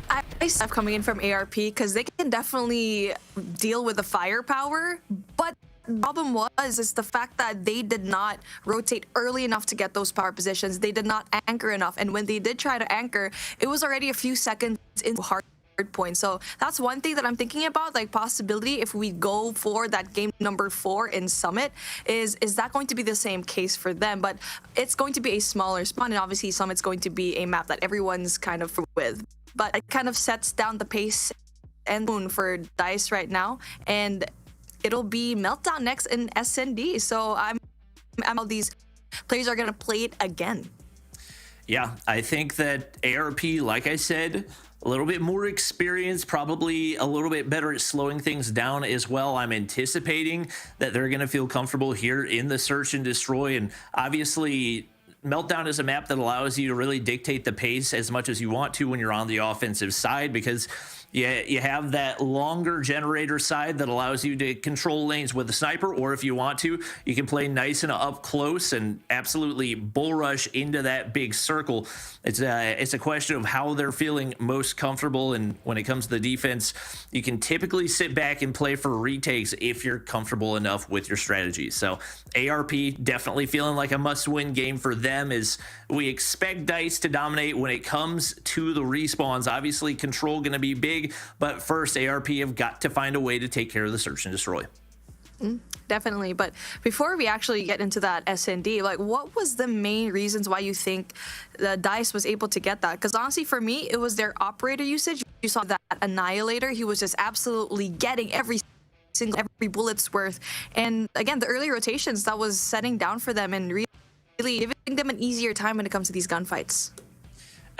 I have coming in from ARP because they can definitely deal with the firepower, but the problem is the fact that they did not rotate early enough to get those power positions. They did not anchor enough, and when they did try to anchor, it was already a few seconds into hard point. So that's one thing that I'm thinking about, like possibility if we go for that game number 4 in Summit, is that going to be the same case for them? But it's going to be a smaller spawn, and obviously Summit's going to be a map that everyone's kind of with. But it kind of sets down the pace and moon for Dice right now, and it'll be Meltdown next in SND. So I'm how these players are gonna play it again. Yeah, I think that ARP, like I said, a little bit more experience, probably a little bit better at slowing things down as well. I'm anticipating that they're going to feel comfortable here in the search and destroy. And obviously, Meltdown is a map that allows you to really dictate the pace as much as you want to when you're on the offensive side, because you have that longer generator side that allows you to control lanes with the sniper, or if you want to, you can play nice and up close and absolutely bull rush into that big circle. It's a question of how they're feeling most comfortable, and when it comes to the defense, you can typically sit back and play for retakes if you're comfortable enough with your strategy. So ARP definitely feeling like a must-win game for them, as we expect DICE to dominate when it comes to the respawns. Obviously, control going to be big, but first ARP have got to find a way to take care of the search and destroy. Definitely. But before we actually get into that SND, like, what was the main reasons why you think the DICE was able to get that? Because honestly, for me, it was their operator usage. You saw that Annihilator, he was just absolutely getting every bullet's worth. And again, the early rotations that was setting down for them and really giving them an easier time when it comes to these gunfights.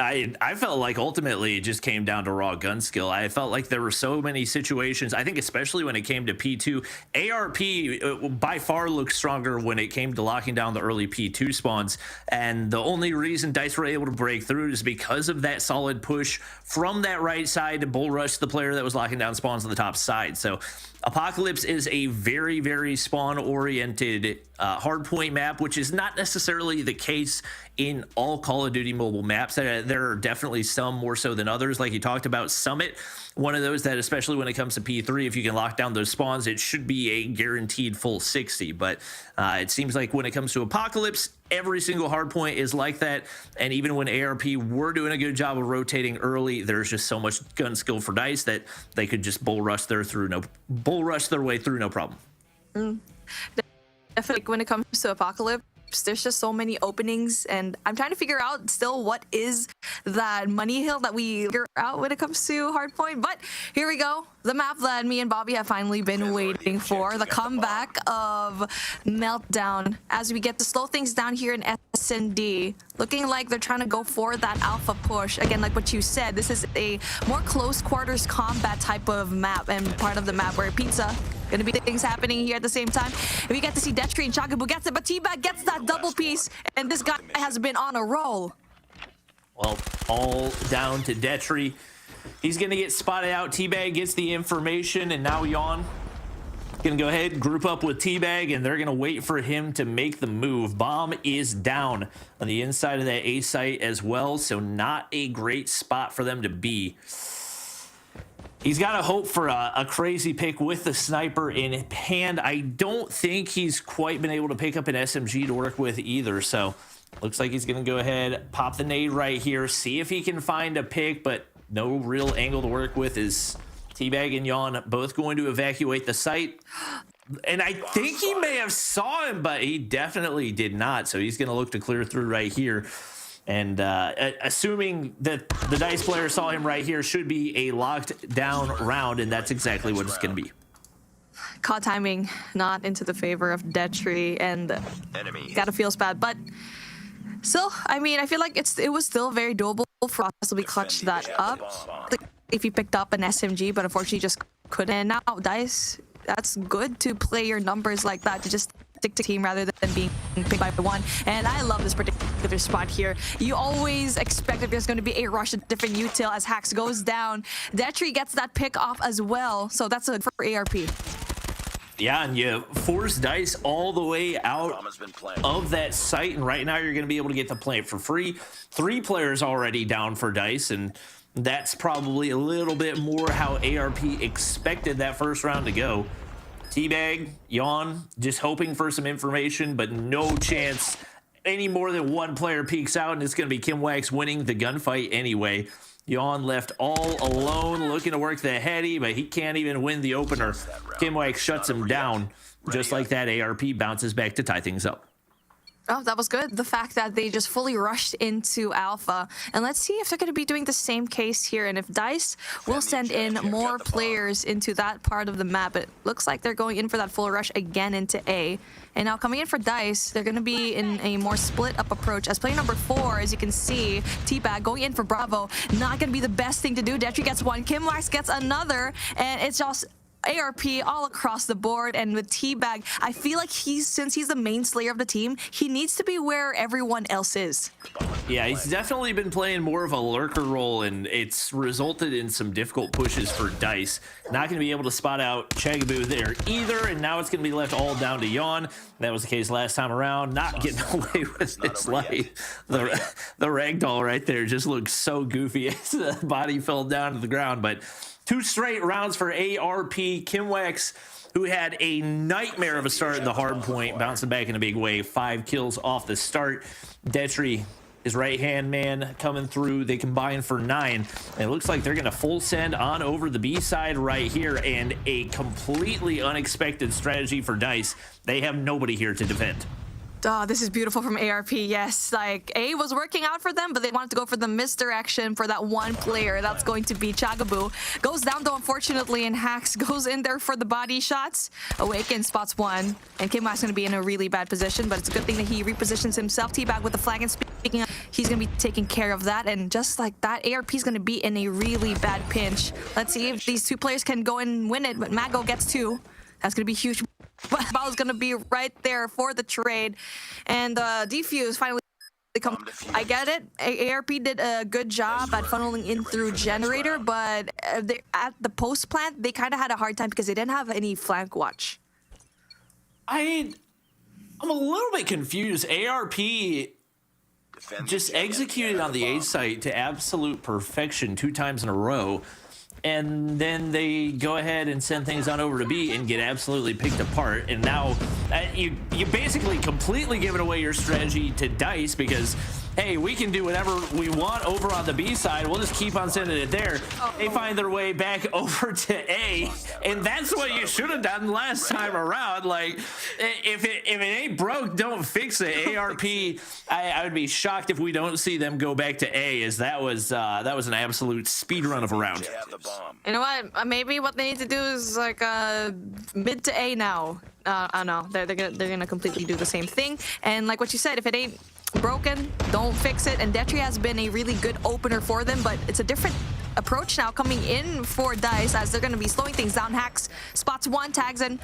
I felt like ultimately it just came down to raw gun skill. I felt like there were so many situations, I think especially when it came to P2. ARP by far looked stronger when it came to locking down the early P2 spawns, and the only reason DICE were able to break through is because of that solid push from that right side to bull rush the player that was locking down spawns on the top side. So Apocalypse is a very, very spawn-oriented hardpoint map, which is not necessarily the case in all Call of Duty mobile maps. There are definitely some more so than others. Like you talked about Summit, one of those that, especially when it comes to P3, if you can lock down those spawns, it should be a guaranteed full 60. But it seems like when it comes to Apocalypse, every single hardpoint is like that. And even when ARP were doing a good job of rotating early, there's just so much gun skill for DICE that they could just bull rush their way through no problem. Definitely when it comes to Apocalypse, there's just so many openings, and I'm trying to figure out still what is that money hill that we figure out when it comes to hardpoint. But here we go, the map that me and Bobby have finally been waiting for, the comeback of Meltdown, as we get to slow things down here in SND. Looking like they're trying to go for that alpha push. Again, like what you said, this is a more close quarters combat type of map, and part of the map where pizza gonna be things happening here at the same time. And we get to see Detri and Chagabu gets it, but T-Bag gets that double piece, and this guy has been on a roll. Well, all down to Detri. He's gonna get spotted out. T-Bag gets the information, and now Yawn gonna go ahead, group up with T-Bag, and they're gonna wait for him to make the move. Bomb is down on the inside of that A site as well, so not a great spot for them to be. He's got to hope for a crazy pick with the sniper in hand. I don't think he's quite been able to pick up an SMG to work with either. So looks like he's going to go ahead, pop the nade right here, see if he can find a pick, but no real angle to work with. Is T-Bag and Yawn both going to evacuate the site? And I think he may have saw him, but he definitely did not. So he's going to look to clear through right here. And assuming that the DICE player saw him right here, should be a locked down round, and that's exactly what it's going to be. Caught timing not into the favor of Detri, and gotta feels bad, but still, I mean, I feel like it was still very doable for us to be clutched that up. If he picked up an SMG, but unfortunately just couldn't. And now DICE, that's good to play your numbers like that, to just stick to team rather than being picked by one. And I love this particular spot here. You always expect that there's going to be a rush of different util as Hax goes down. Detri gets that pick off as well, so that's good for ARP. Yeah, and you force DICE all the way out of that site, and right now you're going to be able to get the plant for free. 3 players already down for DICE, and that's probably a little bit more how ARP expected that first round to go. T-Bag, Yawn, just hoping for some information, but no chance any more than one player peeks out, and it's going to be Kimwax winning the gunfight anyway. Yawn left all alone, looking to work the heady, but he can't even win the opener. Kimwax shuts him down. Just like that, ARP bounces back to tie things up. Oh, that was good. The fact that they just fully rushed into Alpha. And let's see if they're going to be doing the same case here. And if DICE will send in more players into that part of the map, it looks like they're going in for that full rush again into A. And now coming in for DICE, they're going to be in a more split-up approach. As player number 4, as you can see, T-Bag going in for Bravo. Not going to be the best thing to do. Detri gets one, Kimwax gets another, and it's just ARP all across the board. And with T-Bag, I feel like since he's the main slayer of the team, he needs to be where everyone else is. Yeah, he's definitely been playing more of a lurker role, and it's resulted in some difficult pushes for DICE. Not going to be able to spot out Chagaboo there either, and now it's going to be left all down to Yawn. That was the case last time around. Not getting away with his life. The ragdoll right there just looks so goofy as the body fell down to the ground, but 2 straight rounds for ARP. Kimwax, who had a nightmare of a start in the hard point, bouncing back in a big way. 5 kills off the start. Detri, his right-hand man, coming through. They combine for 9. And it looks like they're going to full send on over the B side right here. And a completely unexpected strategy for DICE. They have nobody here to defend. Oh, this is beautiful from ARP. Yes, like A was working out for them, but they wanted to go for the misdirection for that one player. That's going to be Chagaboo. Goes down though, unfortunately, and Hacks goes in there for the body shots. Awaken spots 1, and Kimwa's going to be in a really bad position, but it's a good thing that he repositions himself. T-Bag with the flag, and speaking of, he's going to be taking care of that, and just like that, ARP is going to be in a really bad pinch. Let's see if these 2 players can go and win it, but Mago gets 2. That's going to be huge. But Ball's going to be right there for the trade. And Defuse finally come. I get it. ARP did a good job at funneling in through Generator, but at the post plant, they kind of had a hard time because they didn't have any flank watch. I'm a little bit confused. ARP just executed on the A site to absolute perfection 2 times in a row. And then they go ahead and send things on over to B and get absolutely picked apart. And now you basically completely given away your strategy to DICE because, hey, we can do whatever we want over on the B side. We'll just keep on sending it there. They find their way back over to A, and that's what you should have done last time around. Like, if it ain't broke, don't fix it. ARP, I would be shocked if we don't see them go back to A, as that was an absolute speed run of a round. You know what? Maybe what they need to do is like mid to A now. I don't know. They're gonna completely do the same thing. And like what you said, if it ain't broken, don't fix it. And Detri has been a really good opener for them, but it's a different approach now coming in for DICE as they're going to be slowing things down. Hacks spots 1, tags in,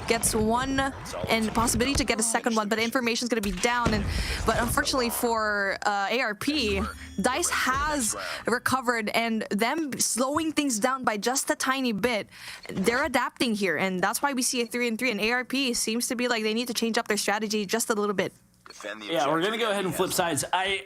gets 1, and possibility to get a second one, but the information is going to be down. But unfortunately for ARP, DICE has recovered, and them slowing things down by just a tiny bit, they're adapting here, and that's why we see a 3-3. And ARP seems to be like they need to change up their strategy just a little bit. Yeah, we're gonna go ahead and flip sides. I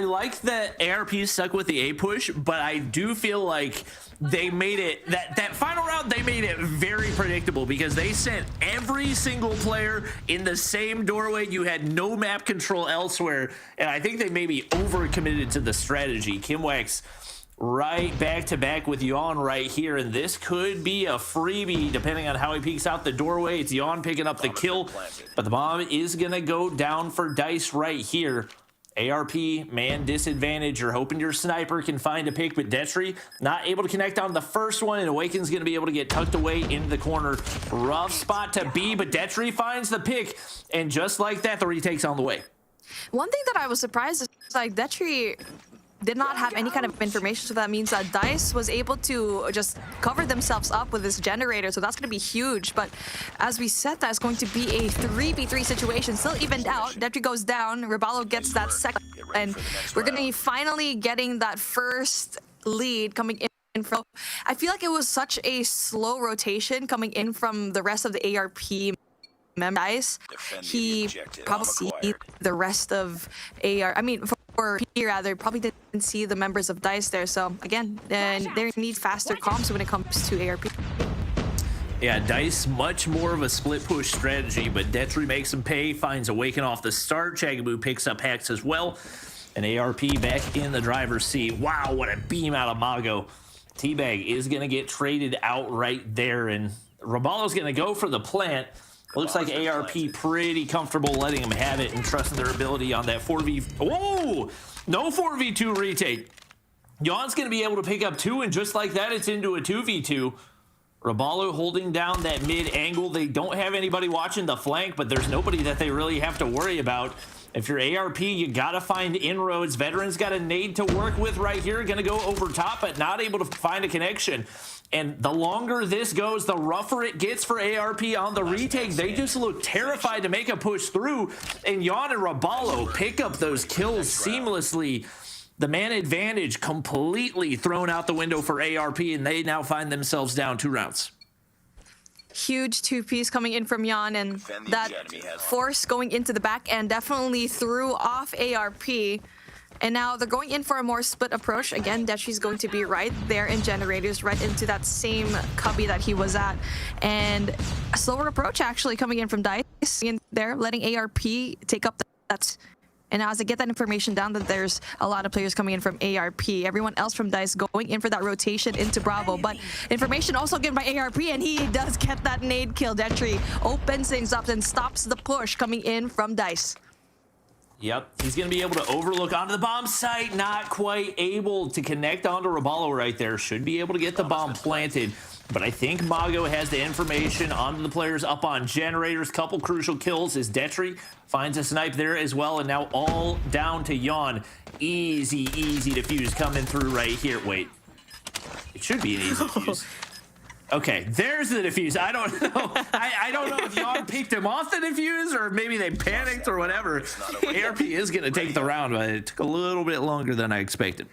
like that ARP stuck with the A push, but I do feel like they made it that final round. They made it very predictable because they sent every single player in the same doorway. You had no map control elsewhere, and I think they maybe overcommitted to the strategy. Kimwax right back to back with Yawn right here, and this could be a freebie depending on how he peeks out the doorway. It's Yawn picking up the kill, but the bomb is gonna go down for DICE right here. ARP, man disadvantage. You're hoping your sniper can find a pick, but Detri not able to connect on the first one, and Awaken's going to be able to get tucked away into the corner. Rough spot to B, but Detri finds the pick, and just like that, the retake's on the way. One thing that I was surprised is like Detri did not have any kind of information, so that means that DICE was able to just cover themselves up with this generator, so that's going to be huge. But as we said, that's going to be a 3v3 situation, still evened out. Detri goes down, Rebalo gets that second, and we're going to be finally getting that first lead coming in from. I feel like it was such a slow rotation coming in from the rest of the ARP members. He probably see the rest of AR. I mean, for here rather, probably didn't see the members of DICE there. So again, they need faster comms when it comes to ARP. Yeah, DICE much more of a split push strategy, but Detri makes him pay, finds Awaken off the start. Chagaboo picks up Hex as well, and ARP back in the driver's seat. Wow, what a beam out of Mago. T-Bag is gonna get traded out right there, and Rabalo's gonna go for the plant. Looks like ARP pretty comfortable letting him have it and trusting their ability on that 4v. Whoa! No 4v2 retake. Yon's going to be able to pick up 2, and just like that, it's into a 2v2. Roballo holding down that mid angle. They don't have anybody watching the flank, but there's nobody that they really have to worry about. If you're ARP, you got to find inroads. Veteran's got a nade to work with right here. Going to go over top, but not able to find a connection. And the longer this goes, the rougher it gets for ARP on the retake. They just look terrified to make a push through. And Yon and Roballo pick up those kills seamlessly. The man advantage completely thrown out the window for ARP, and they now find themselves down 2 rounds. Huge 2-piece coming in from Yon, and that force going into the back end definitely threw off ARP. And now they're going in for a more split approach. Again, Detri's going to be right there in generators, right into that same cubby that he was at. And a slower approach actually coming in from Dice in there, letting ARP take up that. And now as I get that information down, that there's a lot of players coming in from ARP. Everyone else from DICE going in for that rotation into Bravo. But information also given by ARP, and he does get that nade kill. Detri opens things up and stops the push coming in from DICE. Yep, he's going to be able to overlook onto the bomb site. Not quite able to connect onto Roballo right there. Should be able to get the bomb planted. But I think Mago has the information onto the players up on generators. Couple crucial kills as Detri finds a snipe there as well. And now all down to Yon. Easy defuse coming through right here. Wait, it should be an easy defuse. Okay, there's the defuse. I don't know. I don't know if Yon picked him off the defuse or maybe they panicked or whatever. ARP is going to take the round, but it took a little bit longer than I expected.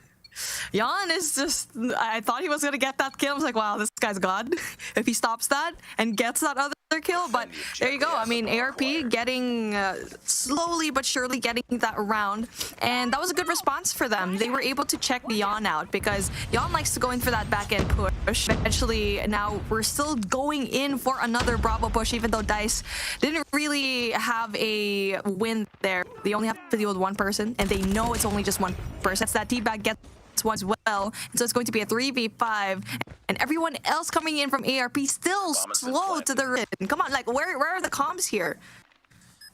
Yon is just, I thought he was going to get that kill. I was like, wow, this guy's God. If he stops that and gets that other kill. But there you go. I mean, ARP getting slowly but surely getting that round. And that was a good response for them. They were able to check Yon out because Yon likes to go in for that back end push. Eventually, now we're still going in for another Bravo push, even though DICE didn't really have a win there. They only have to deal with one person, and they know it's only just one person. That's that teabag gets one as well. And so it's going to be a 3v5, and everyone else coming in from ARP still slow to the rim. Come on, like where are the comms here?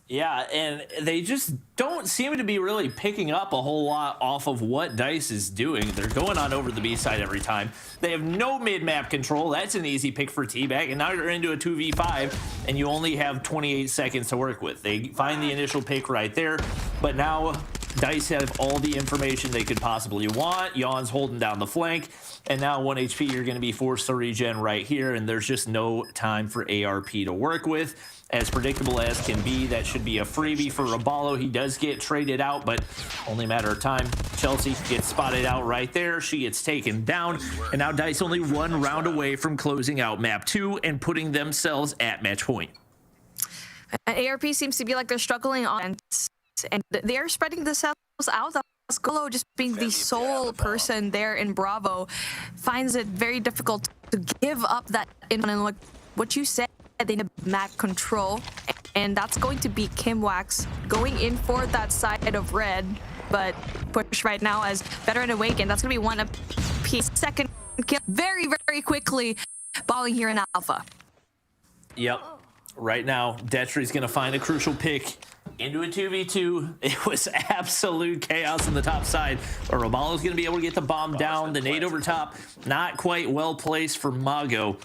Yeah, and they just don't seem to be really picking up a whole lot off of what DICE is doing. They're going on over the B side every time. They have no mid-map control. That's an easy pick for Teabag, and now you're into a 2v5, and you only have 28 seconds to work with. They find the initial pick right there, but now DICE have all the information they could possibly want. Yon's holding down the flank, and now 1 HP, you're going to be forced to regen right here, and there's just no time for ARP to work with. As predictable as can be, that should be a freebie for Roballo. He does get traded out, but only a matter of time. Chelsea gets spotted out right there. She gets taken down, and now DICE only 1 round away from closing out map 2 and putting themselves at match point. And ARP seems to be like they're struggling on, and they're spreading themselves out. Skolo, just being the sole person there in Bravo, finds it very difficult to give up that info. And like what you said, they need map control, and that's going to be Kimwax going in for that side of red, but push right now as Veteran Awaken. That's going to be 1 apiece. Second kill very quickly, balling here in Alpha. Yep. Right now, Detri's going to find a crucial pick into a 2v2. It was absolute chaos on the top side. But Roballo's going to be able to get the bomb down. The nade over top, not quite well placed for Mago.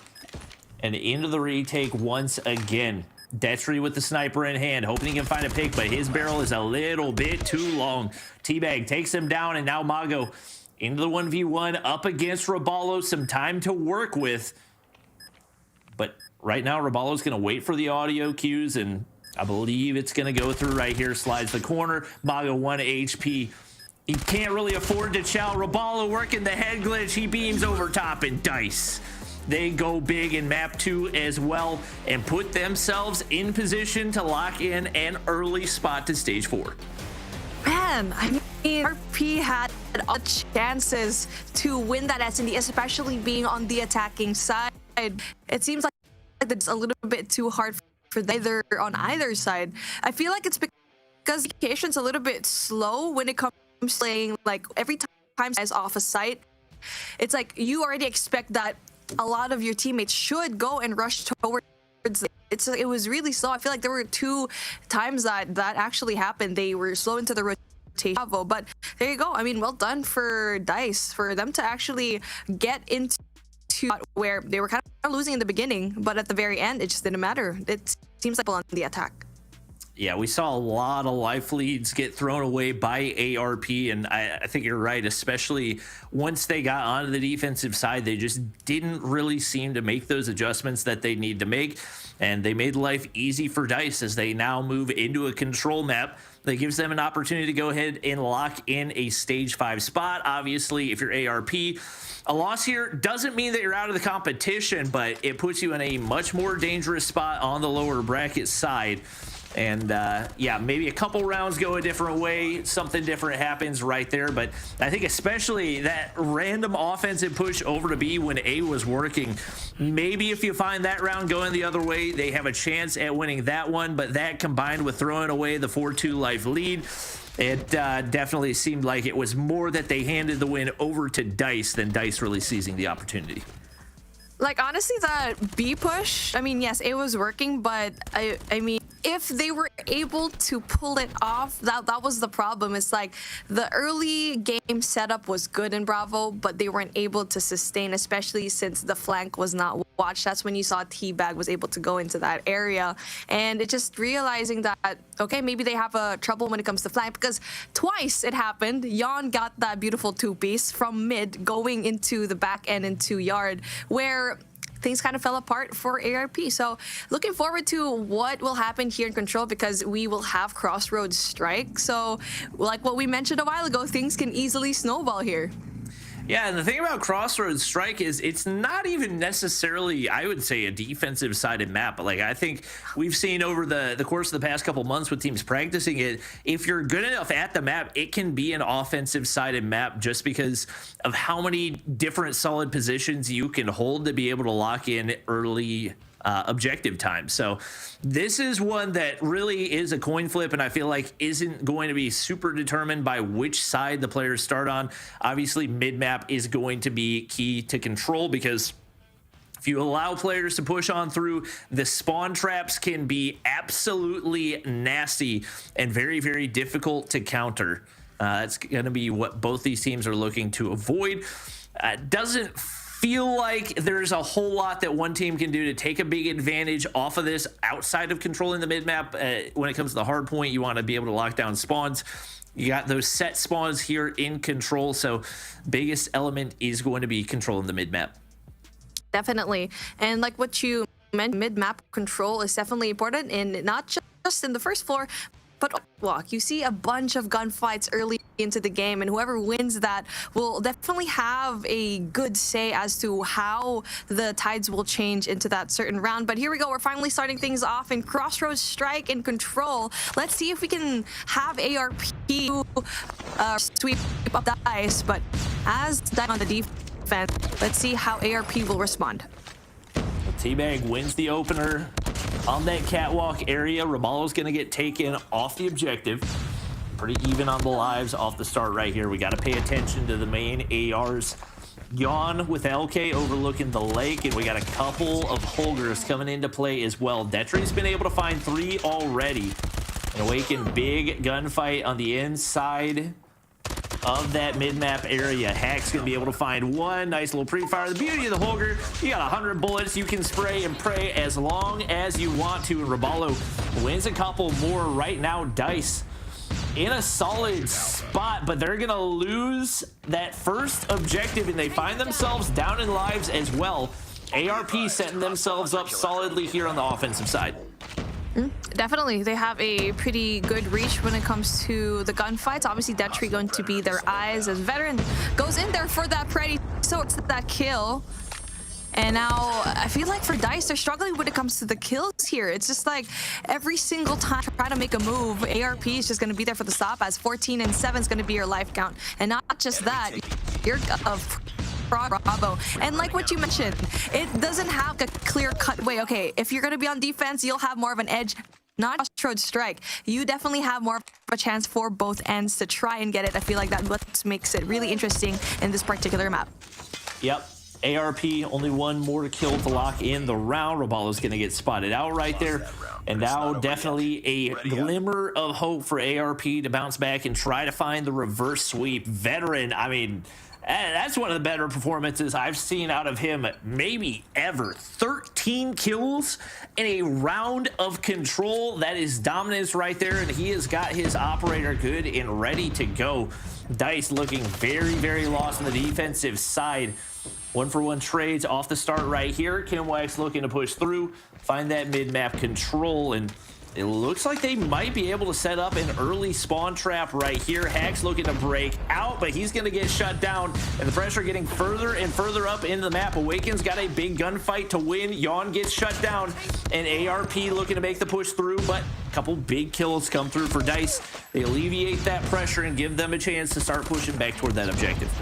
And into the retake once again. Detri with the sniper in hand, hoping he can find a pick, but his barrel is a little bit too long. Teabag takes him down, and now Mago into the 1v1 up against Roballo. Some time to work with. But right now, Roballo's going to wait for the audio cues, and I believe it's going to go through right here. Slides the corner. Mago 1 HP. He can't really afford to chow. Roballo working the head glitch. He beams over top, and DICE, they go big in map 2 as well and put themselves in position to lock in an early spot to stage 4. Man, I mean, RP had all the chances to win that S&D, especially being on the attacking side. It seems like it's a little bit too hard for on either side. I feel like it's because the communication's a little bit slow when it comes to playing, like every time is off a site. It's like you already expect that a lot of your teammates should go and rush towards it was really slow. I feel like there were 2 times that actually happened. They were slow into the rotation. But there you go. I mean, well done for DICE for them to actually get into where they were kind of losing in the beginning, but at the very end, it just didn't matter. It seems like on the attack. Yeah, we saw a lot of life leads get thrown away by ARP, and I think you're right, especially once they got onto the defensive side, they just didn't really seem to make those adjustments that they need to make, and they made life easy for DICE as they now move into a control map that gives them an opportunity to go ahead and lock in a stage 5 spot. Obviously, if you're ARP, a loss here doesn't mean that you're out of the competition, but it puts you in a much more dangerous spot on the lower bracket side. And yeah, maybe a couple rounds go a different way, something different happens right there. But I think especially that random offensive push over to B when A was working, maybe if you find that round going the other way, they have a chance at winning that one. But that combined with throwing away the 4-2 life lead, it definitely seemed like it was more that they handed the win over to DICE than DICE really seizing the opportunity. Like, honestly, that B push, I mean, yes, it was working, but I mean, if they were able to pull it off, that was the problem. It's like the early game setup was good in Bravo, but they weren't able to sustain, especially since the flank was not watched. That's when you saw Teabag was able to go into that area. And it's just realizing that, okay, maybe they have a trouble when it comes to flank, because twice it happened. Yon got that beautiful 2-piece from mid going into the back end into yard, where things kind of fell apart for ARP. So looking forward to what will happen here in Control, because we will have Crossroads Strike. So like what we mentioned a while ago, things can easily snowball here. Yeah, and the thing about Crossroads Strike is it's not even necessarily, I would say, a defensive sided map. But like, I think we've seen over the course of the past couple months with teams practicing it, if you're good enough at the map, it can be an offensive sided map just because of how many different solid positions you can hold to be able to lock in early objective time. So this is one that really is a coin flip, and I feel like isn't going to be super determined by which side the players start on. Obviously, mid map is going to be key to Control, because if you allow players to push on through, the spawn traps can be absolutely nasty and very, very difficult to counter. It's going to be what both these teams are looking to avoid. Doesn't feel like there's a whole lot that one team can do to take a big advantage off of this outside of controlling the mid map. When it comes to the hard point, you want to be able to lock down spawns. You got those set spawns here in Control, so biggest element is going to be controlling the mid map. Definitely. And like what you mentioned, mid map control is definitely important, and not just in the first floor, but walk. You see a bunch of gunfights early into the game, and whoever wins that will definitely have a good say as to how the tides will change into that certain round. But here we go. We're finally starting things off in Crossroads Strike and Control. Let's see if we can have ARP sweep up DICE, but as DICE on the defense, let's see how ARP will respond. Teabag wins the opener on that catwalk area. Ramallo's going to get taken off the objective. Pretty even on the lives off the start right here. We got to pay attention to the main ARs. Yawn with LK overlooking the lake, and we got a couple of Holgers coming into play as well. Detri's been able to find 3 already. An Awaken big gunfight on the inside of that mid-map area. Hack's gonna be able to find 1 nice little pre-fire. The beauty of the Holger, you got 100 bullets. You can spray and pray as long as you want to, and Raballo wins a couple more right now. DICE in a solid spot, but they're gonna lose that first objective, and they find themselves down in lives as well. ARP setting themselves up solidly here on the offensive side. Definitely, they have a pretty good reach when it comes to the gunfights. Obviously, Detri going to be their eyes as veteran goes in there for that pretty sort of that kill. And now I feel like for DICE, they're struggling when it comes to the kills here. It's just like every single time try to make a move, ARP is just going to be there for the stop, as 14 and 7 is going to be your life count. And not just that, you're of Bravo. And like what you mentioned, it doesn't have a clear-cut way. Okay, if you're going to be on defense, you'll have more of an edge. Not Crossroads Strike. You definitely have more of a chance for both ends to try and get it. I feel like that's what makes it really interesting in this particular map. Yep. ARP, only one more kill to lock in the round. Robalo's going to get spotted out right there. And now definitely a glimmer of hope for ARP to bounce back and try to find the reverse sweep. Veteran, I mean, that's one of the better performances I've seen out of him maybe ever. 13 kills in a round of control. That is dominance right there, and he has got his operator good and ready to go. Dice looking very, very lost on the defensive side. 1-for-1 trades off the start right here. Kimwax looking to push through, find that mid-map control, and it looks like they might be able to set up an early spawn trap right here. Hack's looking to break out, but he's going to get shut down, and the pressure getting further and further up into the map. Awaken's got a big gunfight to win. Yawn gets shut down, and ARP looking to make the push through, but a couple big kills come through for Dice. They alleviate that pressure and give them a chance to start pushing back toward that objective.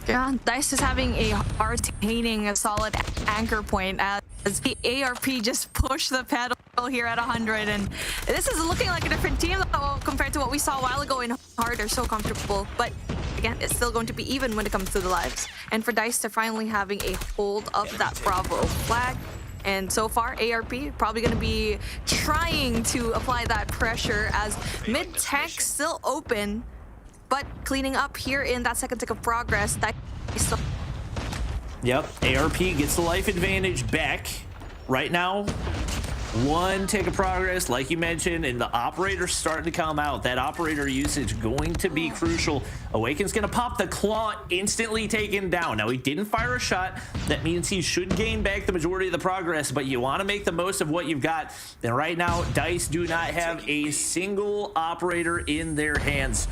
Yeah, Dice is having a hard attaining a solid anchor point as the ARP just pushed the pedal here at 100, and this is looking like a different team though, compared to what we saw a while ago in hard. They're so comfortable, but again, it's still going to be even when it comes to the lives. And for Dice, they're finally having a hold of that Bravo flag. And so far, ARP probably going to be trying to apply that pressure as mid-tech still open, but cleaning up here in that second tick of progress. That Yep, ARP gets the life advantage back right now. One tick of progress, like you mentioned, and the operator's starting to come out. That operator usage going to be crucial. Awaken's going to pop the claw, instantly taken down. Now, he didn't fire a shot. That means he should gain back the majority of the progress, but you want to make the most of what you've got. And right now, Dice do not have a single operator in their hands.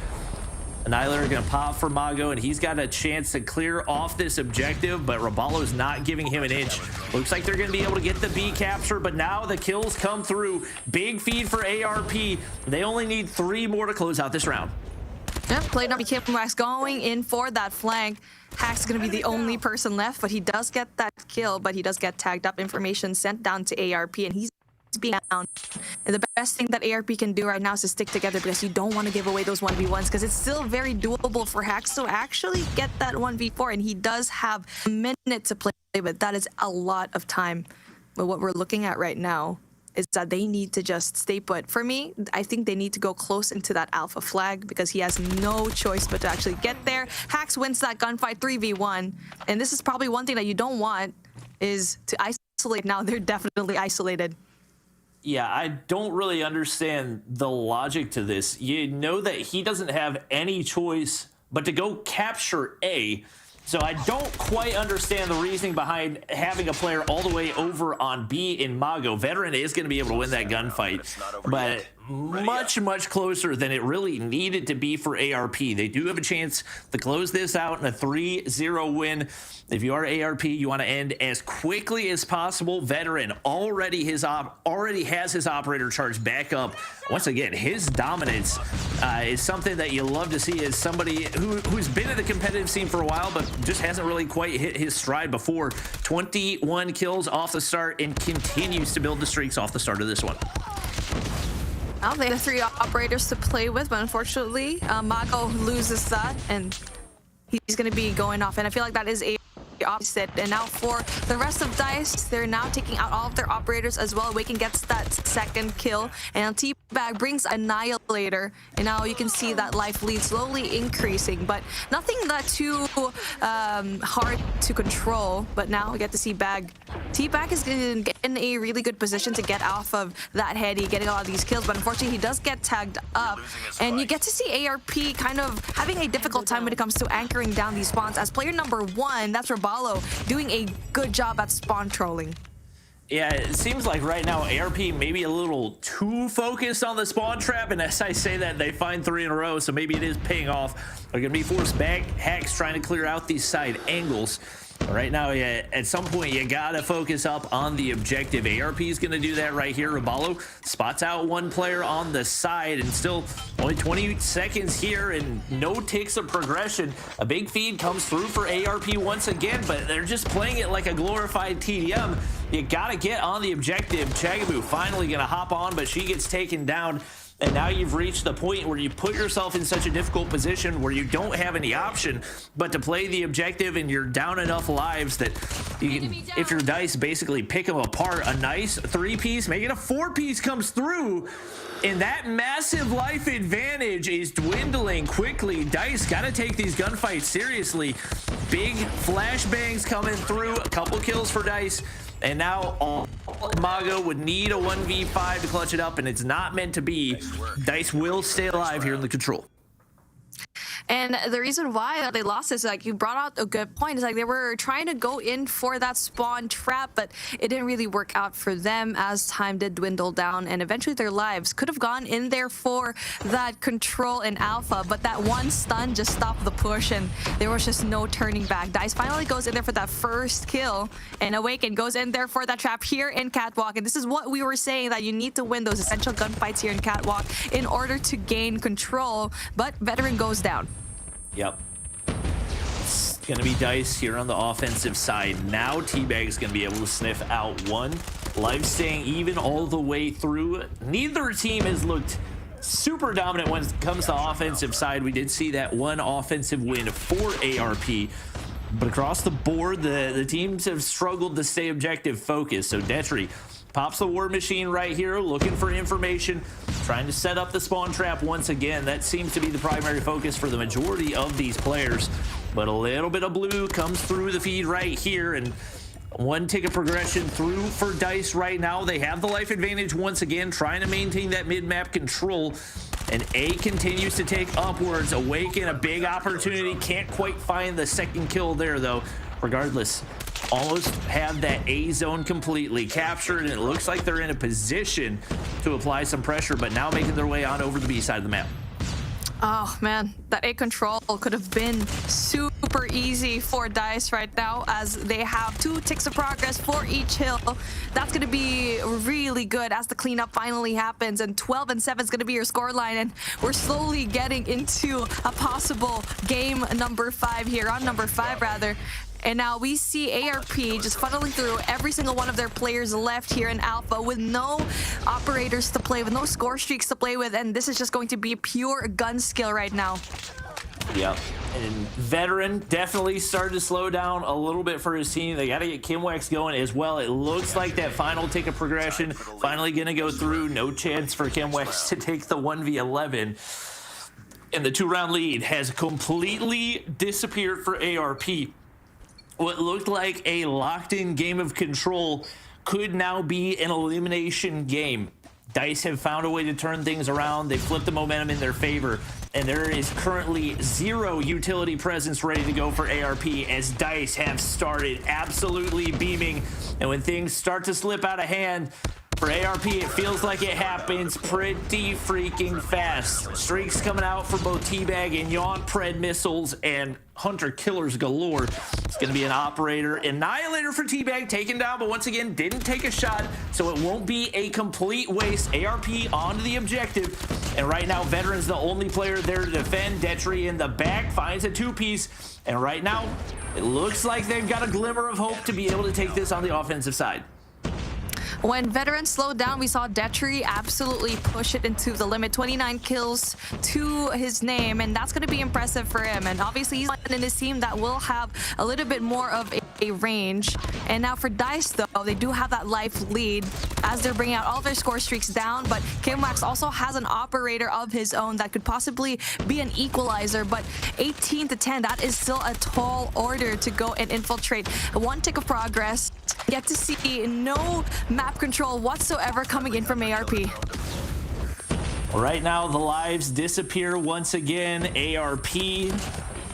Annihilator going to pop for Mago, and he's got a chance to clear off this objective, but Robalo's not giving him an inch. Looks like they're going to be able to get the B capture, but now the kills come through. Big feed for ARP. They only need 3 more to close out this round. Yeah, played up Kimwax going in for that flank. Hack's going to be the only person left, but he does get that kill, but he does get tagged up. Information sent down to ARP, and he's being down. And the best thing that ARP can do right now is to stick together, because you don't want to give away those 1v1s, because it's still very doable for Hacks to actually get that 1v4, and he does have a minute to play with. That is a lot of time. But what we're looking at right now is that they need to just stay put. For me, I think they need to go close into that alpha flag, because he has no choice but to actually get there. Hacks wins that gunfight 3v1, and this is probably one thing that you don't want, is to isolate. Now they're definitely isolated. Yeah, I don't really understand the logic to this. You know that he doesn't have any choice but to go capture A. So I don't quite understand the reasoning behind having a player all the way over on B in Mago. Veteran is going to be able to win that gunfight, but much closer than it really needed to be for ARP. They do have a chance to close this out in a 3-0 win. If you are ARP, you want to end as quickly as possible. Veteran already has his operator charge back up. Once again, his dominance is something that you love to see as somebody who's been in the competitive scene for a while, but just hasn't really quite hit his stride before. 21 kills off the start and continues to build the streaks off the start of this one. Well, they have 3 operators to play with, but unfortunately, Mago loses that, and he's going to be going off. And I feel like that is a opposite. And now for the rest of Dice, they're now taking out all of their operators as well. Awaken gets that second kill, and T-Bag brings Annihilator, and now you can see that life lead slowly increasing, but nothing that too hard to control. But now we get to see Bag. T-Bag is in a really good position to get off of that heady, getting all of these kills, but unfortunately he does get tagged up, and you get to see ARP kind of having a difficult time when it comes to anchoring down these spawns, as player number 1, that's Robalo, doing a good job at spawn trolling. Yeah, it seems like right now ARP maybe a little too focused on the spawn trap, and as I say that, they find 3 in a row, so maybe it is paying off. They're going to be forced back. Hacks trying to clear out these side angles. Right now, yeah, at some point, you gotta focus up on the objective. ARP is gonna do that right here. Robalo spots out 1 player on the side, and still only 20 seconds here and no ticks of progression. A big feed comes through for ARP once again, but they're just playing it like a glorified TDM. You gotta get on the objective. Chagabu finally gonna hop on, but she gets taken down. And now you've reached the point where you put yourself in such a difficult position where you don't have any option but to play the objective, and you're down enough lives that you can, if you're Dice, basically pick them apart. A nice 3-piece, making a 4-piece comes through, and that massive life advantage is dwindling quickly. Dice got to take these gunfights seriously. Big flashbangs coming through, a couple kills for Dice. And now Mago would need a 1v5 to clutch it up, and it's not meant to be. Dice will stay alive here in the control. And the reason why they lost is, like, you brought out a good point. It's like they were trying to go in for that spawn trap, but it didn't really work out for them as time did dwindle down, and eventually their lives could have gone in there for that control in alpha, but that one stun just stopped the push, and there was just no turning back. Dice finally goes in there for that first kill, and Awaken goes in there for that trap here in Catwalk. And this is what we were saying, that you need to win those essential gunfights here in Catwalk in order to gain control, but Veteran goes down. Yep. It's going to be Dice here on the offensive side. Now Teabag's going to be able to sniff out one. Life staying even all the way through. Neither team has looked super dominant when it comes to offensive side. We did see that one offensive win for ARP. But across the board, the teams have struggled to stay objective focused. So Detri pops the war machine right here, looking for information, trying to set up the spawn trap once again. That seems to be the primary focus for the majority of these players. But a little bit of blue comes through the feed right here, and one tick of progression through for Dice right now. They have the life advantage once again, trying to maintain that mid-map control. And A continues to take upwards. Awaken, a big opportunity. Can't quite find the second kill there, though. Regardless, almost have that A zone completely captured, and it looks like they're in a position to apply some pressure, but now making their way on over the B side of the map. Oh man, that A control could have been super easy for Dice right now, as they have 2 ticks of progress for each hill. That's going to be really good as the cleanup finally happens, and 12 and 7 is going to be your scoreline, and we're slowly getting into a possible game number 5 here, on number 5 rather. And now we see ARP just funneling through every single one of their players left here in Alpha with no operators to play with, no score streaks to play with, and this is just going to be pure gun skill right now. Yep. And Veteran definitely started to slow down a little bit for his team. They got to get Kimwex going as well. It looks like that final tick of progression finally going to go through. No chance for Kimwex to take the 1v11. And the 2-round lead has completely disappeared for ARP. What looked like a locked-in game of control could now be an elimination game. Dice have found a way to turn things around. They flipped the momentum in their favor, and there is currently 0 utility presence ready to go for ARP, as Dice have started absolutely beaming. And when things start to slip out of hand for ARP, it feels like it happens pretty freaking fast. Streaks coming out for both Teabag and Yawnt, Pred missiles, and Hunter killers galore. It's going to be an operator annihilator for Teabag, taken down, but once again didn't take a shot, so it won't be a complete waste. ARP onto the objective, and right now Veteran's the only player there to defend. Detri in the back finds a 2-piece, and right now it looks like they've got a glimmer of hope to be able to take this on the offensive side. When Veteran slowed down, we saw Detri absolutely push it into the limit. 29 kills to his name, and that's going to be impressive for him. And obviously, he's in his team that will have a little bit more of a range. And now for Dice, though, they do have that life lead as they're bringing out all their score streaks down. But Kimwax also has an operator of his own that could possibly be an equalizer. But 18 to 10, that is still a tall order to go and infiltrate. 1 tick of progress. Get to see no map control whatsoever coming in from ARP. Right now, the lives disappear once again. ARP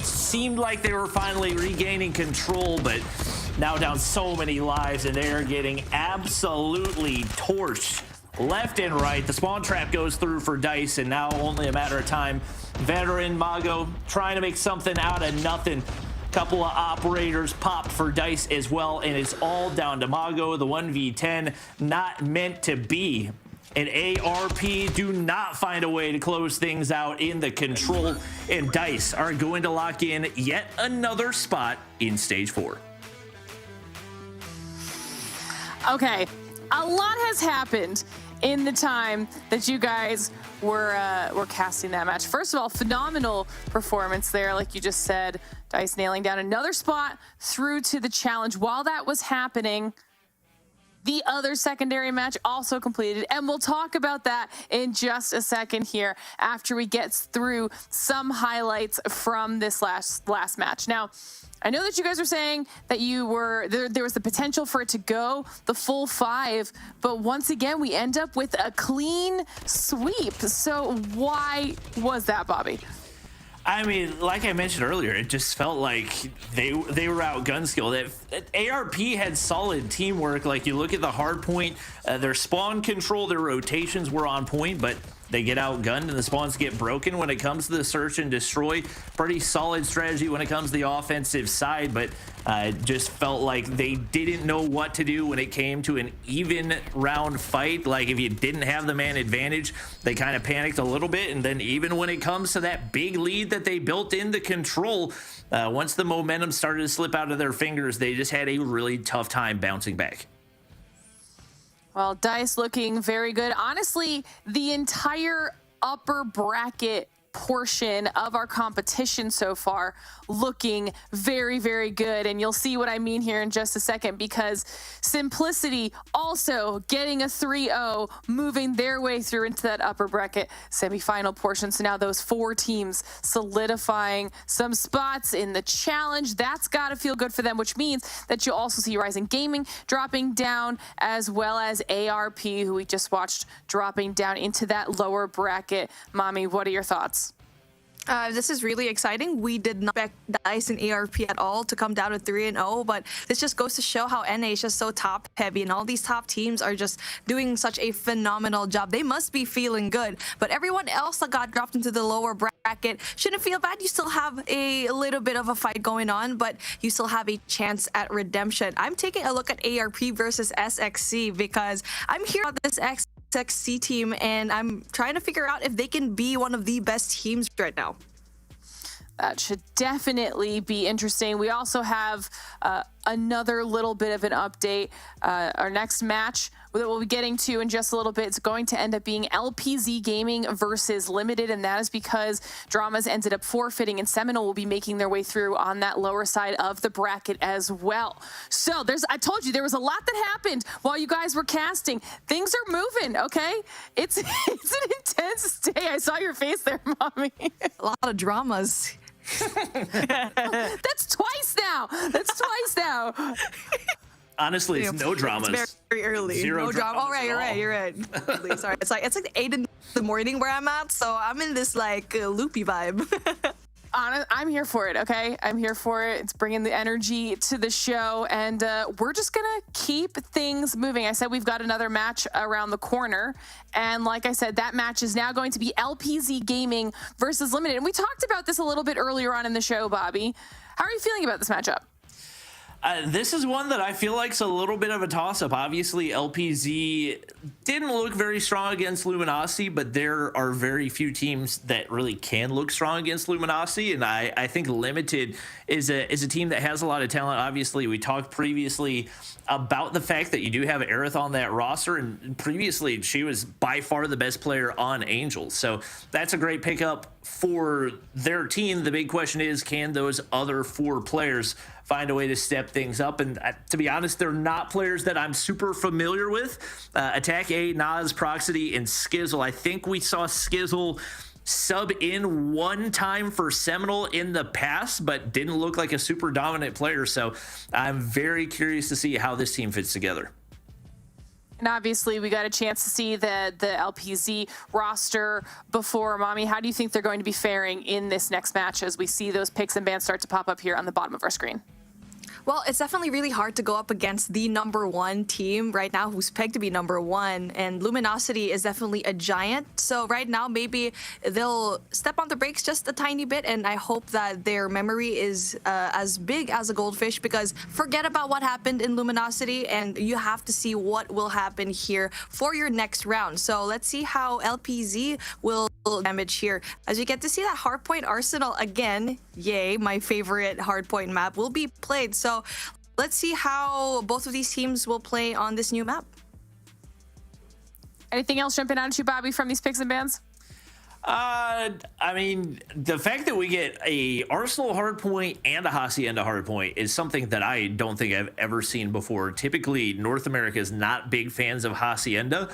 seemed like they were finally regaining control, but now down so many lives, and they are getting absolutely torched left and right. The spawn trap goes through for Dice, and now only a matter of time. Veteran Mago trying to make something out of nothing. Couple of operators popped for Dice as well, and it's all down to Mago. The 1v10 not meant to be. And ARP do not find a way to close things out in the control, and Dice are going to lock in yet another spot in stage 4. Okay, a lot has happened in the time that you guys were casting that match. First of all, phenomenal performance there, like you just said. Dice nailing down another spot through to the challenge. While that was happening, the other secondary match also completed, and we'll talk about that in just a second here after we get through some highlights from this last match. Now, I know that you guys were saying that there was the potential for it to go the full 5, but once again, we end up with a clean sweep. So why was that, Bobby? I mean, like I mentioned earlier, it just felt like they were outgunned skill. That ARP had solid teamwork. Like, you look at the hard point, their spawn control, their rotations were on point, but they get outgunned and the spawns get broken when it comes to the search and destroy. Pretty solid strategy when it comes to the offensive side, but it just felt like they didn't know what to do when it came to an even round fight. Like, if you didn't have the man advantage, they kind of panicked a little bit. And then even when it comes to that big lead that they built into control, once the momentum started to slip out of their fingers, they just had a really tough time bouncing back. Well, Dice looking very good. Honestly, the entire upper bracket portion of our competition so far looking very, very good. And you'll see what I mean here in just a second, because Simplicity also getting a 3-0, moving their way through into that upper bracket semifinal portion. So now those 4 teams solidifying some spots in the challenge. That's got to feel good for them, which means that you'll also see Rizing Gaming dropping down, as well as ARP, who we just watched dropping down into that lower bracket. Mommy, what are your thoughts? This is really exciting. We did not expect Dice and ARP at all to come down to 3-0, but this just goes to show how NA is just so top heavy, and all these top teams are just doing such a phenomenal job. They must be feeling good, but everyone else that got dropped into the lower bracket shouldn't feel bad. You still have a little bit of a fight going on, but you still have a chance at redemption. I'm taking a look at ARP versus SXC because I'm here on this SXC team, and I'm trying to figure out if they can be one of the best teams right now. That should definitely be interesting. We also have another little bit of an update. Our next match that we'll be getting to in just a little bit, it's going to end up being LPZ Gaming versus Limited, and that is because Dramaz ended up forfeiting, and Seminole will be making their way through on that lower side of the bracket as well. So I told you there was a lot that happened while you guys were casting. Things are moving, okay? It's an intense day. I saw your face there, Mommy. A lot of dramas. That's twice now. Honestly, it's no dramas. It's very early. Zero no drama. dramas You're right. Sorry. It's like 8 in the morning where I'm at, so I'm in this like loopy vibe. I'm here for it, okay? I'm here for it. It's bringing the energy to the show, and we're just gonna keep things moving. I said we've got another match around the corner, and like I said, that match is now going to be LPZ Gaming versus Limited. And we talked about this a little bit earlier on in the show, Bobby. How are you feeling about this matchup? This is one that I feel like is a little bit of a toss-up. Obviously, LPZ didn't look very strong against Luminosity, but there are very few teams that really can look strong against Luminosity, and I think Limited is a team that has a lot of talent. Obviously, we talked previously about the fact that you do have Aerith on that roster, and previously she was by far the best player on Angels, so that's a great pickup for their team. The big question is, can those other 4 players find a way to step things up? And to be honest, they're not players that I'm super familiar with. Attack A, Nas, Proxity, and Skizzle. I think we saw Skizzle sub in one time for Seminole in the past, but didn't look like a super dominant player. So I'm very curious to see how this team fits together. And obviously, we got a chance to see the LPZ roster before. Mommy, how do you think they're going to be faring in this next match as we see those picks and bans start to pop up here on the bottom of our screen? Well, it's definitely really hard to go up against the #1 team right now who's pegged to be #1, and Luminosity is definitely a giant. So right now, maybe they'll step on the brakes just a tiny bit, and I hope that their memory is as big as a goldfish, because forget about what happened in Luminosity, and you have to see what will happen here for your next round. So let's see how LPZ will damage here. As you get to see that Hardpoint Arsenal again, yay, my favorite Hardpoint map, will be played. So let's see how both of these teams will play on this new map. Anything else jumping out at you, Bobby, from these picks and bans? I mean, the fact that we get a Arsenal hardpoint and a Hacienda hardpoint is something that I don't think I've ever seen before. Typically, North America is not big fans of Hacienda,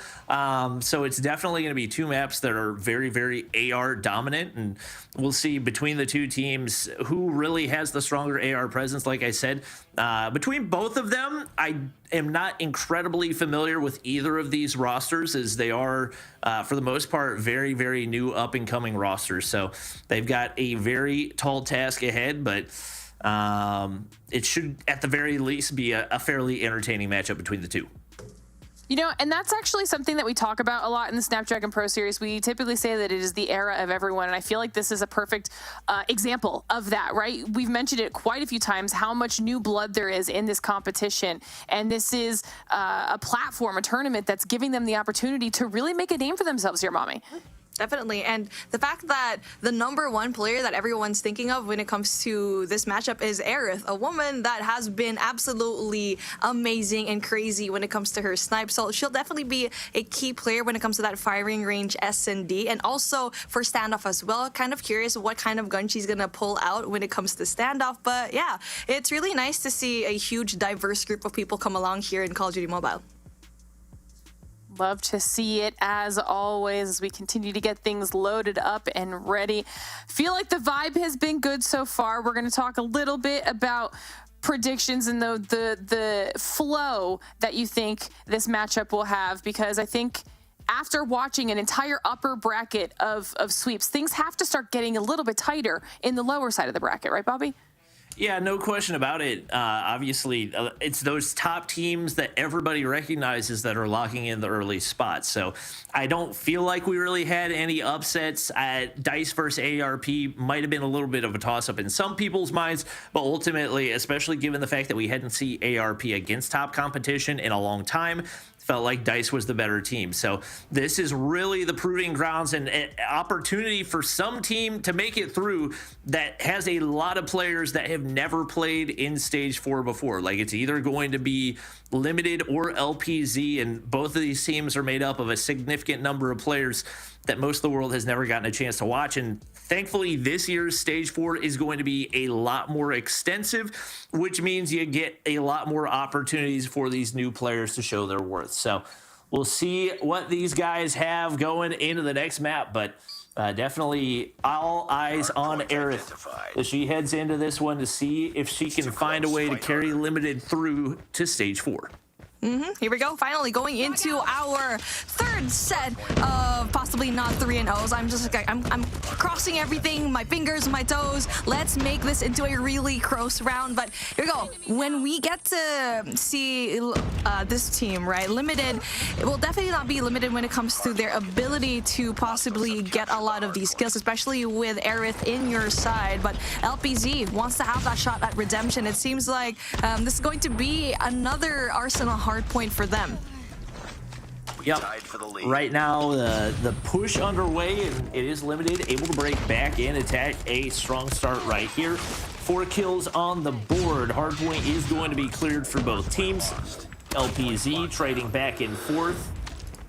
so it's definitely going to be two maps that are very, very AR dominant, and we'll see between the two teams who really has the stronger AR presence. Like I said, between both of them, I am not incredibly familiar with either of these rosters, as they are, for the most part, very, very new up-and-coming rosters. So they've got a very tall task ahead, but it should, at the very least, be a fairly entertaining matchup between the two. You know, and that's actually something that we talk about a lot in the Snapdragon Pro Series. We typically say that it is the era of everyone, and I feel like this is a perfect example of that, right? We've mentioned it quite a few times, how much new blood there is in this competition, and this is a platform, a tournament that's giving them the opportunity to really make a name for themselves here, Mommy. Definitely. And the fact that the #1 player that everyone's thinking of when it comes to this matchup is Aerith, a woman that has been absolutely amazing and crazy when it comes to her snipe. So she'll definitely be a key player when it comes to that firing range S&D, and also for standoff as well. Kind of curious what kind of gun she's going to pull out when it comes to standoff. But yeah, it's really nice to see a huge diverse group of people come along here in Call of Duty Mobile. Love to see it, as always, as we continue to get things loaded up and ready. Feel like the vibe has been good so far. We're going to talk a little bit about predictions and the flow that you think this matchup will have, because I think after watching an entire upper bracket of sweeps, things have to start getting a little bit tighter in the lower side of the bracket, right, Bobby? Yeah, no question about it. Obviously, it's those top teams that everybody recognizes that are locking in the early spots. So I don't feel like we really had any upsets. DICE versus ARP might have been a little bit of a toss-up in some people's minds, but ultimately, especially given the fact that we hadn't seen ARP against top competition in a long time, felt like DICE was the better team. So this is really the proving grounds and an opportunity for some team to make it through that has a lot of players that have never played in Stage 4 before. Like, it's either going to be Limited or LPZ, and both of these teams are made up of a significant number of players that most of the world has never gotten a chance to watch. And thankfully, this year's Stage 4 is going to be a lot more extensive, which means you get a lot more opportunities for these new players to show their worth. So we'll see what these guys have going into the next map, but definitely all eyes on Aerith as she heads into this one to see if she can find a way to carry Limited through to Stage 4. Here we go. Finally going into our third set of possibly not 3-0s. I'm just like, I'm crossing everything, my fingers, my toes. Let's make this into a really close round. But here we go. When we get to see this team, right, Limited, it will definitely not be limited when it comes to their ability to possibly get a lot of these kills, especially with Aerith in your side. But LPZ wants to have that shot at redemption. It seems like this is going to be another Arsenal hardpoint for them. Yep. Right now, the push underway, and it is Limited, able to break back in, attack a strong start right here. 4 kills on the board. Hardpoint is going to be cleared for both teams. LPZ trading back and forth.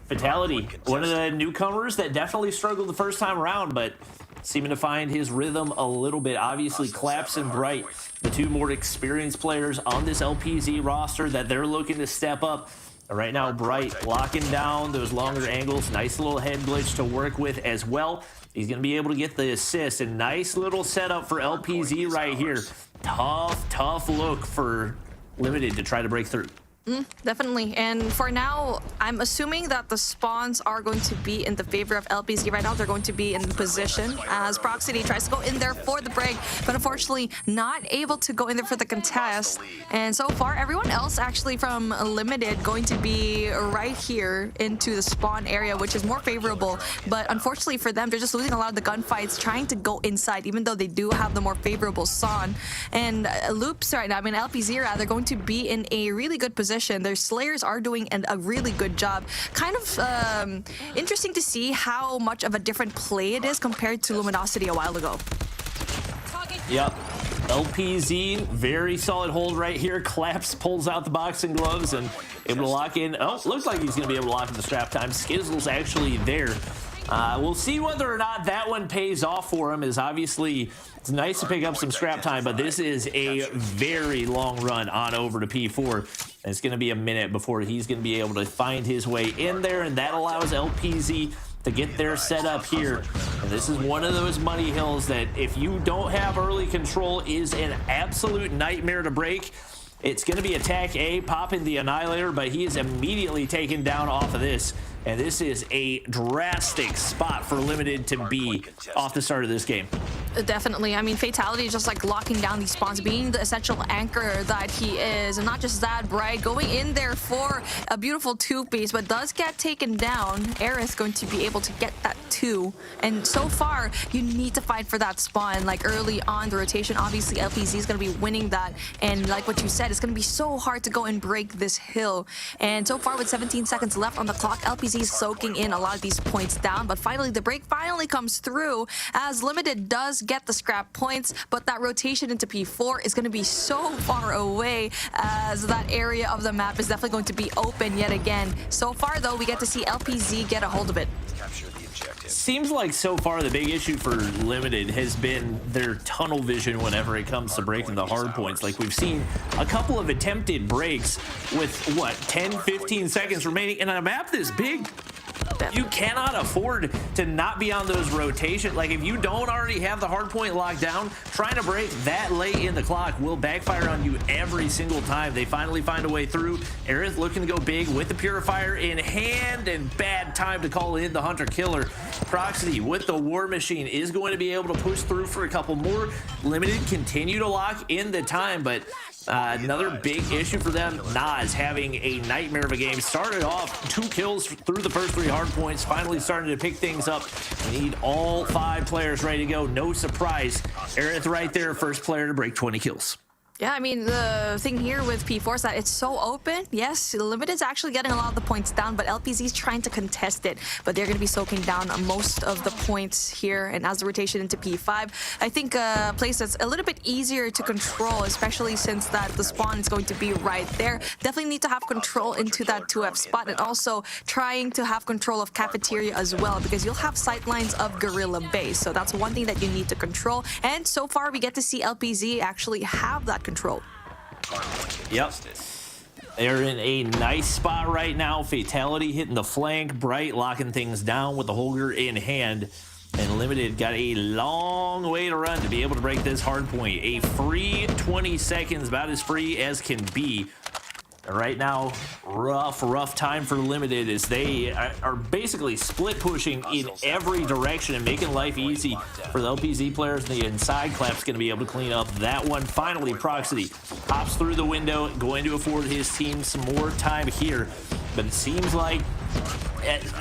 Fatality, one of the newcomers that definitely struggled the first time around, but seeming to find his rhythm a little bit. Obviously, Claps and Bright, the two more experienced players on this LPZ roster that they're looking to step up. Right now, Bright locking down those longer angles. Nice little head glitch to work with as well. He's going to be able to get the assist. And nice little setup for LPZ right here. Tough look for Limited to try to break through. Definitely. And for now, I'm assuming that the spawns are going to be in the favor of LPZ. Right now, they're going to be in position as Proxity tries to go in there for the break, but unfortunately not able to go in there for the contest. And so far, everyone else actually from Limited going to be right here into the spawn area, which is more favorable. But unfortunately for them, they're just losing a lot of the gunfights, trying to go inside, even though they do have the more favorable Son. And Loops right now, I mean LPZ rather, going to be in a really good position. Their Slayers are doing a really good job. Kind of interesting to see how much of a different play it is compared to Luminosity a while ago. Yep. LPZ, very solid hold right here. Claps pulls out the boxing gloves and able to lock in. Oh, looks like he's going to be able to lock in the scrap time. Skizzle's actually there. We'll see whether or not that one pays off for him. Is obviously, it's nice to pick up some scrap time, but this is a very long run on over to P4. It's going to be a minute before he's going to be able to find his way in there, and that allows LPZ to get their setup here. And this is one of those money hills that if you don't have early control is an absolute nightmare to break. It's going to be attack A, popping the Annihilator, but he is immediately taken down off of this. And this is a drastic spot for Limited to be off the start of this game. Definitely. I mean, Fatality is just like locking down these spawns, being the essential anchor that he is. And not just that, Bright going in there for a beautiful two-piece, but does get taken down. Aerith going to be able to get that two. And so far, you need to fight for that spawn. Like early on the rotation, obviously LPZ is going to be winning that. And like what you said, it's going to be so hard to go and break this hill. And so far with 17 seconds left on the clock, LPZ is soaking in a lot of these points down. But finally, the break finally comes through as Limited does get the scrap points, but that rotation into P4 is going to be so far away as that area of the map is definitely going to be open yet again. So far though, we get to see LPZ get a hold of it. Seems like so far the big issue for Limited has been their tunnel vision whenever it comes to breaking the hard points. Like we've seen a couple of attempted breaks with what, 10-15 seconds remaining, and on a map this big, you cannot afford to not be on those rotations. Like if you don't already have the hard point locked down, trying to break that late in the clock will backfire on you every single time. They finally find a way through. Aerith looking to go big with the Purifier in hand, and bad time to call in the Hunter Killer. Proxy with the War Machine is going to be able to push through for a couple more. Limited continue to lock in the time, but another big issue for them, Nas having a nightmare of a game. Started off 2 kills through the first 3 hard points, finally starting to pick things up. We need all 5 players ready to go. No surprise, Aerith right there, first player to break 20 kills. Yeah, I mean, the thing here with P4 is that it's so open. Yes, Limited's actually getting a lot of the points down, but LPZ's trying to contest it. But they're going to be soaking down most of the points here. And as the rotation into P5, I think a place that's a little bit easier to control, especially since that the spawn is going to be right there. Definitely need to have control into that 2F spot, and also trying to have control of Cafeteria as well, because you'll have sightlines of Gorilla Base. So that's one thing that you need to control. And so far, we get to see LPZ actually have that control. Yep. They're in a nice spot right now. Fatality hitting the flank. Bright locking things down with the holder in hand. And Limited got a long way to run to be able to break this hard point. A free 20 seconds, about as free as can be. Right now, rough time for Limited as they are basically split pushing in every direction and making life easy for the LPZ players. The inside clap's going to be able to clean up that one. Finally, Proxy hops through the window, going to afford his team some more time here. But it seems like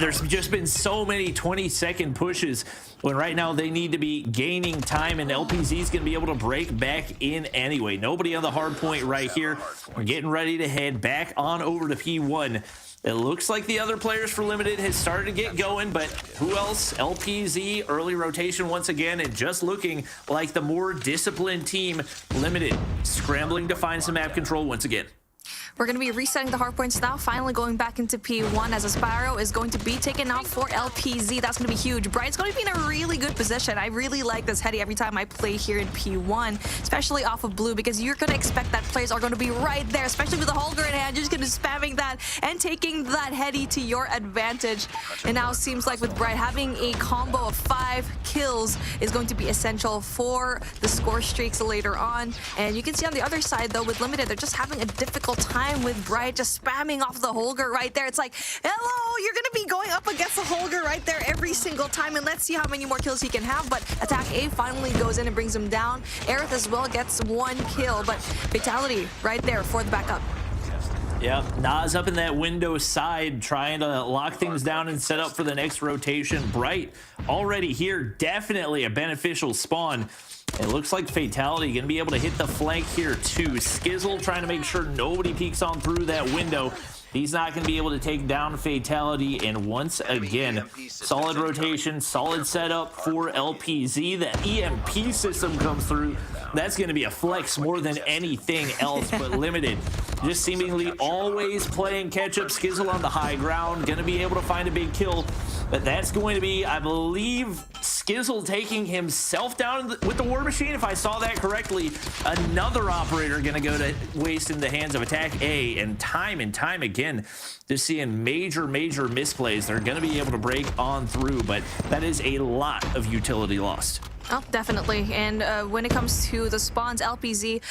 there's just been so many 20-second pushes when right now they need to be gaining time, and LPZ is going to be able to break back in anyway. Nobody on the hard point right here. We're getting ready to head back on over to P1. It looks like the other players for Limited has started to get going, but who else? LPZ, early rotation once again, and just looking like the more disciplined team. Limited scrambling to find some map control once again. We're going to be resetting the hard points now, finally going back into P1 as a Sparrow is going to be taken out for LPZ. That's going to be huge. Bright's going to be in a really good position. I really like this heady every time I play here in P1, especially off of blue, because you're going to expect that players are going to be right there, especially with the holder in hand. You're just going to be spamming that and taking that heady to your advantage. And now it seems like with Bright, having a combo of 5 kills is going to be essential for the score streaks later on. And you can see on the other side, though, with Limited, they're just having a difficult time with Bright just spamming off the Holger right there. It's like, hello, you're going to be going up against the Holger right there every single time, and let's see how many more kills he can have. But attack A finally goes in and brings him down. Aerith as well gets 1 kill, but Fatality right there for the backup. Yeah, Nas up in that window side, trying to lock things down and set up for the next rotation. Bright already here, definitely a beneficial spawn. It looks like Fatality going to be able to hit the flank here too. Skizzle trying to make sure nobody peeks on through that window. he's not going to be able to take down Fatality. And once again, solid rotation, solid setup for LPZ. The EMP system comes through. That's going to be a flex more than anything else, but limited. Just seemingly always playing catch-up. Skizzle on the high ground, going to be able to find a big kill. But that's going to be, I believe, Skizzle taking himself down with the War Machine, if I saw that correctly. Another operator going to go to waste in the hands of Attack A, and time again, just seeing major misplays. They're going to be able to break on through, but that is a lot of utility lost. Oh, definitely. And when it comes to the spawns, LPZ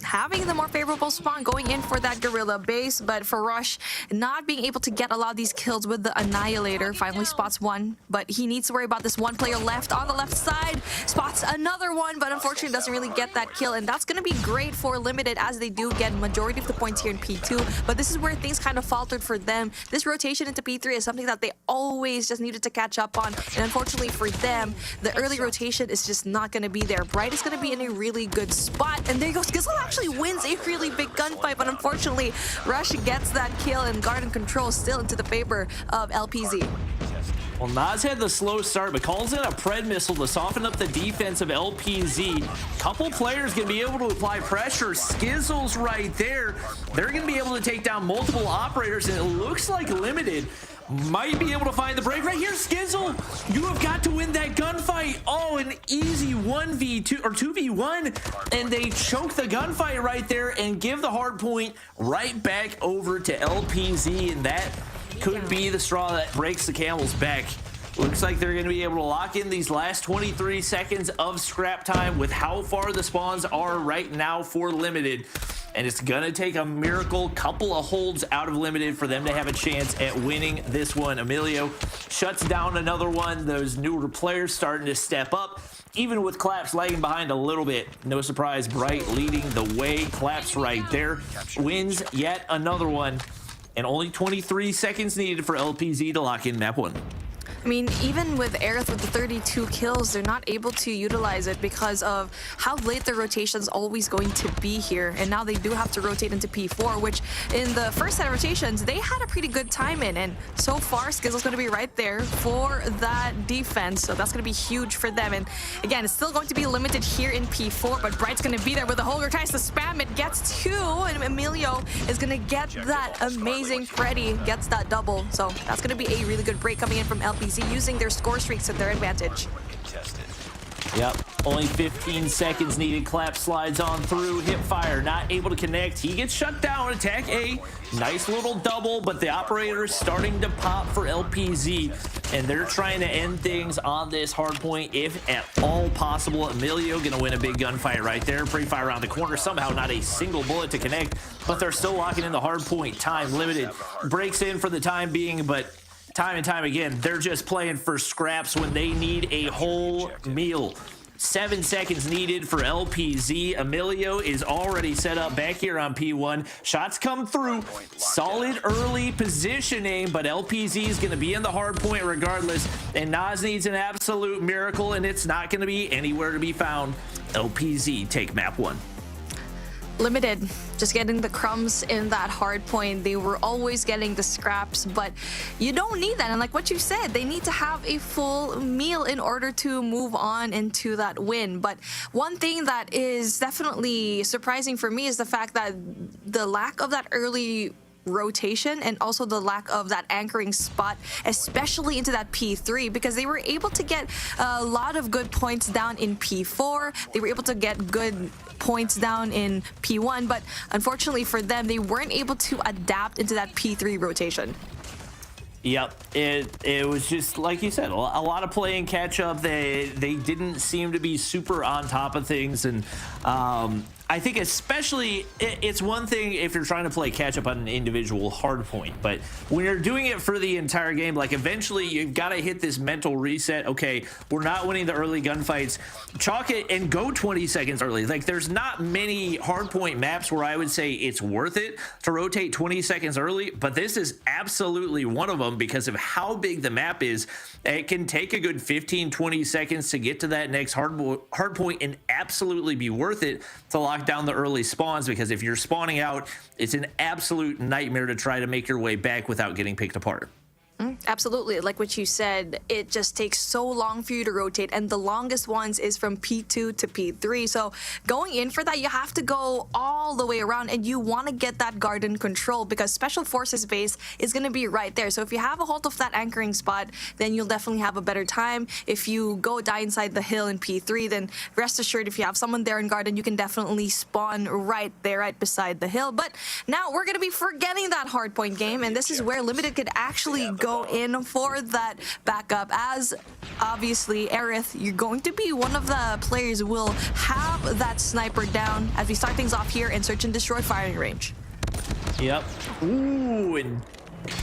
having the more favorable spawn, going in for that Gorilla base, but for Rush not being able to get a lot of these kills with the Annihilator. Finally spots one, but he needs to worry about this one player left on the left side. Spots another one, but unfortunately doesn't really get that kill, and that's going to be great for Limited as they do get majority of the points here in P2, but this is where things kind of faltered for them. This rotation into P3 is something that they always just needed to catch up on, and unfortunately for them, the early rotation is just not going to be there. Bright is going to be in a really good spot, and there you go. Skizzle actually wins a really big gunfight, but unfortunately Rush gets that kill, and guard and control still into the favor of LPZ. Well, Nas had the slow start, but calls in a Pred missile to soften up the defense of LPZ. Couple players going to be able to apply pressure. Skizzle's right there. They're going to be able to take down multiple operators, and it looks like Limited might be able to find the break right here. Skizzle, you have got to win that gunfight. Oh, an easy 1v2 or 2v1, and they choke the gunfight right there and give the hard point right back over to LPZ, and that could be the straw that breaks the camel's back. Looks like they're going to be able to lock in these last 23 seconds of scrap time with how far the spawns are right now for Limited. And it's going to take a miracle, couple of holds out of Limited for them to have a chance at winning this one. Emilio shuts down another one. Those newer players starting to step up, even with Claps lagging behind a little bit. No surprise, Bright leading the way. Claps right there wins yet another one. And only 23 seconds needed for LPZ to lock in map 1. I mean, even with Aerith with the 32 kills, they're not able to utilize it because of how late the rotation's always going to be here. And now they do have to rotate into P4, which in the first set of rotations, they had a pretty good time in. And so far, Skizzle's going to be right there for that defense. So that's going to be huge for them. And again, it's still going to be Limited here in P4, but Bright's going to be there with the Holger, tries to spam it, gets 2, and Emilio is going to get that amazing. Freddy gets that double. So that's going to be a really good break coming in from LPZ, using their score streaks to their advantage. Yep, only 15 seconds needed. Clap slides on through, hip fire, not able to connect. He gets shut down. Attack A, nice little double, but the operator is starting to pop for LPZ, and they're trying to end things on this hard point if at all possible. Emilio gonna win a big gunfight right there. Pre-fire around the corner, somehow not a single bullet to connect, but they're still locking in the hard point. Time limited, breaks in for the time being, but time and time again, they're just playing for scraps when they need a whole meal. 7 seconds needed for LPZ. Emilio is already set up back here on P1. Shots come through. Solid early positioning, but LPZ is going to be in the hard point regardless. And Nas needs an absolute miracle, and it's not going to be anywhere to be found. LPZ take map 1. Limited, just getting the crumbs in that hard point. They were always getting the scraps, but you don't need that. And like what you said, they need to have a full meal in order to move on into that win. But one thing that is definitely surprising for me is the fact that the lack of that early rotation and also the lack of that anchoring spot, especially into that P3, because they were able to get a lot of good points down in P4. They were able to get good points down in P1, but unfortunately for them, they weren't able to adapt into that P3 rotation. Yep, it was just like you said, a lot of playing catch up. They didn't seem to be super on top of things, and I think especially it's one thing if you're trying to play catch up on an individual hard point, but when you're doing it for the entire game, like eventually you've got to hit this mental reset. Okay, we're not winning the early gunfights. Chalk it and go 20 seconds early. Like there's not many hard point maps where I would say it's worth it to rotate 20 seconds early, but this is absolutely one of them because of how big the map is. It can take a good 15-20 seconds to get to that next hard point and absolutely be worth it to lock down the early spawns, because if you're spawning out, it's an absolute nightmare to try to make your way back without getting picked apart. Absolutely. Like what you said, it just takes so long for you to rotate, and the longest ones is from P2 to P3. So going in for that, you have to go all the way around, and you want to get that garden control because Special Forces base is going to be right there. So if you have a hold of that anchoring spot, then you'll definitely have a better time. If you go die inside the hill in P3, then rest assured, if you have someone there in garden, you can definitely spawn right there, right beside the hill. But now we're going to be forgetting that hardpoint game, and this is where Limited could actually go in for that backup, as obviously Aerith, you're going to be one of the players who will have that sniper down as we start things off here in search and destroy firing range. Yep. Ooh, and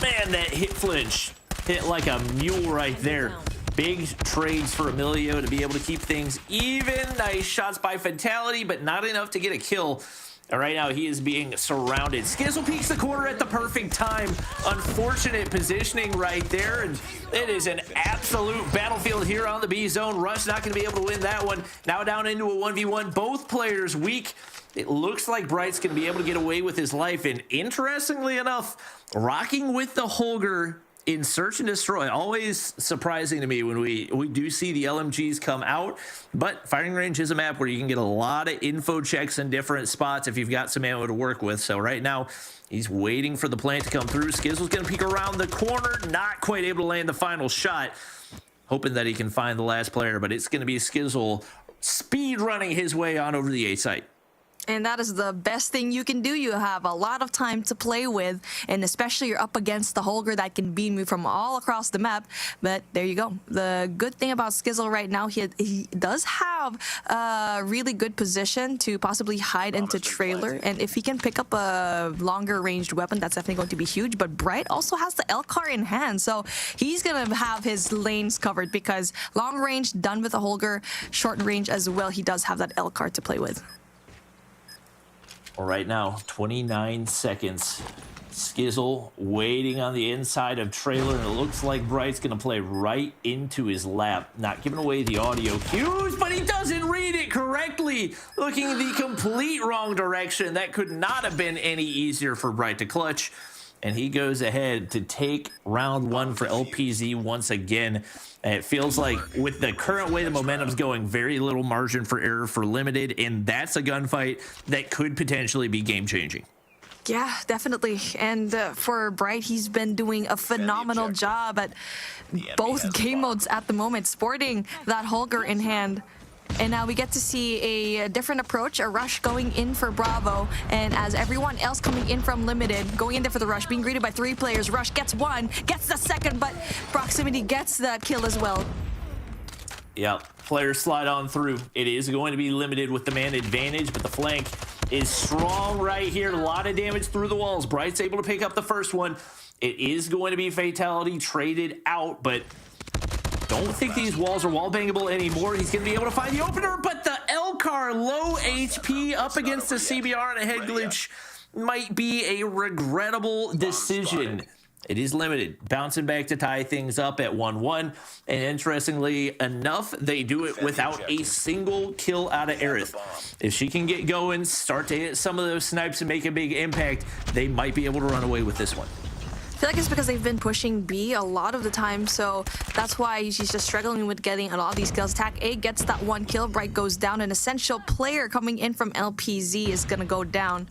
man, that hit flinch hit like a mule right there. Big trades for Emilio to be able to keep things even. Nice shots by Fatality, but not enough to get a kill. And right now, he is being surrounded. Skizzle peeks the corner at the perfect time. Unfortunate positioning right there. And it is an absolute battlefield here on the B zone. Rush not going to be able to win that one. Now down into a 1v1. Both players weak. It looks like Bright's going to be able to get away with his life. And interestingly enough, rocking with the Holger in search and destroy. Always surprising to me when we do see the LMGs come out, but firing range is a map where you can get a lot of info checks in different spots if you've got some ammo to work with. So right now he's waiting for the plant to come through. Skizzle's gonna peek around the corner, not quite able to land the final shot, hoping that he can find the last player, but it's gonna be Skizzle speed running his way on over the A site. And that is the best thing you can do. You have a lot of time to play with, and especially you're up against the Holger that can beam you from all across the map. But there you go. The good thing about Skizzle right now, he does have a really good position to possibly hide into trailer. And if he can pick up a longer ranged weapon, that's definitely going to be huge. But Bright also has the L-car in hand, so he's going to have his lanes covered because long range done with the Holger, short range as well, he does have that L-car to play with. Well, right now, 29 seconds. Skizzle waiting on the inside of trailer, and it looks like Bright's going to play right into his lap. Not giving away the audio cues, but he doesn't read it correctly. Looking the complete wrong direction. That could not have been any easier for Bright to clutch. And he goes ahead to take round one for LPZ once again. And it feels like with the current way the momentum's going, very little margin for error for Limited, and that's a gunfight that could potentially be game-changing. Yeah, definitely. And for Bright, he's been doing a phenomenal job at both game modes at the moment, sporting that Holger in hand. And now we get to see a different approach, a rush going in for Bravo. And as everyone else coming in from Limited, going in there for the rush, being greeted by 3 players. Rush gets one, gets the second, but Proximity gets the kill as well. Yeah, players slide on through. It is going to be Limited with the man advantage, but the flank is strong right here. A lot of damage through the walls. Bright's able to pick up the first one. It is going to be Fatality traded out, but don't think these walls are wall bangable anymore. He's going to be able to find the opener, but the L-car, low HP, up against the CBR and a head glitch might be a regrettable decision. It is Limited, bouncing back to tie things up at 1-1. And interestingly enough, they do it without a single kill out of Aerith. If she can get going, start to hit some of those snipes and make a big impact, they might be able to run away with this one. I feel like it's because they've been pushing B a lot of the time, so that's why she's just struggling with getting a lot of these kills. Attack A gets that 1 kill, Bright goes down. An essential player coming in from LPZ is going to go down.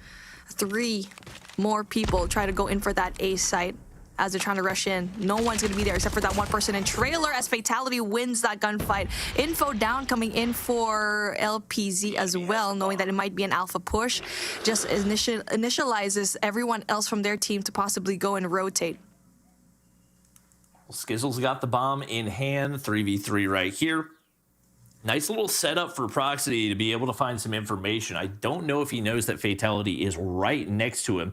3 more people try to go in for that A site as they're trying to rush in. No one's going to be there except for that one person in trailer as Fatality wins that gunfight. Info down coming in for LPZ as well, knowing that it might be an alpha push. Just initializes everyone else from their team to possibly go and rotate. Skizzle's got the bomb in hand, 3v3 right here. Nice little setup for Proximity to be able to find some information. I don't know if he knows that Fatality is right next to him,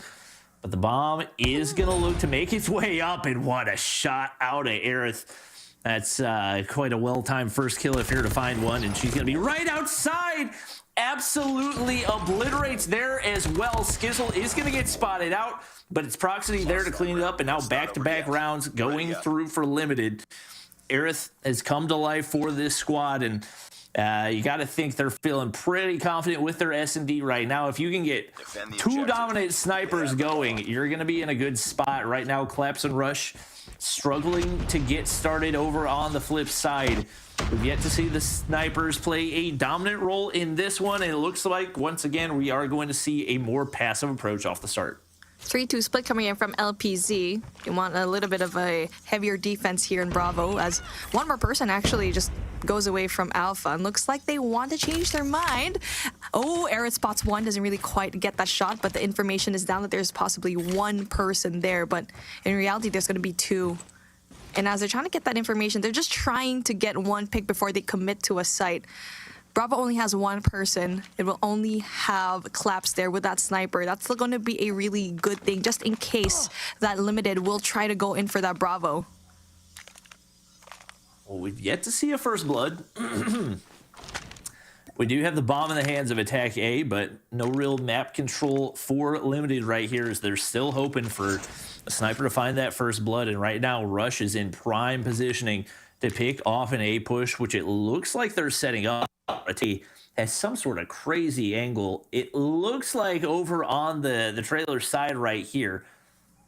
but the bomb is going to look to make its way up, and what a shot out of Aerith. That's quite a well-timed first kill if you're to find one, and she's going to be right outside. Absolutely obliterates there as well. Skizzle is going to get spotted out, but it's Proximity there to clean it up, and now back-to-back rounds going through for Limited. Aerith has come to life for this squad, and you got to think they're feeling pretty confident with their S&D right now. If you can get two dominant snipers going, you're going to be in a good spot. Right now, Collapse and Rush struggling to get started over on the flip side. We've yet to see the snipers play a dominant role in this one, and it looks like, once again, we are going to see a more passive approach off the start. 3-2 split coming in from LPZ. You want a little bit of a heavier defense here in Bravo, as one more person actually just goes away from Alpha, and looks like they want to change their mind. Oh, Aerith spots one, doesn't really quite get that shot, but the information is down that there's possibly one person there, but in reality there's going to be two. And as they're trying to get that information, they're just trying to get one pick before they commit to a site. Bravo only has one person. It will only have Collapse there with that sniper. That's still going to be a really good thing, just in case that Limited will try to go in for that Bravo. Well, we've yet to see a first blood. We do have the bomb in the hands of Attack A, but no real map control for Limited right here, as they're still hoping for a sniper to find that first blood. And right now, Rush is in prime positioning to pick off an A push, which it looks like they're setting up. T has some sort of crazy angle. It looks like over on the trailer side right here.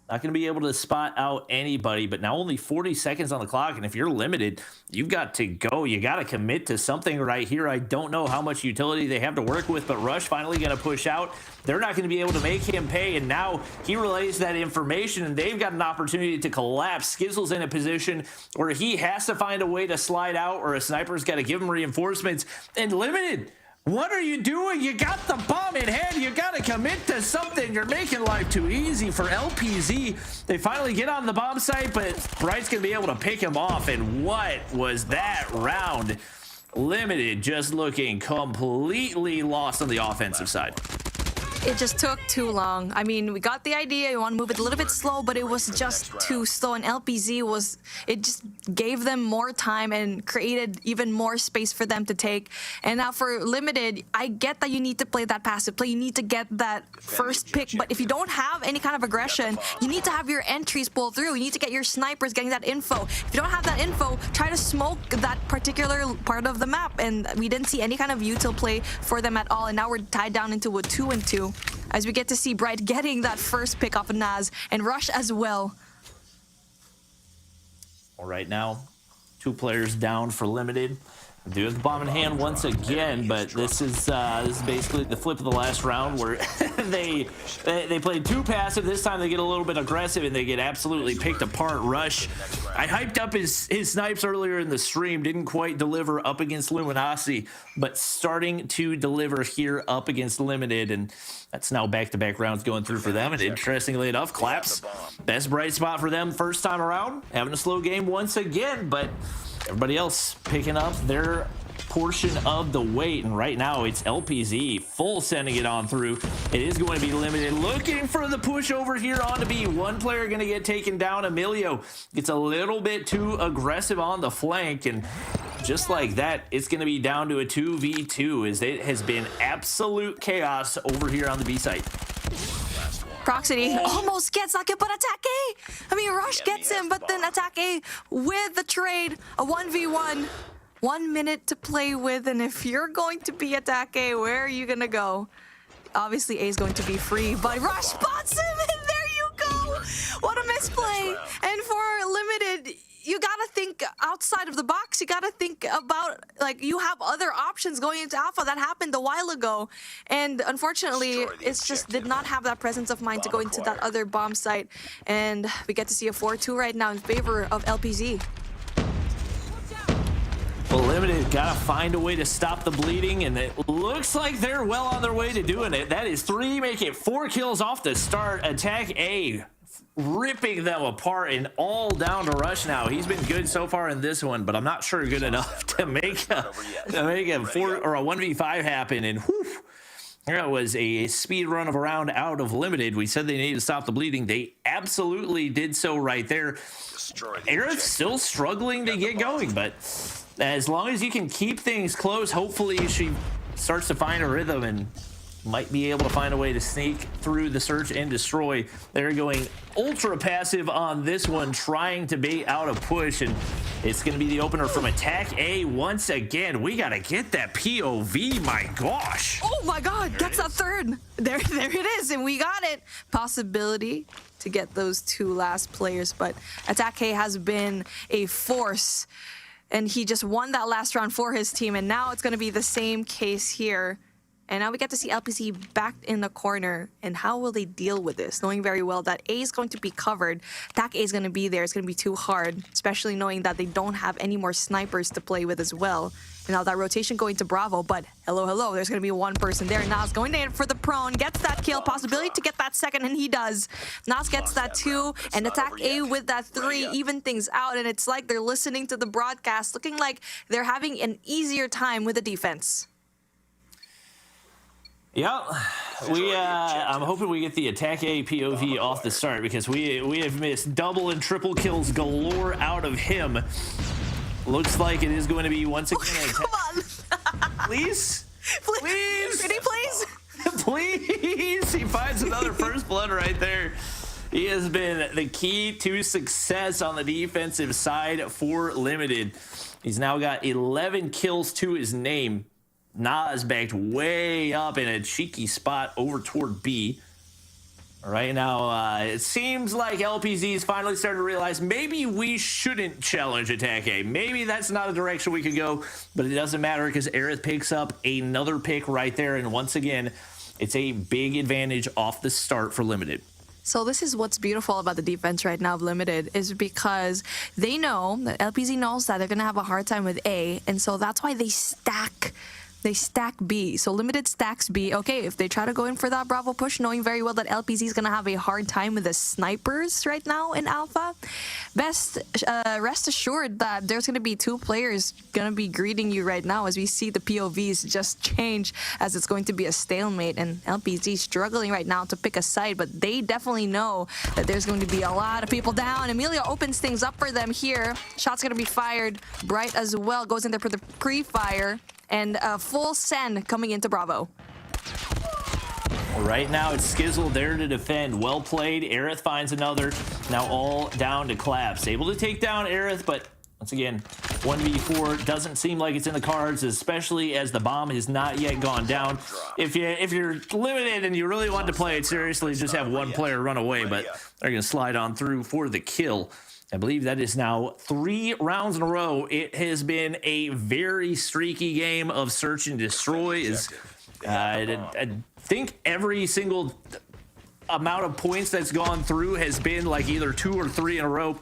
Not going to be able to spot out anybody, but now only 40 seconds on the clock, and if you're Limited, you've got to go. You got to commit to something right here. I don't know how much utility they have to work with, but Rush finally going to push out. They're not going to be able to make him pay, and now he relays that information, and they've got an opportunity to collapse. Skizzle's in a position where he has to find a way to slide out, or a sniper's got to give him reinforcements, and Limited, what are you doing? You got the bomb in hand. You got to commit to something. You're making life too easy for LPZ. They finally get on the bomb site, but Bright's going to be able to pick him off. And what was that round? Limited just looking completely lost on the offensive side. It just took too long. I mean, we got the idea. You want to move it a little bit slow, but it was just too slow. And LPZ it just gave them more time and created even more space for them to take. And now for Limited, I get that you need to play that passive play. You need to get that first pick. But if you don't have any kind of aggression, you need to have your entries pull through. You need to get your snipers getting that info. If you don't have that info, try to smoke that particular part of the map. And we didn't see any kind of util play for them at all. And now we're tied down into a 2-2. As we get to see Bright getting that first pick off of Naz, and Rush as well. Well, right now, 2 players down for Limited. They do have the bomb in hand once again, but this is basically the flip of the last round, where they played too passive. This time they get a little bit aggressive and they get absolutely picked apart. Rush, I hyped up his snipes earlier in the stream, didn't quite deliver up against Luminosity, but starting to deliver here up against Limited, and that's now back-to-back rounds going through for them. And interestingly enough, Collapse, best bright spot for them first time around, having a slow game once again, but everybody else picking up their portion of the weight, and right now it's LPZ full sending it on through. It is going to be Limited looking for the push over here onto B. One player going to get taken down. Emilio gets a little bit too aggressive on the flank, and just like that, it's going to be down to a 2v2, as it has been absolute chaos over here on the B site. Proxity almost gets Lucky, but Attack A! I mean, Rush gets him, but then Attack A with the trade, a 1v1. 1 minute to play with, and if you're going to be Attack A, where are you gonna go? Obviously, A is going to be free, but Rush spots him, and there you go! What a misplay! And for Limited, you gotta think outside of the box. You gotta think about, like, you have other options going into Alpha. That happened a while ago, and unfortunately, it's just did not have that presence of mind to go into that other bomb site, and we get to see a 4-2 right now in favor of LPZ. Well, Limited gotta find a way to stop the bleeding, and it looks like they're well on their way to doing it. That is 3, make it 4 kills off the start. Attack A ripping them apart, and all down to Rush now. He's been good so far in this one, but I'm not sure good enough to make a 4 or a 1v5 happen. And whew, that was a speed run of a round out of Limited. We said they needed to stop the bleeding. They absolutely did so right there. Aerith's still struggling to get going, but as long as you can keep things close, hopefully she starts to find a rhythm and might be able to find a way to sneak through the search and destroy. They're going ultra passive on this one, trying to bait out a push, and It's going to be the opener from Attack A once again. We got to get that POV, my gosh. Oh my God, gets that third. There it is, and we got it. Possibility to get those two last players, but Attack A has been a force, and he just won that last round for his team, and now it's going to be the same case here. And now we get to see LPZ back in the corner. And how will they deal with this? Knowing very well that A is going to be covered. Attack A is going to be there. It's going to be too hard, especially knowing that they don't have any more snipers to play with as well. And now that rotation going to Bravo. But hello, there's going to be one person there. Nas going in for the prone. Gets that kill. Possibility to get that second, and he does. Nas gets that 2. And Attack A with that 3 even things out. And it's like they're listening to the broadcast, looking like they're having an easier time with the defense. Yeah, I'm hoping we get the Attack A POV off the start, because we have missed double and triple kills galore out of him. Looks like it is going to be once again. Come on. Please? Please? Pretty please? Please? He finds another first blood right there. He has been the key to success on the defensive side for Limited. He's now got 11 kills to his name. Nas backed way up in a cheeky spot over toward B. Right now, it seems like LPZ is finally starting to realize maybe we shouldn't challenge Attack A. Maybe that's not a direction we could go, but it doesn't matter because Aerith picks up another pick right there. And once again, it's a big advantage off the start for Limited. So this is what's beautiful about the defense right now of Limited, is because they know that LPZ knows that they're going to have a hard time with A. And so that's why they stack B. So Limited stacks B. Okay, if they try to go in for that Bravo push, knowing very well that LPZ is going to have a hard time with the snipers right now in Alpha, rest assured that there's going to be 2 players going to be greeting you right now as we see the POVs just change, as it's going to be a stalemate, and LPZ struggling right now to pick a side, but they definitely know that there's going to be a lot of people down. Amelia opens things up for them here. Shot's going to be fired. Bright as well goes in there for the pre-fire. And a full send coming into Bravo. Right now, it's Skizzle there to defend. Well played. Aerith finds another. Now all down to Collapse. Able to take down Aerith, but once again, 1v4 doesn't seem like it's in the cards, especially as the bomb has not yet gone down. If you're limited and you really want to play it seriously, just have one player run away, but they're going to slide on through for the kill. I believe that is now 3 rounds in a row. It has been a very streaky game of search and destroy. I think every single amount of points that's gone through has been like either 2 or 3 in a row.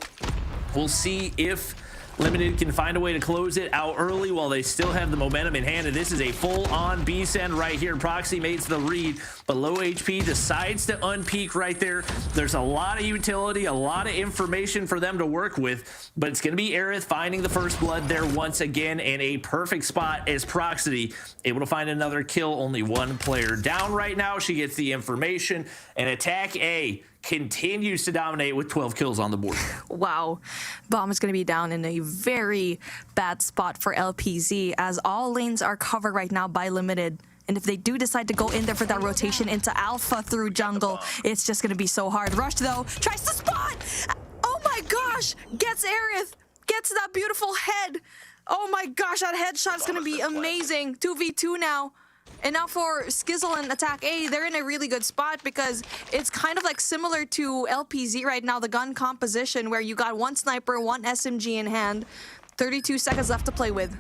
We'll see if Limited can find a way to close it out early while they still have the momentum in hand. And this is a full-on B-send right here. Proxy makes the read, but low HP decides to unpeak right there. There's a lot of utility, a lot of information for them to work with, but it's going to be Aerith finding the first blood there once again, and a perfect spot as Proxy able to find another kill. Only 1 player down right now. She gets the information, and Attack A continues to dominate with 12 kills on the board. Wow. Bomb is going to be down in a very bad spot for LPZ, as all lanes are covered right now by Limited. And if they do decide to go in there for that rotation into Alpha through jungle, it's just going to be so hard. Rush, though, tries to spot. Oh my gosh. Gets Aerith. Gets that beautiful head. Oh my gosh, that headshot is going to be amazing. 2v2 now. And now for Skizzle and Attack A, they're in a really good spot because it's kind of like similar to LPZ right now, the gun composition, where you got 1 sniper, 1 SMG in hand, 32 seconds left to play with.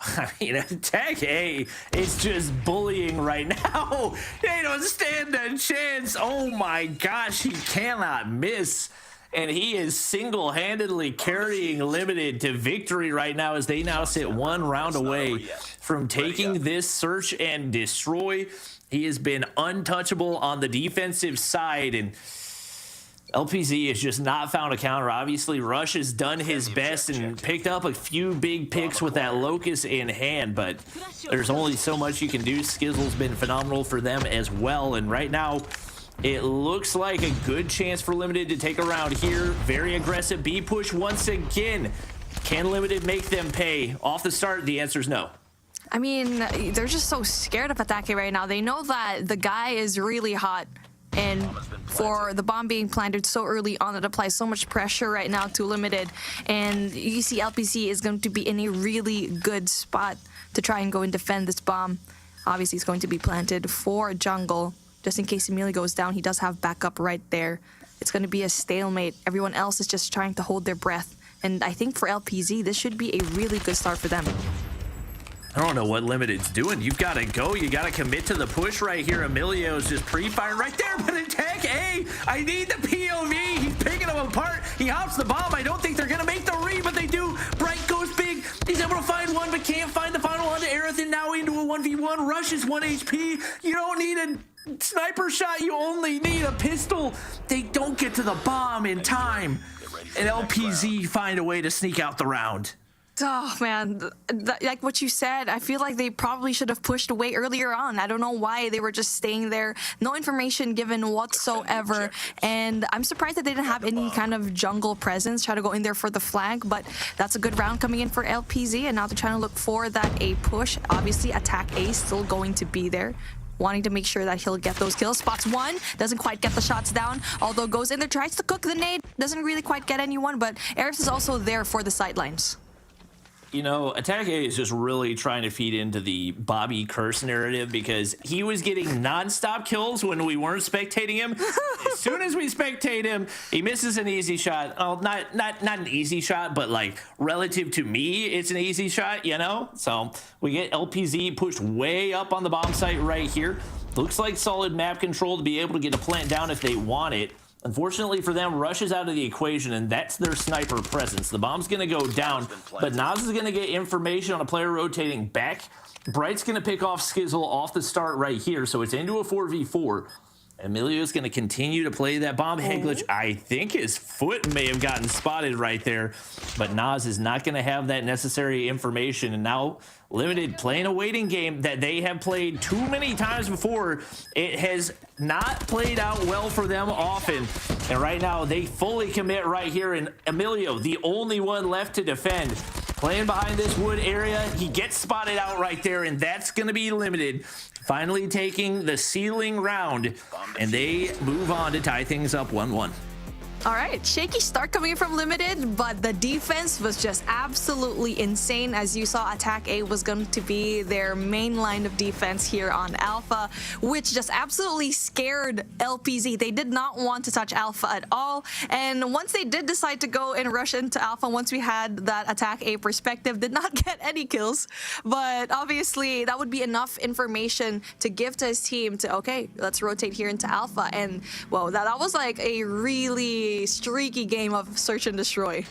I mean, Attack A is just bullying right now. They don't stand a chance. Oh my gosh, he cannot miss. And he is single-handedly carrying Limited to victory right now, as they now sit 1 round away from taking this search and destroy. He has been untouchable on the defensive side, and LPZ has just not found a counter. Obviously, Rush has done his best and picked up a few big picks with that Locust in hand, but there's only so much you can do. Skizzle's been phenomenal for them as well, and right now, it looks like a good chance for Limited to take a round here. Very aggressive B push once again. Can Limited make them pay? Off the start, the answer is no. I mean, they're just so scared of Attack A right now. They know that the guy is really hot. And for the bomb being planted so early on, it applies so much pressure right now to Limited. And you see LPZ is going to be in a really good spot to try and go and defend this bomb. Obviously, it's going to be planted for jungle. Just in case Emilio goes down, he does have backup right there. It's going to be a stalemate. Everyone else is just trying to hold their breath. And I think for LPZ, this should be a really good start for them. I don't know what Limited's doing. You've got to go. You got to commit to the push right here. Emilio's just pre-firing right there, but attack A. I need the POV. He's picking them apart. He hops the bomb. I don't think they're going to make the read, but they do. Bright goes big. He's able to find one, but can't find the final one to Aerith, and now into a 1v1. Rush is 1 HP. You don't need a sniper shot. You only need a pistol. They don't get to the bomb in time, and LPZ find a way to sneak out the round. Oh, man. Like what you said, I feel like they probably should have pushed away earlier on. I don't know why they were just staying there. No information given whatsoever. And I'm surprised that they didn't have any kind of jungle presence. Try to go in there for the flank, but that's a good round coming in for LPZ. And now they're trying to look for that A push. Obviously, attack A still going to be there, wanting to make sure that he'll get those kills. Spots one, doesn't quite get the shots down, although goes in there, tries to cook the nade, doesn't really quite get anyone, but Aerith is also there for the sidelines. You know, Attack A is just really trying to feed into the Bobby Curse narrative, because he was getting nonstop kills when we weren't spectating him. As soon as we spectate him, he misses an easy shot. Oh, not an easy shot, but like relative to me, it's an easy shot, you know? So we get LPZ pushed way up on the bomb site right here. Looks like solid map control to be able to get a plant down if they want it. Unfortunately for them, Rush is out of the equation, and that's their sniper presence. The bomb's going to go down, but Naz is going to get information on a player rotating back. Bright's going to pick off Skizzle off the start right here, so it's into a 4v4. Emilio's going to continue to play that bomb head glitch. I think his foot may have gotten spotted right there, but Naz is not going to have that necessary information, and now Limited playing a waiting game that they have played too many times before. It has not played out well for them often, and right now they fully commit right here, and Emilio, the only one left to defend, playing behind this wood area. He gets spotted out right there, and that's going to be Limited finally taking the ceiling round, and they move on to tie things up 1-1. All right, shaky start coming in from Limited, but the defense was just absolutely insane. As you saw, Attack A was going to be their main line of defense here on Alpha, which just absolutely scared LPZ. They did not want to touch Alpha at all. And once they did decide to go and rush into Alpha, once we had that Attack A perspective, did not get any kills. But obviously, that would be enough information to give to his team to, okay, let's rotate here into Alpha. And, well, that was like a really streaky game of search and destroy.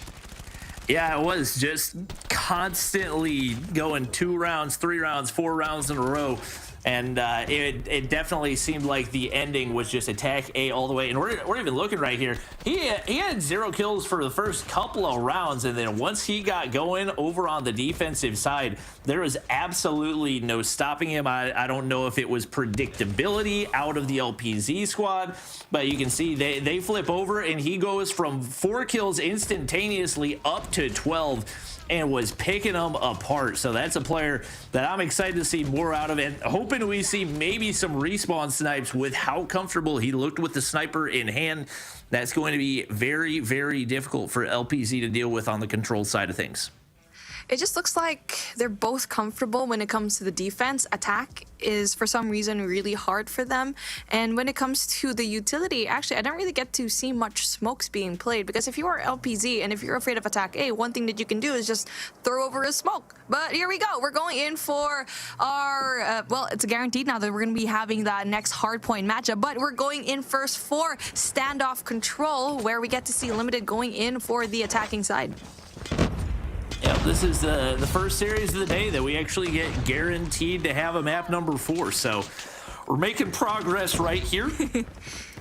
Yeah, it was just constantly going 2 rounds, 3 rounds, 4 rounds in a row. And it definitely seemed like the ending was just attack A all the way. And we're even looking right here. He had 0 kills for the first couple of rounds. And then once he got going over on the defensive side, there was absolutely no stopping him. I don't know if it was predictability out of the LPZ squad, but you can see they flip over and he goes from 4 kills instantaneously up to 12 and was picking them apart. So that's a player that I'm excited to see more out of, and hoping we see maybe some respawn snipes with how comfortable he looked with the sniper in hand. That's going to be very, very difficult for LPZ to deal with on the control side of things. It just looks like they're both comfortable when it comes to the defense. Attack is, for some reason, really hard for them. And when it comes to the utility, actually, I don't really get to see much smokes being played, because if you are LPZ and if you're afraid of Attack A, one thing that you can do is just throw over a smoke. But here we go. We're going in for our, well, it's guaranteed now that we're going to be having that next hardpoint matchup, but we're going in first for standoff control, where we get to see Limited going in for the attacking side. Yep, this is the first series of the day that we actually get guaranteed to have a map number 4. So we're making progress right here.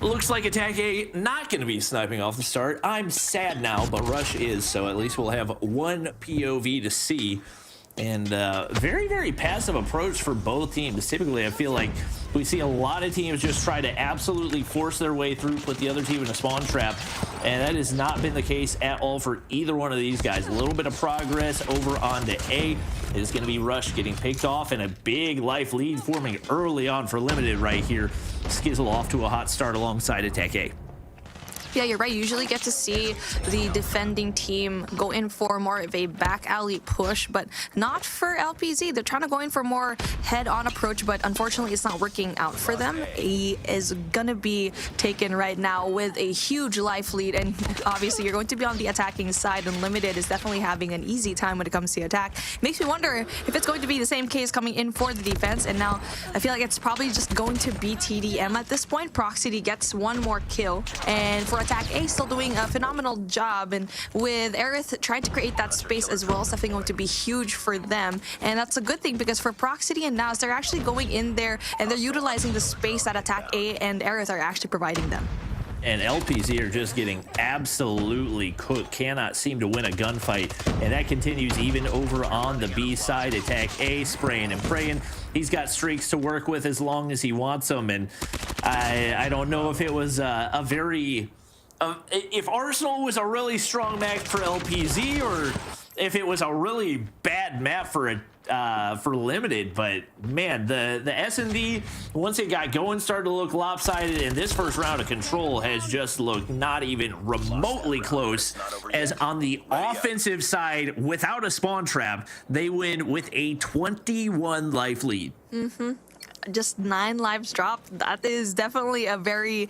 Looks like Attack A not going to be sniping off the start. I'm sad now, but Rush is, so at least we'll have one POV to see. And very, very passive approach for both teams. Typically, I feel like we see a lot of teams just try to absolutely force their way through, put the other team in a spawn trap, and that has not been the case at all for either one of these guys. A little bit of progress over onto A. Is going to be Rush getting picked off, and a big life lead forming early on for Limited right here. Skizzle off to a hot start alongside Attack A. Yeah, you're right. You usually get to see the defending team go in for more of a back alley push, but not for LPZ. They're trying to go in for more head-on approach, but unfortunately it's not working out for them. A is gonna be taken right now with a huge life lead, and obviously you're going to be on the attacking side, and Limited is definitely having an easy time when it comes to attack. Makes me wonder if it's going to be the same case coming in for the defense, and now I feel like it's probably just going to be TDM at this point. Proxy gets one more kill, and for Attack A still doing a phenomenal job, and with Aerith trying to create that space as well, it's definitely going to be huge for them, and that's a good thing because for Proxy and Naz, they're actually going in there and they're utilizing the space that Attack A and Aerith are actually providing them. And LPZ are just getting absolutely cooked, cannot seem to win a gunfight, and that continues even over on the B side. Attack A spraying and praying. He's got streaks to work with as long as he wants them, and I don't know if it was a very if Arsenal was a really strong map for LPZ or if it was a really bad map for Limited, but man, the S&D, once it got going, started to look lopsided, and this first round of Control has just looked not even remotely close, as on the offensive side, without a spawn trap, they win with a 21 life lead. Just 9 lives dropped. That is definitely a very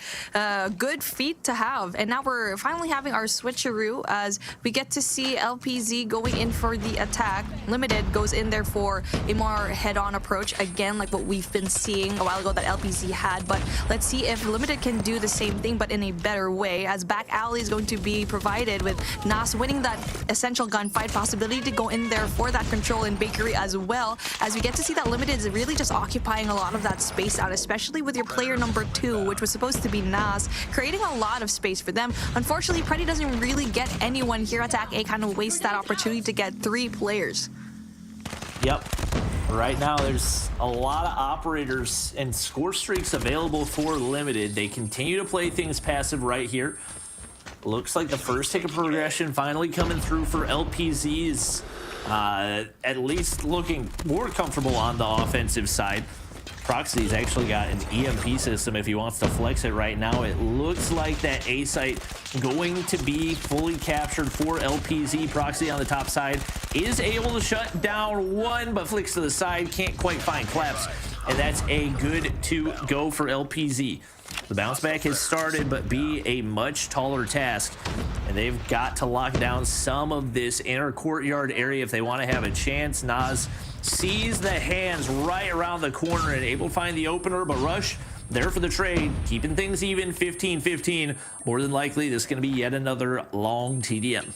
good feat to have. And now we're finally having our switcheroo as we get to see LPZ going in for the attack. Limited goes in there for a more head-on approach, again, like what we've been seeing a while ago that LPZ had. But let's see if Limited can do the same thing, but in a better way, as back alley is going to be provided with Nas winning that essential gunfight, possibility to go in there for that control in Bakery as well, as we get to see that Limited is really just occupying a lot of that space out, especially with your player number 2, which was supposed to be Nas, creating a lot of space for them. Unfortunately, Pretty doesn't really get anyone here. Attack A kind of wastes that opportunity to get 3 players. Yep. Right now, there's a lot of operators and score streaks available for Limited. They continue to play things passive right here. Looks like the first tick of progression finally coming through for LPZ's. At least looking more comfortable on the offensive side. Proxy's actually got an EMP system if he wants to flex it right now. It looks like that A site going to be fully captured for LPZ. Proxy on the top side is able to shut down one, but flicks to the side, can't quite find claps, and that's a good to go for LPZ. The bounce back has started, but be a much taller task, and they've got to lock down some of this inner courtyard area if they want to have a chance. Nas sees the hands right around the corner and able to find the opener, but Rush there for the trade, keeping things even, 15-15. More than likely, this is going to be yet another long TDM.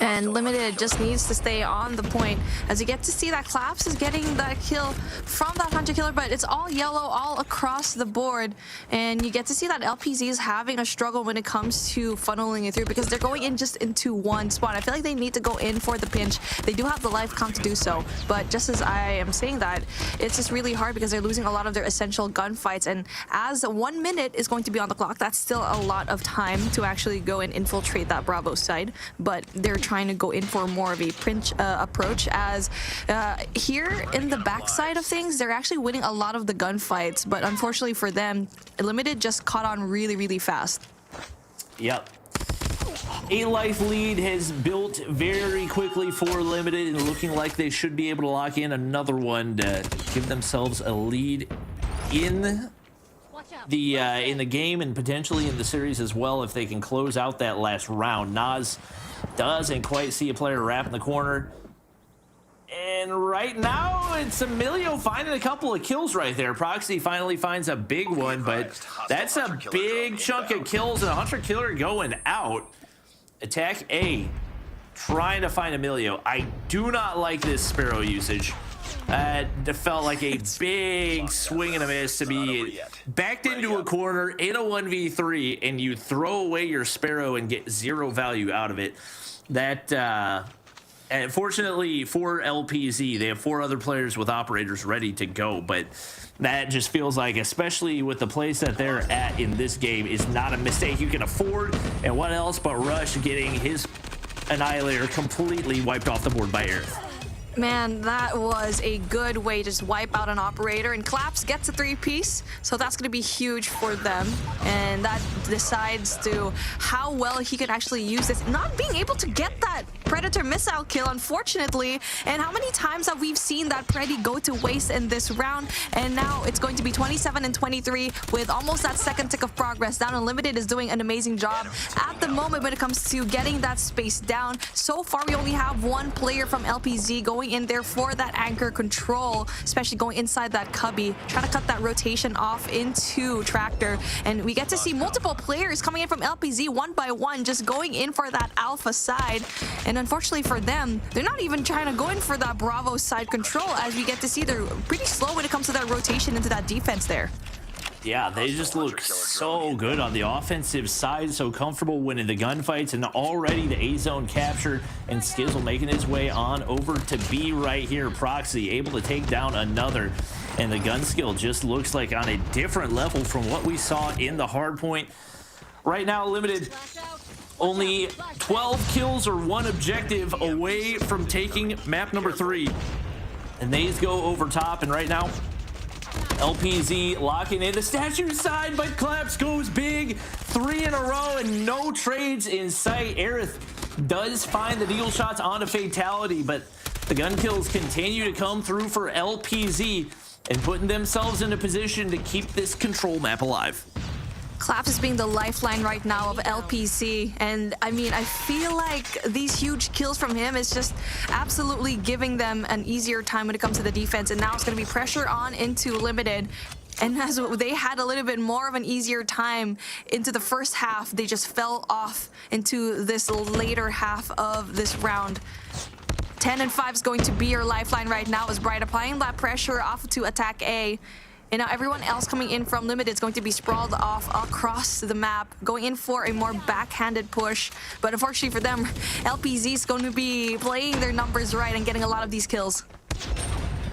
And Limited just needs to stay on the point as you get to see that Claps is getting that kill from that Hunter Killer, but it's all yellow all across the board. And you get to see that LPZ is having a struggle when it comes to funneling it through because they're going in just into one spot. I feel like they need to go in for the pinch. They do have the life count to do so, but just as I am saying that, it's just really hard because they're losing a lot of their essential gunfights. And as 1 minute is going to be on the clock, that's still a lot of time to actually go and infiltrate that Bravo side. But they're trying to go in for more of a pinch approach, as here in the backside of things, they're actually winning a lot of the gunfights, but unfortunately for them, Limited just caught on really, really fast. Yep. A life lead has built very quickly for Limited, and looking like they should be able to lock in another one to give themselves a lead in the game and potentially in the series as well if they can close out that last round. Nas doesn't quite see a player wrap in the corner. And right now, it's Emilio finding a couple of kills right there. Proxy finally finds a big one, but that's a big chunk of kills and a Hunter Killer going out. Attack A trying to find Emilio. I do not like this Sparrow usage. It felt like a big swing and a miss to be backed into a corner in a 1v3 and you throw away your Sparrow and get 0 value out of it. That, and fortunately for LPZ, they have 4 other players with operators ready to go, but that just feels like, especially with the place that they're at in this game, is not a mistake you can afford. And what else but Rush getting his Annihilator completely wiped off the board by Aerith. Man, that was a good way to just wipe out an operator, and Claps gets a 3-piece, so that's going to be huge for them, and that decides to how well he can actually use this. Not being able to get that Predator missile kill, unfortunately, and how many times have we seen that Preddy go to waste in this round, and now it's going to be 27 and 23 with almost that second tick of progress. Down Unlimited is doing an amazing job at the moment when it comes to getting that space down. So far, we only have one player from LPZ going in there for that anchor control, especially going inside that cubby, trying to cut that rotation off into Tractor. And we get to see multiple players coming in from LPZ one by one, just going in for that alpha side. And unfortunately for them, they're not even trying to go in for that Bravo side control, as we get to see they're pretty slow when it comes to that rotation into that defense there. Yeah, they just look so good on the offensive side, so comfortable winning the gunfights, and already the A zone captured, and Skizzle making his way on over to B right here. Proxy able to take down another, and the gun skill just looks like on a different level from what we saw in the hardpoint. Right now, Limited only 12 kills or one objective away from taking map number 3, and they go over top, and right now LPZ locking in the statue side, but Claps goes big. 3 in a row and no trades in sight. Aerith does find the deal shots on a fatality, but the gun kills continue to come through for LPZ and putting themselves in a position to keep this control map alive. Claps is being the lifeline right now of LPC, and I mean, I feel like these huge kills from him is just absolutely giving them an easier time when it comes to the defense, and now it's going to be pressure on into Limited. And as they had a little bit more of an easier time into the first half, they just fell off into this later half of this round. 10 and 5 is going to be your lifeline right now, as Bright applying that pressure off to attack A. And now everyone else coming in from Limited is going to be sprawled off across the map, going in for a more backhanded push. But unfortunately for them, LPZ is going to be playing their numbers right and getting a lot of these kills.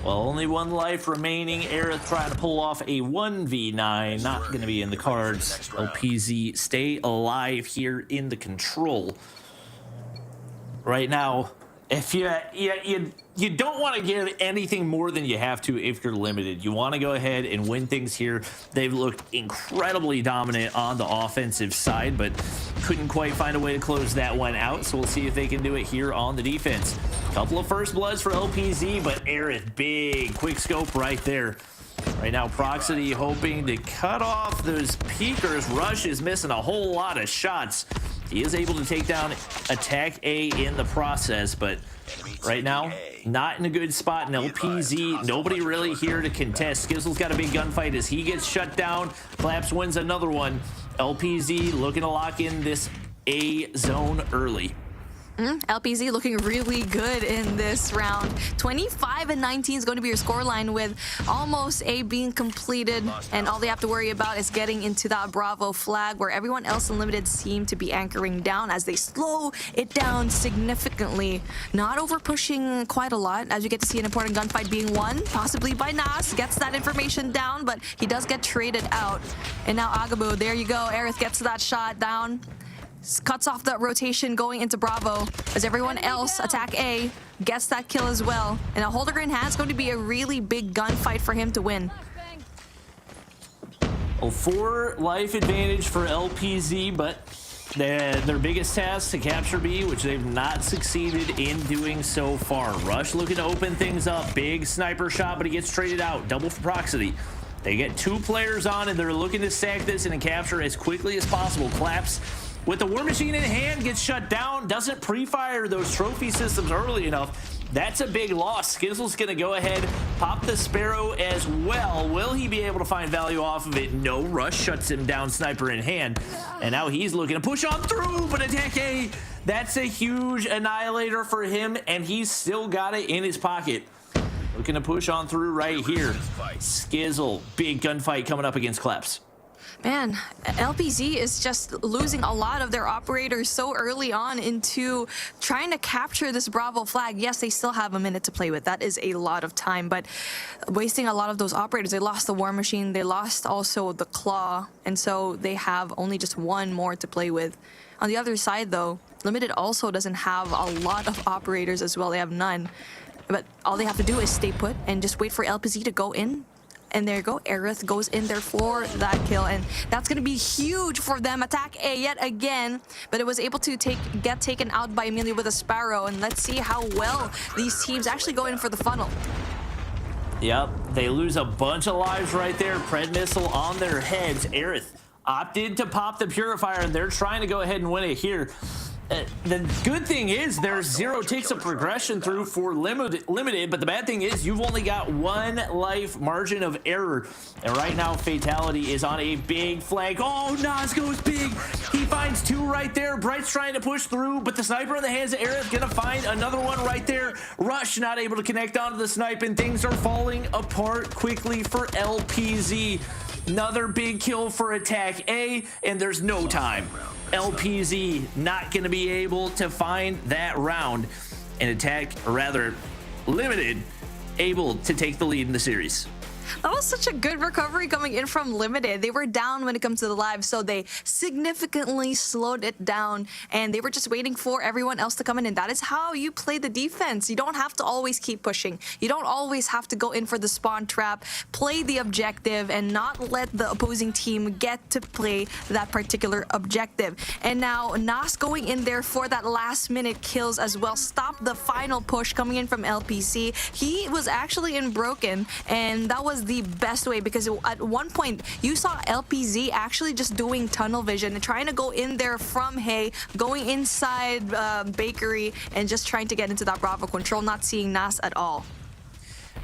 Well, only one life remaining. Aerith trying to pull off a 1v9. Not going to be in the cards. LPZ stay alive here in the control. Right now, if you don't want to give anything more than you have to if you're Limited. You want to go ahead and win things here. They've looked incredibly dominant on the offensive side, but couldn't quite find a way to close that one out. So we'll see if they can do it here on the defense. Couple of first bloods for LPZ, but Aerith, big quick scope right there. Right now, Proxy hoping to cut off those peekers. Rush is missing a whole lot of shots. He is able to take down Attack A in the process, but right now, not in a good spot in LPZ. Nobody really here to contest. Skizzle's got a big gunfight as he gets shut down. Claps wins another one. LPZ looking to lock in this A zone early. LPZ looking really good in this round. 25 and 19 is going to be your scoreline, with almost A being completed, and all they have to worry about is getting into that Bravo flag, where everyone else in Limited seem to be anchoring down as they slow it down significantly. Not over pushing quite a lot, as you get to see an important gunfight being won, possibly by Nas. Gets that information down, but he does get traded out. And now Agabu, there you go. Aerith gets that shot down. Cuts off that rotation going into Bravo, as everyone else, Attack A, gets that kill as well. And a Holder in hand is going to be a really big gunfight for him to win. Well, 4 life advantage for LPZ, but their biggest task to capture B, which they've not succeeded in doing so far. Rush looking to open things up. Big sniper shot, but he gets traded out. Double for Proxy. They get 2 players on, and they're looking to sack this and capture as quickly as possible. Claps with the War Machine in hand, gets shut down, doesn't pre-fire those trophy systems early enough. That's a big loss. Skizzle's gonna go ahead, pop the Sparrow as well. Will he be able to find value off of it? No. Rush shuts him down, sniper in hand. And now he's looking to push on through, but Attack A, that's a huge annihilator for him, and he's still got it in his pocket. Looking to push on through right here. Skizzle, big gunfight coming up against Claps. Man, LPZ is just losing a lot of their operators so early on into trying to capture this Bravo flag. Yes, they still have a minute to play with. That is a lot of time, but wasting a lot of those operators. They lost the War Machine. They lost also the Claw, and so they have only just 1 more to play with. On the other side, though, Limited also doesn't have a lot of operators as well. They have none. But all they have to do is stay put and just wait for LPZ to go in. And there you go, Aerith goes in there for that kill, and that's going to be huge for them. Attack A yet again, but it was able to get taken out by Amelia with a Sparrow, and let's see how well these teams actually go in for the funnel. Yep, they lose a bunch of lives right there. Pred missile on their heads. Aerith opted to pop the Purifier, and they're trying to go ahead and win it here. The good thing is there's 0 ticks of progression through for limited, but the bad thing is you've only got 1 life margin of error. And right now, Fatality is on a big flank. Oh, Nas goes big. He finds 2 right there. Bright's trying to push through, but the sniper in the hands of Aerith gonna find another one right there. Rush not able to connect onto the snipe, and things are falling apart quickly for LPZ. Another big kill for Attack A, and there's no time. LPZ not going to be able to find that round, and Attack, or rather Limited, able to take the lead in the series. That was such a good recovery coming in from Limited. They were down when it comes to the live, so they significantly slowed it down, and they were just waiting for everyone else to come in, and that is how you play the defense. You don't have to always keep pushing. You don't always have to go in for the spawn trap. Play the objective and not let the opposing team get to play that particular objective. And now Nas going in there for that last minute kills as well. Stop the final push coming in from LPC. He was actually in broken, and that was the best way, because at one point you saw LPZ actually just doing tunnel vision and trying to go in there from Hay, going inside Bakery, and just trying to get into that Bravo control, not seeing Nas at all.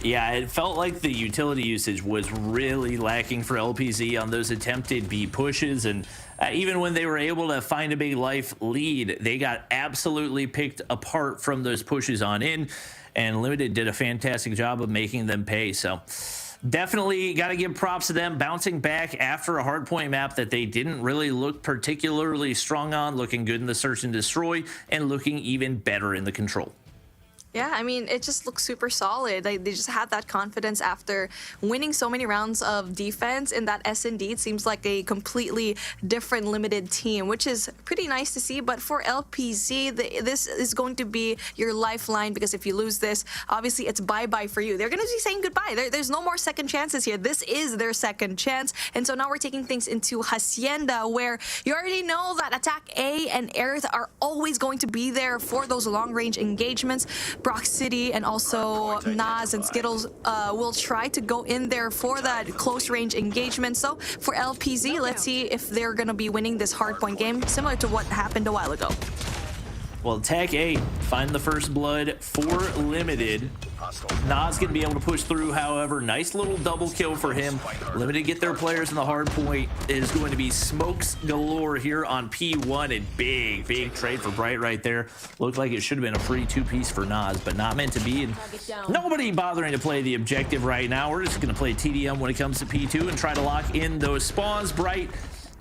Yeah, it felt like the utility usage was really lacking for LPZ on those attempted B pushes, and even when they were able to find a big life lead, they got absolutely picked apart from those pushes on in, and Limited did a fantastic job of making them pay. So definitely got to give props to them, bouncing back after a hardpoint map that they didn't really look particularly strong on, looking good in the search and destroy, and looking even better in the control. Yeah, I mean, it just looks super solid. They just had that confidence after winning so many rounds of defense, and that S&D seems like a completely different Limited team, which is pretty nice to see. But for LPZ, this is going to be your lifeline, because if you lose this, obviously it's bye-bye for you. They're going to be saying goodbye. There's no more second chances here. This is their second chance. And so now we're taking things into Hacienda, where you already know that Attack A and Aerith are always going to be there for those long-range engagements. Brock City and also Nas and Skittles will try to go in there for that close range engagement. So for LPZ, let's see if they're going to be winning this hardpoint game, similar to what happened a while ago. Well, Attack A find the first blood for Limited. Nas gonna be able to push through, however. Nice little double kill for him. Limited get their players in the hard point. It is going to be smokes galore here on P1, and big trade for Bright right there. Looked like it should have been a free 2-piece for Nas, but not meant to be. And nobody bothering to play the objective right now. We're just gonna play TDM when it comes to P2 and try to lock in those spawns. Bright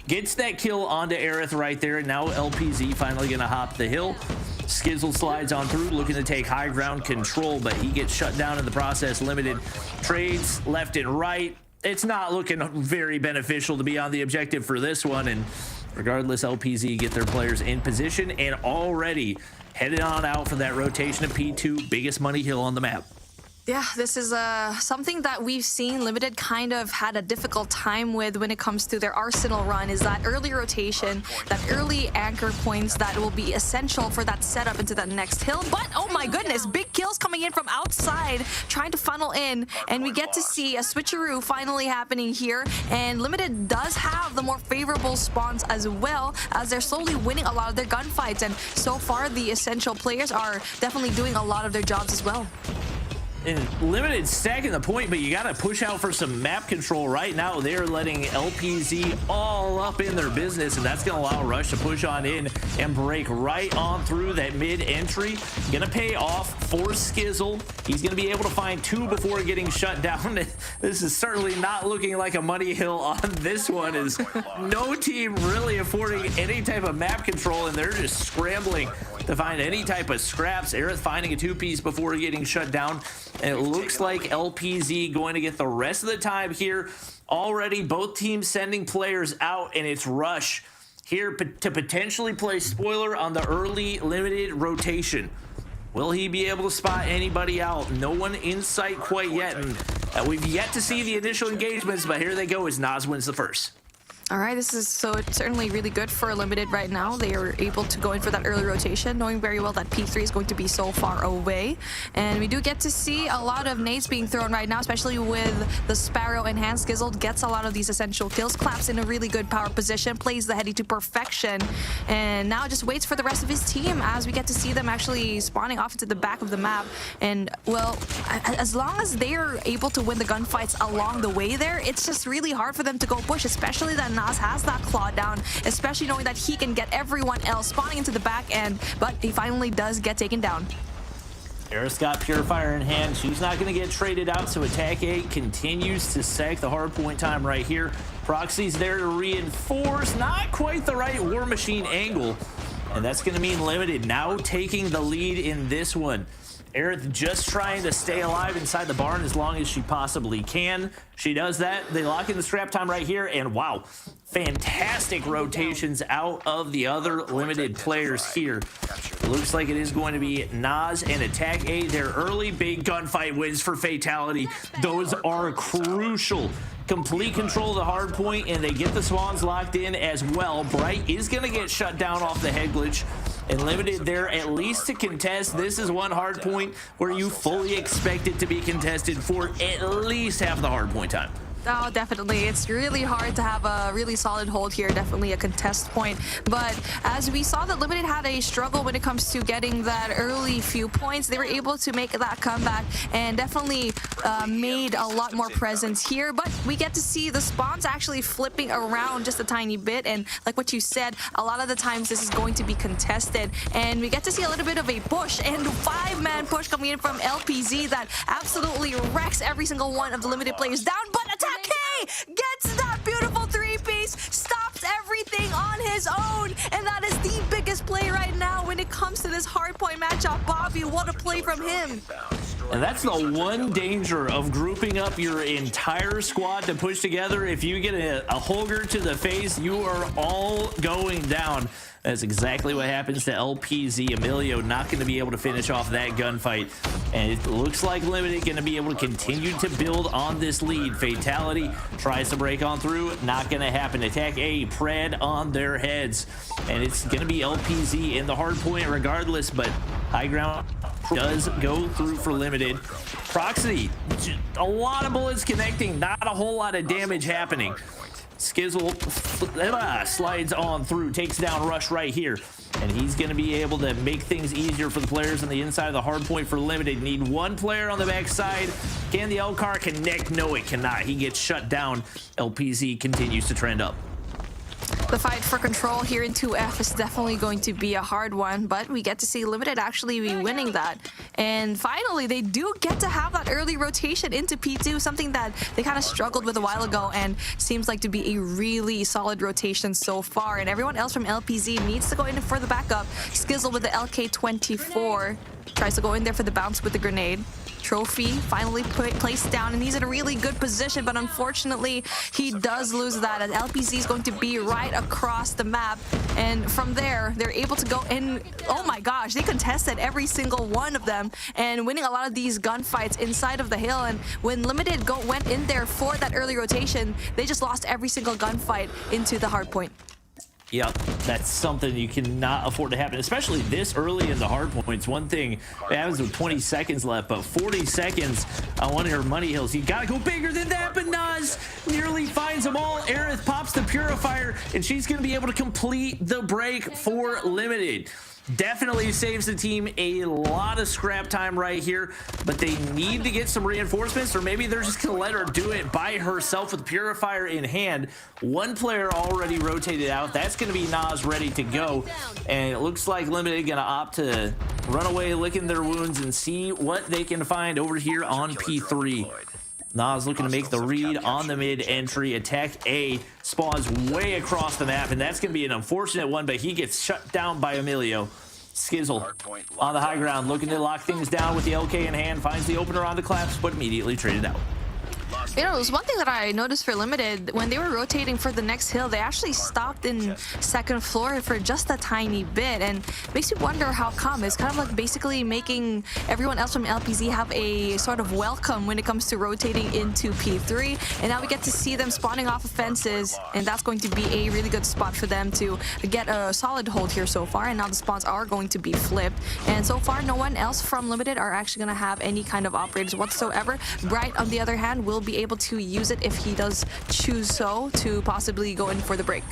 gets that kill onto Aerith right there, and now LPZ finally gonna hop the hill. Skizzle slides on through, looking to take high ground control, but he gets shut down in the process. Limited trades left and right. It's not looking very beneficial to be on the objective for this one, and regardless, LPZ get their players in position and already headed on out for that rotation of P2, biggest money hill on the map. Yeah, this is something that we've seen Limited kind of had a difficult time with when it comes to their Arsenal run, is that early rotation, that early anchor points that will be essential for that setup into that next hill. But, oh my goodness, big kills coming in from outside, trying to funnel in, and we get to see a switcheroo finally happening here, and Limited does have the more favorable spawns as well, as they're slowly winning a lot of their gunfights, and so far the essential players are definitely doing a lot of their jobs as well. And Limited stacking the point, but you got to push out for some map control right now. They're letting LPZ all up in their business, and that's going to allow Rush to push on in and break right on through that mid entry. Going to pay off for Skizzle. He's going to be able to find 2 before getting shut down. This is certainly not looking like a money hill on this one, as no team really affording any type of map control, and they're just scrambling to find any type of scraps. Aerith finding a 2-piece before getting shut down. And it looks like LPZ going to get the rest of the time here. Already both teams sending players out, and it's Rush here to potentially play spoiler on the early Limited rotation. Will he be able to spot anybody out? No one in sight quite yet, and we've yet to see the initial engagements, but here they go as Naz wins the first. All right, this is it's certainly really good for Limited right now. They are able to go in for that early rotation, knowing very well that P3 is going to be so far away. And we do get to see a lot of nades being thrown right now, especially with the Sparrow in hand. Skizzled gets a lot of these essential kills, claps in a really good power position, plays the heady to perfection, and now just waits for the rest of his team as we get to see them actually spawning off into the back of the map. And, well, as long as they're able to win the gunfights along the way there, it's just really hard for them to go push, especially that Naz has that claw down, especially knowing that he can get everyone else spawning into the back end, but he finally does get taken down. Eris got Purifier in hand. She's not going to get traded out, so Attack 8 continues to sec the hard point time right here. Proxy's there to reinforce. Not quite the right War Machine angle, and that's going to mean Limited now taking the lead in this one. Aerith just trying to stay alive inside the barn as long as she possibly can. She does that. They lock in the scrap time right here, and wow, fantastic rotations out of the other Limited players here. Looks like it is going to be Naz and Attack 8. Their early big gunfight wins for Fatality. Those are crucial. Complete control of the hard point, and they get the spawns locked in as well. Bright is going to get shut down off the head glitch, and Limited there at least to contest. This is one hard point where you fully expect it to be contested for at least half the hard point time. Oh, definitely. It's really hard to have a really solid hold here. Definitely a contest point. But as we saw that Limited had a struggle when it comes to getting that early few points, they were able to make that comeback and definitely made a lot more presence here. But we get to see the spawns actually flipping around just a tiny bit. And like what you said, a lot of the times this is going to be contested. And we get to see a little bit of a push and 5-man push coming in from LPZ that absolutely wrecks every single one of the Limited players down. But Attack gets that beautiful 3-piece, stops everything on his own, and that is the biggest play right now when it comes to this hardpoint matchup. Bobby, what a play from him. And that's the one danger of grouping up your entire squad to push together. If you get a Holger to the face, you are all going down. That's exactly what happens to LPZ. Emilio not going to be able to finish off that gunfight. And it looks like Limited going to be able to continue to build on this lead. Fatality tries to break on through. Not going to happen. Attack A, Pred on their heads. And it's going to be LPZ in the hard point regardless. But high ground does go through for Limited. Proxy, a lot of bullets connecting. Not a whole lot of damage happening. Skizzle slides on through, takes down Rush right here, and he's going to be able to make things easier for the players on the inside of the hard point for Limited. Need one player on the backside. Can the L-Car connect? No, it cannot. He gets shut down. LPZ continues to trend up. The fight for control here in 2F is definitely going to be a hard one, but we get to see Limited actually be winning that. And finally, they do get to have that early rotation into P2, something that they kind of struggled with a while ago and seems like to be a really solid rotation so far. And everyone else from LPZ needs to go in for the backup. Skizzle with the LK-24 tries to go in there for the bounce with the grenade. Trophy finally placed down, and he's in a really good position, but unfortunately he does lose that as LPZ is going to be right across the map, and from there they're able to go in. Oh my gosh, they contested every single one of them and winning a lot of these gunfights inside of the hill. And when Limited went in there for that early rotation, they just lost every single gunfight into the hard point. Yep, that's something you cannot afford to happen, especially this early in the hard points. One thing, it happens with 20 seconds left, but 40 seconds on one of her money hills. You gotta go bigger than that, but Naz nearly finds them all. Aerith pops the Purifier, and she's gonna be able to complete the break for Limited. Definitely saves the team a lot of scrap time right here, but they need to get some reinforcements, or maybe they're just gonna let her do it by herself with Purifier in hand. One player already rotated out. That's gonna be Naz ready to go, and it looks like Limited gonna opt to run away, licking their wounds, and see what they can find over here on P3. Naz looking to make the read on the mid entry. Attack A spawns way across the map, and that's going to be an unfortunate one, but he gets shut down by Emilio. Skizzle on the high ground, looking to lock things down with the LK in hand, finds the opener on the collapse, but immediately traded out. You know, it was one thing that I noticed for Limited, when they were rotating for the next hill, they actually stopped in second floor for just a tiny bit, and makes me wonder how come. It's kind of like basically making everyone else from LPZ have a sort of welcome when it comes to rotating into P3, and now we get to see them spawning off of fences, and that's going to be a really good spot for them to get a solid hold here so far, and now the spawns are going to be flipped, and so far no one else from Limited are actually going to have any kind of operators whatsoever. Bright, on the other hand, will be able to use it if he does choose so to possibly go in for the break.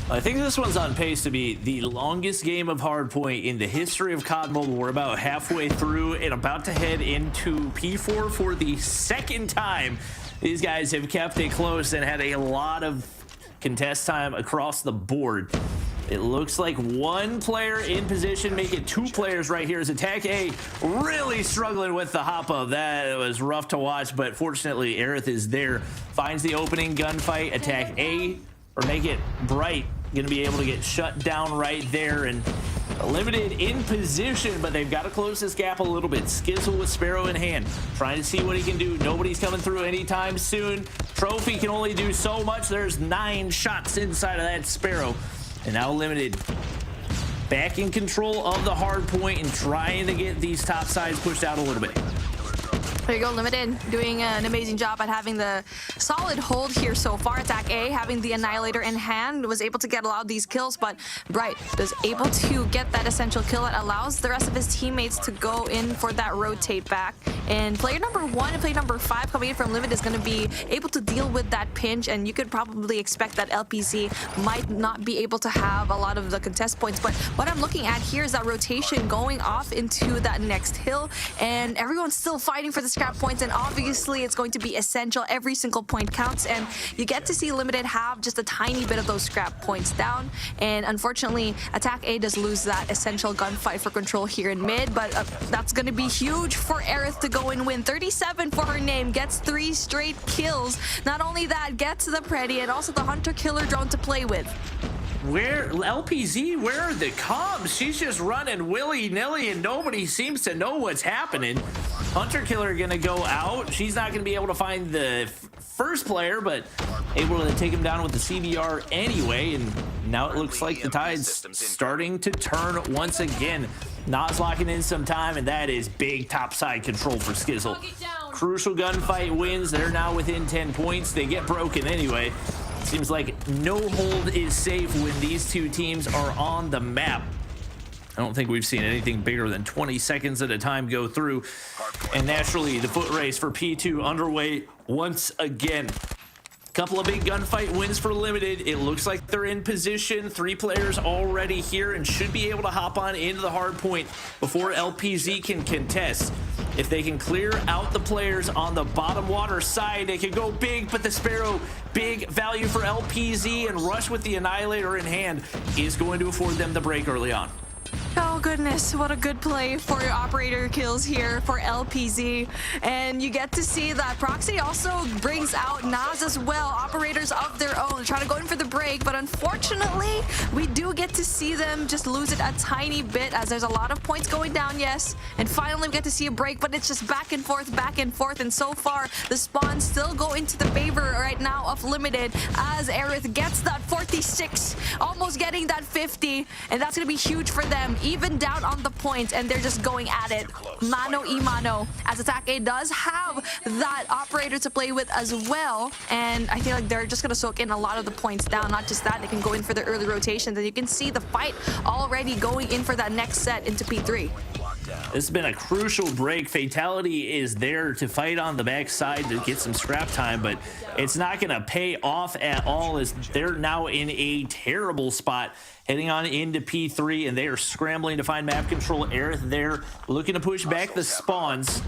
I think this one's on pace to be the longest game of Hardpoint in the history of COD Mobile. We're about halfway through and about to head into P4 for the second time. These guys have kept it close and had a lot of contest time across the board. It looks like one player in position, make it two players right here as Attack A really struggling with the hop up. That was rough to watch, but fortunately Aerith is there. Finds the opening gunfight. Attack A, or make it Bright, gonna be able to get shut down right there, and Limited in position, but they've got to close this gap a little bit. Skizzle with Sparrow in hand, trying to see what he can do. Nobody's coming through anytime soon. Trophy can only do so much. There's 9 shots inside of that Sparrow. And now Limited back in control of the hard point and trying to get these top sides pushed out a little bit. There you go, Limited doing an amazing job at having the solid hold here so far. Attack A, having the Annihilator in hand, was able to get a lot of these kills, but Bright was able to get that essential kill that allows the rest of his teammates to go in for that rotate back. And player number 1 and player number 5 coming in from Limited is going to be able to deal with that pinch, and you could probably expect that LPZ might not be able to have a lot of the contest points. But what I'm looking at here is that rotation going off into that next hill, and everyone's still fighting for the scrap points, and obviously it's going to be essential. Every single point counts, and you get to see Limited have just a tiny bit of those scrap points down. And unfortunately, Attack A does lose that essential gunfight for control here in mid, but that's going to be huge for Aerith to go and win. 37 for her name, gets 3 straight kills. Not only that, gets the Preddy and also the Hunter Killer drone to play with. Where LPZ, where are the comms? She's just running willy-nilly and nobody seems to know what's happening. Hunter Killer gonna go out. She's not gonna be able to find the first player, but able to take him down with the CBR anyway. And now it looks like the tide's starting to turn once again. Nas locking in some time, and that is big topside control for Skizzle. Crucial gunfight wins. They're now within 10 points. They get broken anyway. Seems like no hold is safe when these two teams are on the map. I don't think we've seen anything bigger than 20 seconds at a time go through. And naturally, the foot race for P2 underway once again. Couple of big gunfight wins for Limited. It looks like they're in position. 3 players already here and should be able to hop on into the hard point before LPZ can contest. If they can clear out the players on the bottom water side, they can go big, but the Sparrow, big value for LPZ, and Rush with the Annihilator in hand is going to afford them the break early on. Oh goodness, what a good play for your operator kills here for LPZ. And you get to see that Proxy also brings out Nas as well, operators of their own, trying to go in for the break, but unfortunately, we do get to see them just lose it a tiny bit as there's a lot of points going down, yes. And finally, we get to see a break, but it's just back and forth, and so far, the spawns still go into the favor right now of Limited as Aerith gets that 46, almost getting that 50, and that's going to be huge for them. Even down on the points, and they're just going at it mano y mano, as Attack A does have that operator to play with as well, and I feel like they're just gonna soak in a lot of the points down. Not just that, they can go in for the early rotations, and you can see the fight already going in for that next set into P3. This has been a crucial break. Fatality is there to fight on the backside to get some scrap time, but it's not going to pay off at all as they're now in a terrible spot heading on into P3, and they are scrambling to find map control. Aerith there looking to push back the spawns.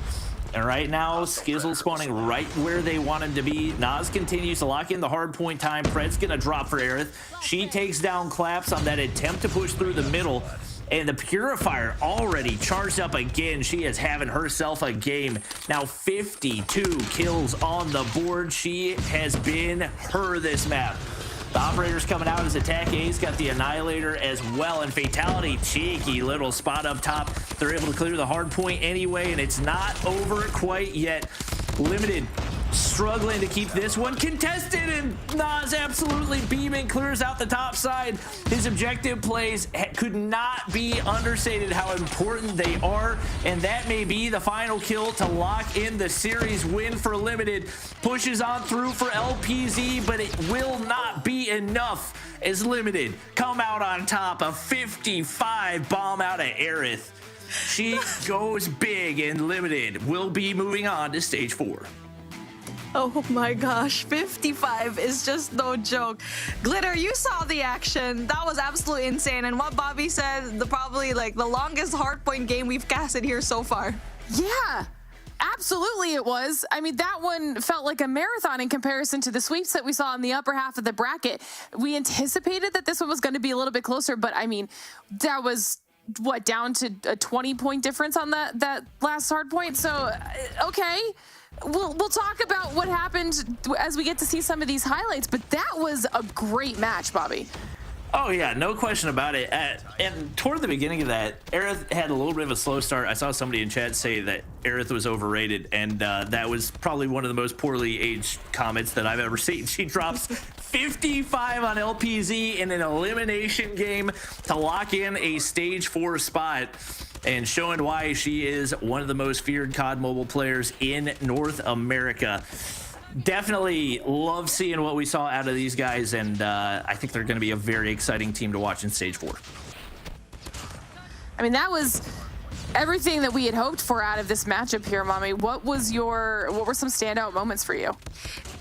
And right now, Skizzle spawning right where they want him to be. Nas continues to lock in the hard point time. Pred's going to drop for Aerith. She takes down Claps on that attempt to push through the middle. And the Purifier already charged up again. She is having herself a game. Now 52 kills on the board. She has been her this map. The operator's coming out as Attack A's got the Annihilator as well. And Fatality, cheeky little spot up top. They're able to clear the hard point anyway, and it's not over quite yet. Limited struggling to keep this one contested, and Nas absolutely beaming, clears out the top side. His objective plays could not be understated how important they are, and that may be the final kill to lock in the series win for Limited. Pushes on through for LPZ, but it will not be enough as Limited come out on top. A 55 bomb out of Aerith. She goes big, and Limited will be moving on to stage 4. Oh my gosh, 55 is just no joke. Glitter, you saw the action. That was absolutely insane. And what Bobby said, probably like the longest hardpoint game we've casted here so far. Yeah. Absolutely it was. I mean, that one felt like a marathon in comparison to the sweeps that we saw in the upper half of the bracket. We anticipated that this one was going to be a little bit closer, but I mean, that was what, down to a 20-point difference on that last hard point. So, okay. We'll talk about what happened as we get to see some of these highlights, but that was a great match, Bobby. Oh, yeah, no question about it. And toward the beginning of that, Aerith had a little bit of a slow start. I saw somebody in chat say that Aerith was overrated, and that was probably one of the most poorly aged comments that I've ever seen. She drops 55 on LPZ in an elimination game to lock in a stage 4 spot, and showing why she is one of the most feared COD Mobile players in North America. Definitely love seeing what we saw out of these guys, and I think they're going to be a very exciting team to watch in stage 4. I mean, that was everything that we had hoped for out of this matchup here, Mommy. What were some standout moments for you?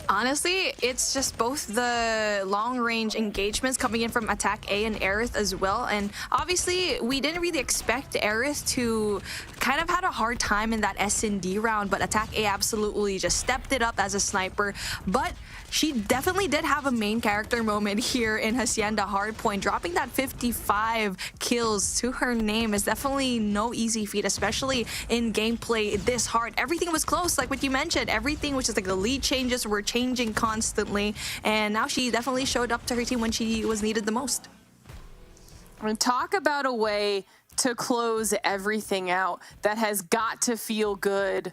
Honestly, it's just both the long-range engagements coming in from Attack A and Aerith as well. And obviously, we didn't really expect Aerith to kind of had a hard time in that S&D round, but Attack A absolutely just stepped it up as a sniper. But she definitely did have a main character moment here in Hacienda Hardpoint. Dropping that 55 kills to her name is definitely no easy feat, especially in gameplay this hard. Everything was close, like what you mentioned. Everything was just like the lead changes were changing constantly, and now she definitely showed up to her team when she was needed the most. I mean, talk about a way to close everything out that has got to feel good.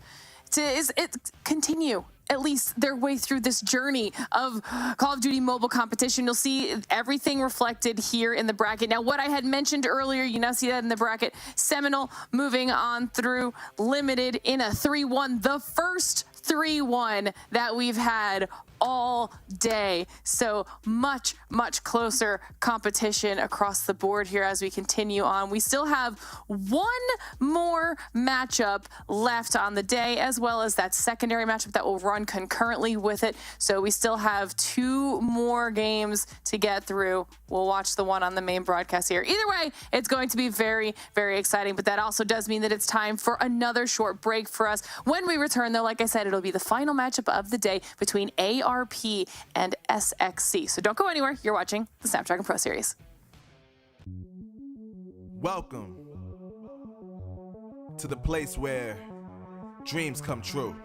To continue at least their way through this journey of Call of Duty mobile competition. You'll see everything reflected here in the bracket. Now, what I had mentioned earlier, you now see that in the bracket. Seminole moving on through Limited in a 3-1, the first 3-1 that we've had all day. So much closer competition across the board here as we continue on. We still have one more matchup left on the day, as well as that secondary matchup that will run concurrently with it. So we still have 2 more games to get through. We'll watch the one on the main broadcast here. Either way, it's going to be very exciting, but that also does mean that it's time for another short break for us. When we return, though, like I said, it'll be the final matchup of the day between ARP and SXC. So don't go anywhere. You're watching the Snapdragon Pro Series. Welcome to the place where dreams come true,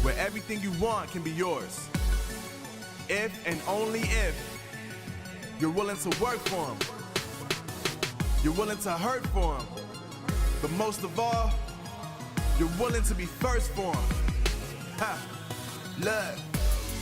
where everything you want can be yours, if and only if you're willing to work for them, you're willing to hurt for them, but most of all, you're willing to be first for them. Ha! Look,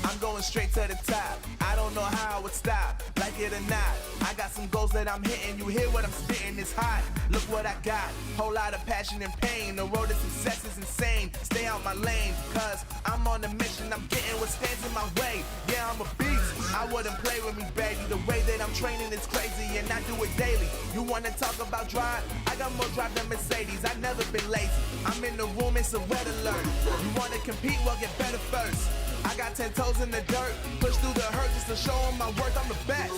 I'm going straight to the top. I don't know how I would stop, like it or not. I got some goals that I'm hitting. You hear what I'm spitting? It's hot. Look what I got. Whole lot of passion and pain. The road to success is insane. Stay out my lane, cause I'm on a mission. I'm getting what stands in my way. Yeah, I'm a beast. I wouldn't play with me, baby. The way that I'm training is crazy, and I do it daily. You wanna talk about drive? I got more drive than Mercedes. I've never been lazy. I'm in the room, it's a red alert. You wanna compete? Well, get better first. I got 10 toes in the dirt, push through the hurt just to show them my worth. I'm the best.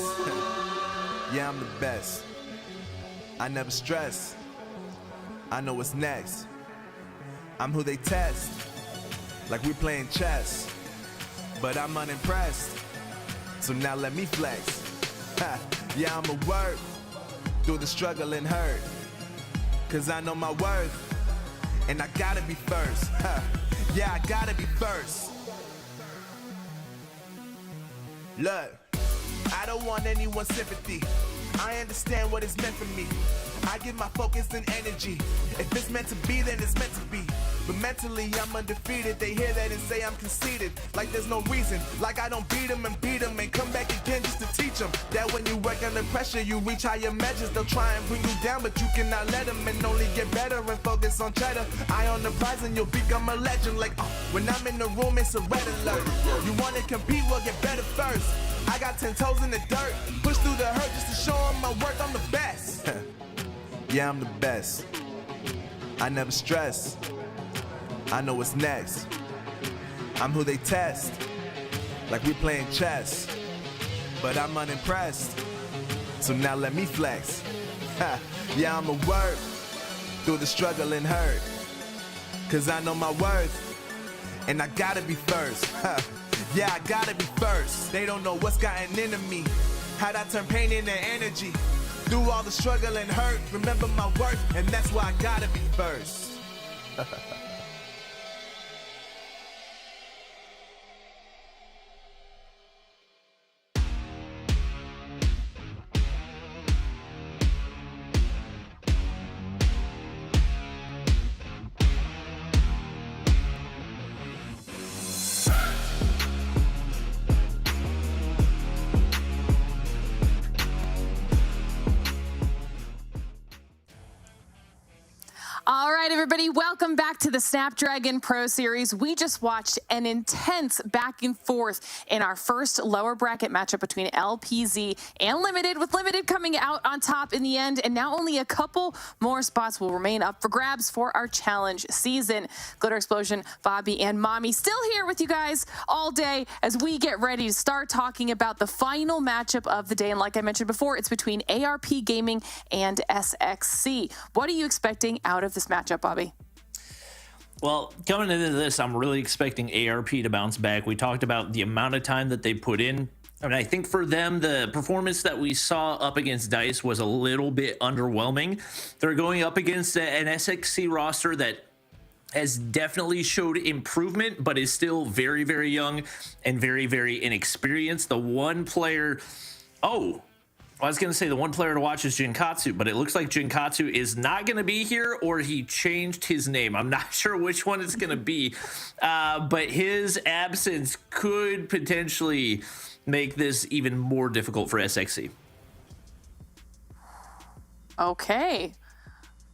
Yeah, I'm the best. I never stress. I know what's next. I'm who they test, like we're playing chess. But I'm unimpressed, so now let me flex. Yeah, I'm a work through the struggle and hurt, cause I know my worth, and I gotta be first. Yeah, I gotta be first. Look, I don't want anyone's sympathy. I understand what it's meant for me. I give my focus and energy. If it's meant to be, then it's meant to be. But mentally, I'm undefeated. They hear that and say I'm conceited. Like there's no reason. Like I don't beat them and come back again just to teach them that when you work under pressure, you reach higher measures. They'll try and bring you down, but you cannot let them, and only get better and focus on cheddar. Eye on the prize and you'll become a legend. Like, when I'm in the room, it's a red alert. You want to compete, well, get better first. I got 10 toes in the dirt. Push through the hurt just to show them my worth. I'm the best. Yeah, I'm the best. I never stress. I know what's next. I'm who they test. Like we playing chess. But I'm unimpressed. So now let me flex. Yeah, I'ma work through the struggle and hurt. Cause I know my worth. And I gotta be first. Yeah, I gotta be first. They don't know what's gotten into me. How'd I turn pain into energy? Through all the struggle and hurt, remember my worth, and that's why I gotta be first. All right, everybody, welcome back to the Snapdragon Pro Series. We just watched an intense back and forth in our first lower bracket matchup between LPZ and Limited, with Limited coming out on top in the end, and now only a couple more spots will remain up for grabs for our challenge season. Glitter Explosion, Bobby, and Mommy still here with you guys all day as we get ready to start talking about the final matchup of the day. And like I mentioned before, it's between ARP Gaming and SXC. What are you expecting out of this matchup, Bobby? Well, coming into this, I'm really expecting ARP to bounce back. We talked about the amount of time that they put in. And I think for them, the performance that we saw up against DICE was a little bit underwhelming. They're going up against an SXC roster that has definitely showed improvement, but is still very, very young and very, very inexperienced. The one player... I was going to say the one player to watch is Jinkatsu, but it looks like Jinkatsu is not going to be here, or he changed his name. I'm not sure which one it's going to be, but his absence could potentially make this even more difficult for SXC. Okay.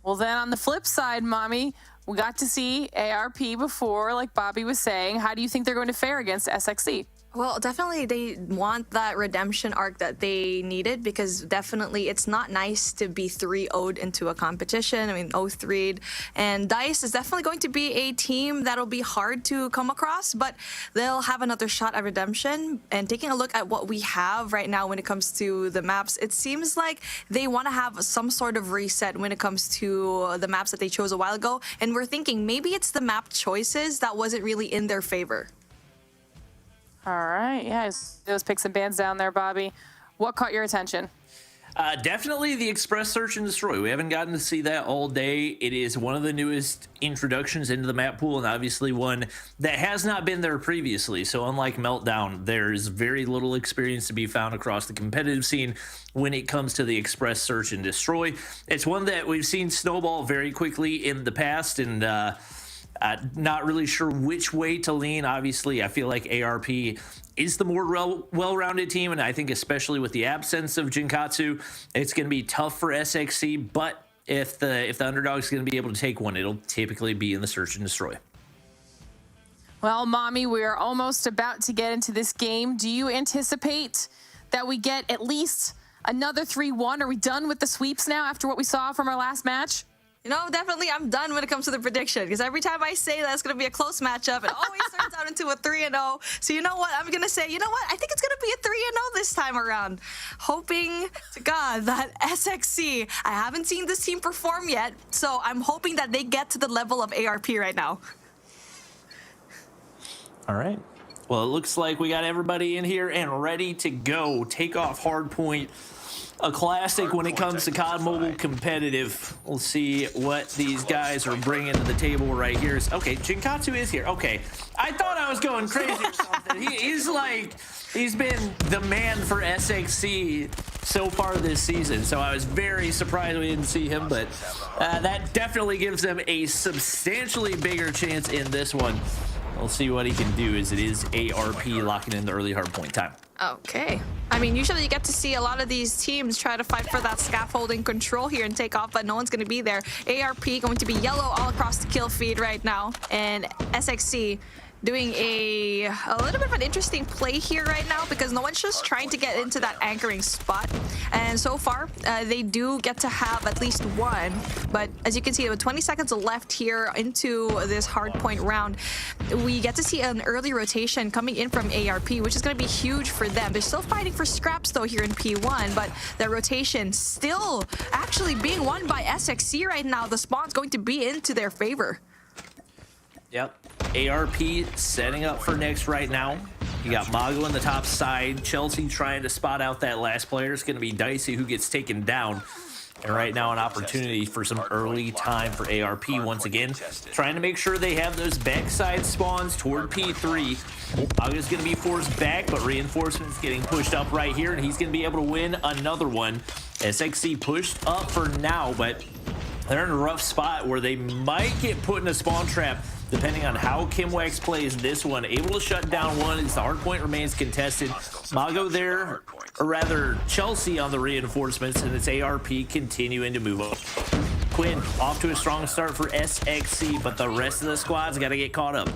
Well, then on the flip side, Mommy, we got to see ARP before, like Bobby was saying. How do you think they're going to fare against SXC? Well, definitely they want that redemption arc that they needed, because definitely it's not nice to be 3-0'd into a competition. I mean, 0-3'd. And DICE is definitely going to be a team that'll be hard to come across, but they'll have another shot at redemption. And taking a look at what we have right now when it comes to the maps, it seems like they want to have some sort of reset when it comes to the maps that they chose a while ago. And we're thinking maybe it's the map choices that wasn't really in their favor. All right, yeah, those picks and bans down there, Bobby. What caught your attention? Definitely the Express Search and Destroy. We haven't gotten to see that all day. It is one of the newest introductions into the map pool, and obviously one that has not been there previously. So unlike Meltdown, there's very little experience to be found across the competitive scene when it comes to the Express Search and Destroy. It's one that we've seen snowball very quickly in the past, and not really sure which way to lean. Obviously, I feel like ARP is the more well-rounded team, and I think especially with the absence of Jinkatsu, it's going to be tough for SXC. But if the underdog's going to be able to take one, it'll typically be in the Search and Destroy. Well, Mommy, we are almost about to get into this game. Do you anticipate that we get at least another 3-1? Are we done with the sweeps now after what we saw from our last match? You know, definitely I'm done when it comes to the prediction, because every time I say that it's going to be a close matchup, it always turns out into a 3-0. So you know what? I'm going to say, you know what? I think it's going to be a 3-0 this time around. Hoping to God that SXC, I haven't seen this team perform yet, so I'm hoping that they get to the level of ARP right now. All right. Well, it looks like we got everybody in here and ready to go. Take off hard point a classic when it comes to COD Mobile competitive. We'll see what these guys are bringing to the table right here. Okay, Jinkatsu is here. Okay, I thought I was going crazy or something. He's been the man for SXC so far this season, so I was very surprised we didn't see him, but that definitely gives them a substantially bigger chance in this one. We'll see what he can do, as it is ARP locking in the early hardpoint time. Okay. I mean, usually you get to see a lot of these teams try to fight for that scaffolding control here and take off, but no one's going to be there. ARP going to be yellow all across the kill feed right now, and SXC doing a little bit of an interesting play here right now, because no one's just trying to get into that anchoring spot. And so far, they do get to have at least one. But as you can see, with 20 seconds left here into this hardpoint round, we get to see an early rotation coming in from ARP, which is going to be huge for them. They're still fighting for scraps, though, here in P1, but the rotation still actually being won by SXC right now. The spawn's going to be into their favor. Yep. ARP setting up for next right now. You got Mago on the top side. Chelsea trying to spot out that last player. It's going to be Dicey who gets taken down. And right now an opportunity for some early time for ARP once again. Trying to make sure they have those backside spawns toward P3. Mago's going to be forced back, but Reinforcements getting pushed up right here, and he's going to be able to win another one. SXC pushed up for now, but they're in a rough spot where they might get put in a spawn trap depending on how Kimwax plays this one. Able to shut down one as the hardpoint remains contested. Mago there, or rather Chelsea on the reinforcements, and it's ARP continuing to move up. Quinn off to a strong start for SXC, but the rest of the squad's got to get caught up.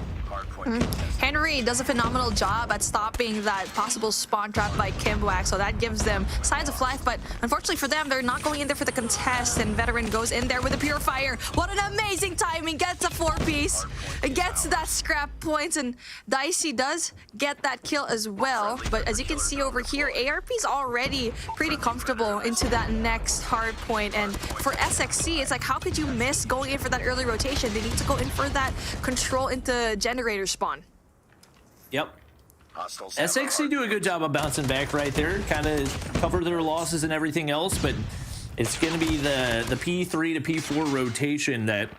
Henry does a phenomenal job at stopping that possible spawn trap by Kimwax, so that gives them signs of life, but unfortunately for them, they're not going in there for the contest, and Veteran goes in there with a Purifier. What an amazing timing! Gets a 4-piece, gets that scrap points, and Dicey does get that kill as well. But as you can see over here, ARP's already pretty comfortable into that next hard point, and for SXC, it's like, how could you miss going in for that early rotation? They need to go in for that control into generator spawn. Yep. SXC do a good job of bouncing back right there, kind of cover their losses and everything else, but it's going to be the P3 to P4 rotation that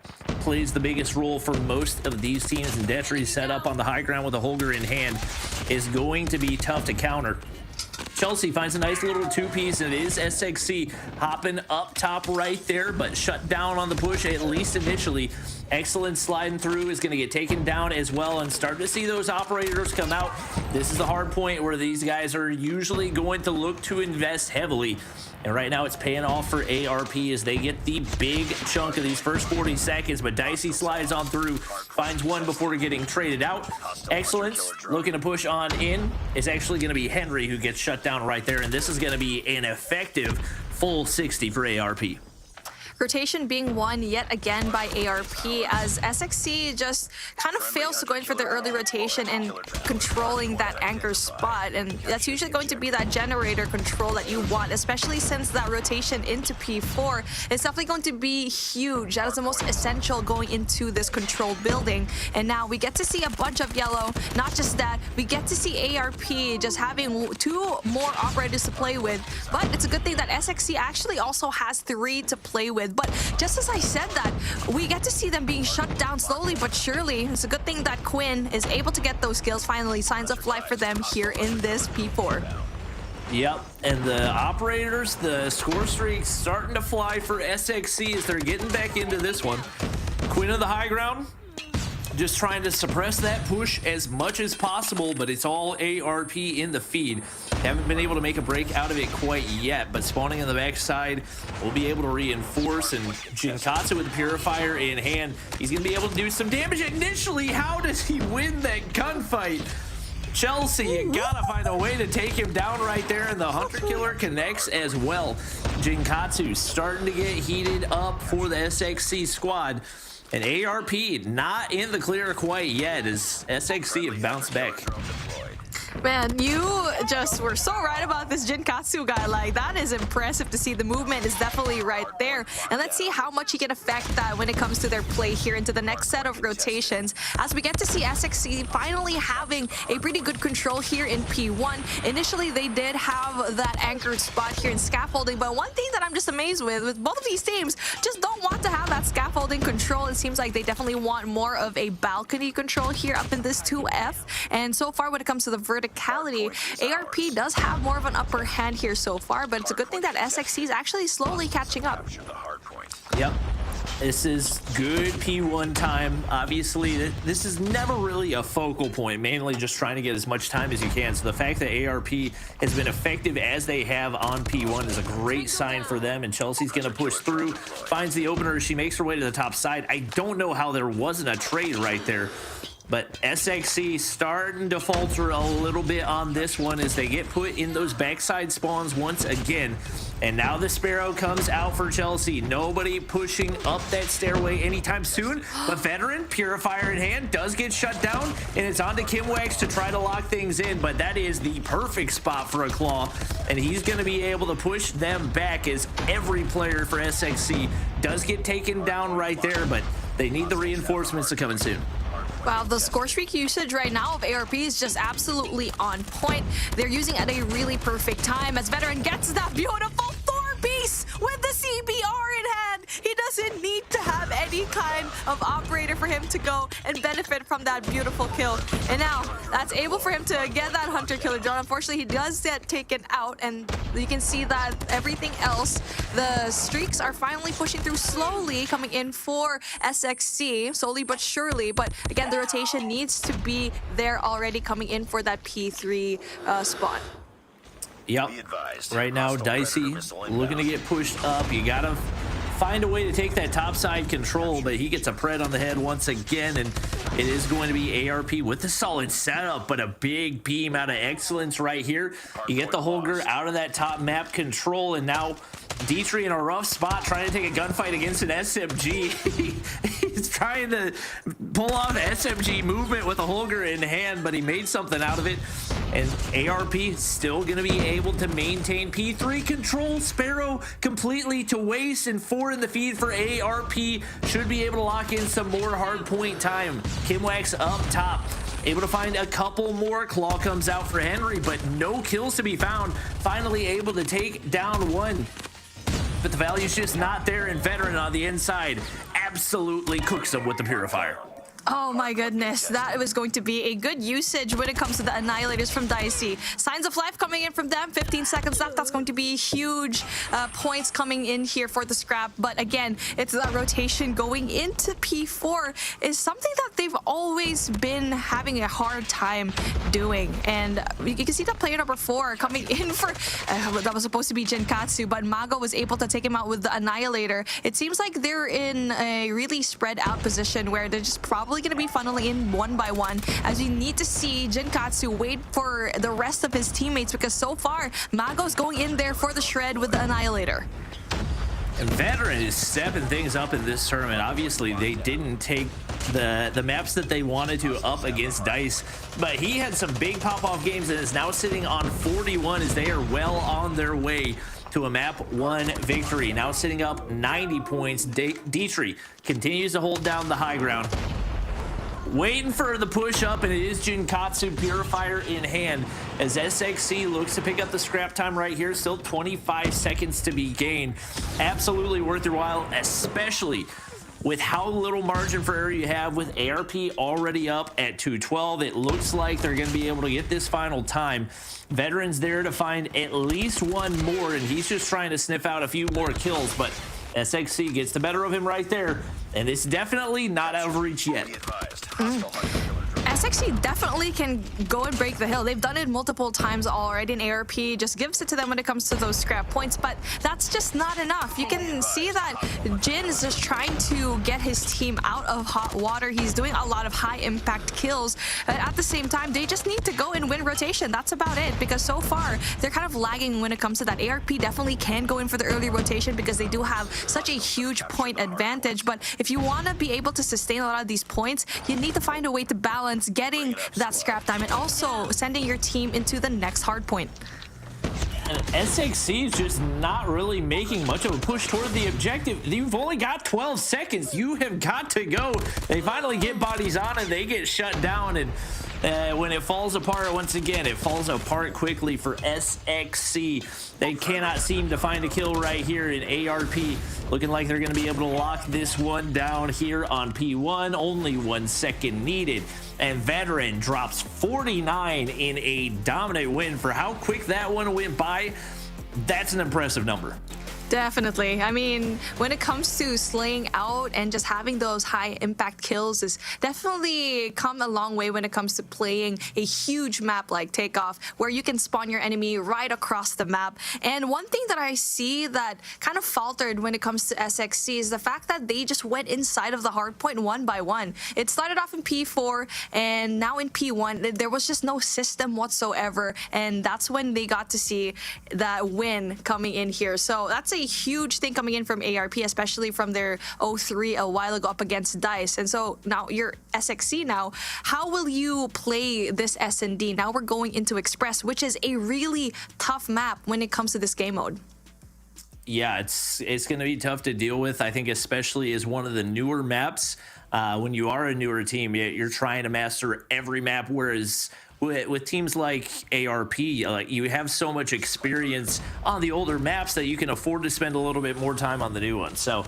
plays the biggest role for most of these teams, and Detry set up on the high ground with a Holger in hand is going to be tough to counter. Chelsea finds a nice little 2-piece, and it is SXC hopping up top right there, but shut down on the push, at least initially. Excellent sliding through, is going to get taken down as well, and start to see those operators come out. This is the hard point where these guys are usually going to look to invest heavily. And right now it's paying off for ARP as they get the big chunk of these first 40 seconds, but Dicey slides on through, finds one before getting traded out. Excellence, looking to push on in. It's actually going to be Henry who gets shut down right there, and this is going to be an effective full 60 for ARP. Rotation being won yet again by ARP, as SXC just kind of fails to go in for the early rotation and controlling that anchor spot, and that's usually going to be that generator control that you want, especially since that rotation into P4 is definitely going to be huge. That is the most essential going into this controlled building, and now we get to see a bunch of yellow. Not just that, we get to see ARP just having 2 more operators to play with, but it's a good thing that SXC actually also has 3 to play with. But just as I said that, we get to see them being shut down slowly but surely. It's a good thing that Quinn is able to get those kills finally. Signs of life for them here in this P4. Yep, and the operators, the score streaks starting to fly for SXC as they're getting back into this one. Quinn on the high ground, just trying to suppress that push as much as possible, but it's all ARP in the feed. Haven't been able to make a break out of it quite yet, but spawning on the backside will be able to reinforce, and Jinkatsu with the Purifier in hand, he's going to be able to do some damage initially. How does he win that gunfight? Chelsea, you gotta find a way to take him down right there, and the Hunter Killer connects as well. Jinkatsu starting to get heated up for the SXC squad. And ARP not in the clear quite yet as SXC have bounced back. Man, you just were so right about this Jinkatsu guy. Like, that is impressive to see. The movement is definitely right there. And let's see how much he can affect that when it comes to their play here into the next set of rotations. As we get to see SXC finally having a pretty good control here in P1. Initially, they did have that anchored spot here in scaffolding. But one thing that I'm just amazed with both of these teams, just don't want to have that scaffolding control. It seems like they definitely want more of a balcony control here up in this 2F. And so far, when it comes to the verticality, ARP does have more of an upper hand here so far, but it's a good thing that SXC is actually slowly catching up. Yep. This is good P1 time. Obviously, this is never really a focal point, mainly just trying to get as much time as you can. So the fact that ARP has been effective as they have on P1 is a great sign for them, and Chelsea's going to push through, finds the opener. She makes her way to the top side. I don't know how there wasn't a trade right there, but SXC starting to falter a little bit on this one as they get put in those backside spawns once again. And now the Sparrow comes out for Chelsea. Nobody pushing up that stairway anytime soon. But Veteran, Purifier in hand, does get shut down. And it's on to Kimwax to try to lock things in. But that is the perfect spot for a Claw. And he's going to be able to push them back as every player for SXC does get taken down right there. But they need the reinforcements to come in soon. Wow, the score streak usage right now of ARP is just absolutely on point. They're using at a really perfect time as Veteran gets that beautiful Thor piece with the CBR in hand. He doesn't need to have any kind of operator for him to go and benefit from that beautiful kill. And now that's able for him to get that hunter killer drone. Unfortunately, he does get taken out, and you can see that everything else, the streaks are finally pushing through slowly, coming in for SXC, slowly but surely. But again, the rotation needs to be there already, coming in for that P3 spot. Yep. Right now, Dicey looking to get pushed up. You gotta find a way to take that top side control, but he gets a pred on the head once again, and it is going to be ARP with a solid setup, but a big beam out of excellence right here. You get the Holger out of that top map control, and now Dietrich in a rough spot trying to take a gunfight against an SMG. He's trying to pull off SMG movement with a Holger in hand, but he made something out of it. And ARP still going to be able to maintain P3 control. Sparrow completely to waste, and 4 in the feed for ARP. Should be able to lock in some more hard point time. Kimwax up top, able to find a couple more. Claw comes out for Henry, but no kills to be found. Finally able to take down one, but the value's just not there, and Veteran on the inside absolutely cooks him with the Purifier. Oh my goodness, that was going to be a good usage when it comes to the Annihilators from Dicey. Signs of life coming in from them, 15 seconds left. That's going to be huge points coming in here for the scrap. But again, it's that rotation going into P4 is something that they've always been having a hard time doing. And you can see that player number 4 coming in for, that was supposed to be Jinkatsu, but Mago was able to take him out with the Annihilator. It seems like they're in a really spread out position where they're just probably going to be funneling in one by one, as you need to see Jinkatsu wait for the rest of his teammates, because so far Mago's going in there for the shred with the Annihilator. And Veteran is stepping things up in this tournament. Obviously, they didn't take the maps that they wanted to up against Dice, but he had some big pop-off games and is now sitting on 41 as they are well on their way to a map 1 victory. Now sitting up 90 points. Dietrich continues to hold down the high ground, waiting for the push up, and it is Jinkatsu, Purifier in hand, as SXC looks to pick up the scrap time right here. Still 25 seconds to be gained. Absolutely worth your while, especially with how little margin for error you have with ARP already up at 212. It looks like they're going to be able to get this final time. Veteran's there to find at least one more, and he's just trying to sniff out a few more kills, but SXC gets the better of him right there, and it's definitely not out of reach yet. SXC definitely can go and break the hill. They've done it multiple times already, and ARP just gives it to them when it comes to those scrap points, but that's just not enough. You can see that Jin is just trying to get his team out of hot water. He's doing a lot of high impact kills. At the same time, they just need to go and win rotation. That's about it, because so far they're kind of lagging when it comes to that. ARP definitely can go in for the early rotation because they do have such a huge point advantage, but if you want to be able to sustain a lot of these points, you need to find a way to balance just getting that scrap time and also sending your team into the next hard point. And SXC is just not really making much of a push toward the objective. You've only got 12 seconds. You have got to go. They finally get bodies on and they get shut down. And when it falls apart, once again, it falls apart quickly for SXC. They cannot seem to find a kill right here in ARP. Looking like they're going to be able to lock this one down here on P1. Only 1 second needed. And Veteran drops 49 in a dominant win. For how quick that one went by, that's an impressive number. Definitely. I mean, when it comes to slaying out and just having those high impact kills is definitely come a long way when it comes to playing a huge map like Takeoff, where you can spawn your enemy right across the map. And one thing that I see that kind of faltered when it comes to SXC is the fact that they just went inside of the hardpoint one by one. It started off in P4 and now in P1, there was just no system whatsoever. And that's when they got to see that win coming in here. So that's a huge thing coming in from ARP, especially from their 0-3 a while ago up against DICE. And so now you're SXC now. How will you play this S&D? Now we're going into Express, which is a really tough map when it comes to this game mode. Yeah, it's going to be tough to deal with, I think, especially as one of the newer maps. When you are a newer team, you're trying to master every map, whereas with teams like ARP, you have so much experience on the older maps that you can afford to spend a little bit more time on the new ones. So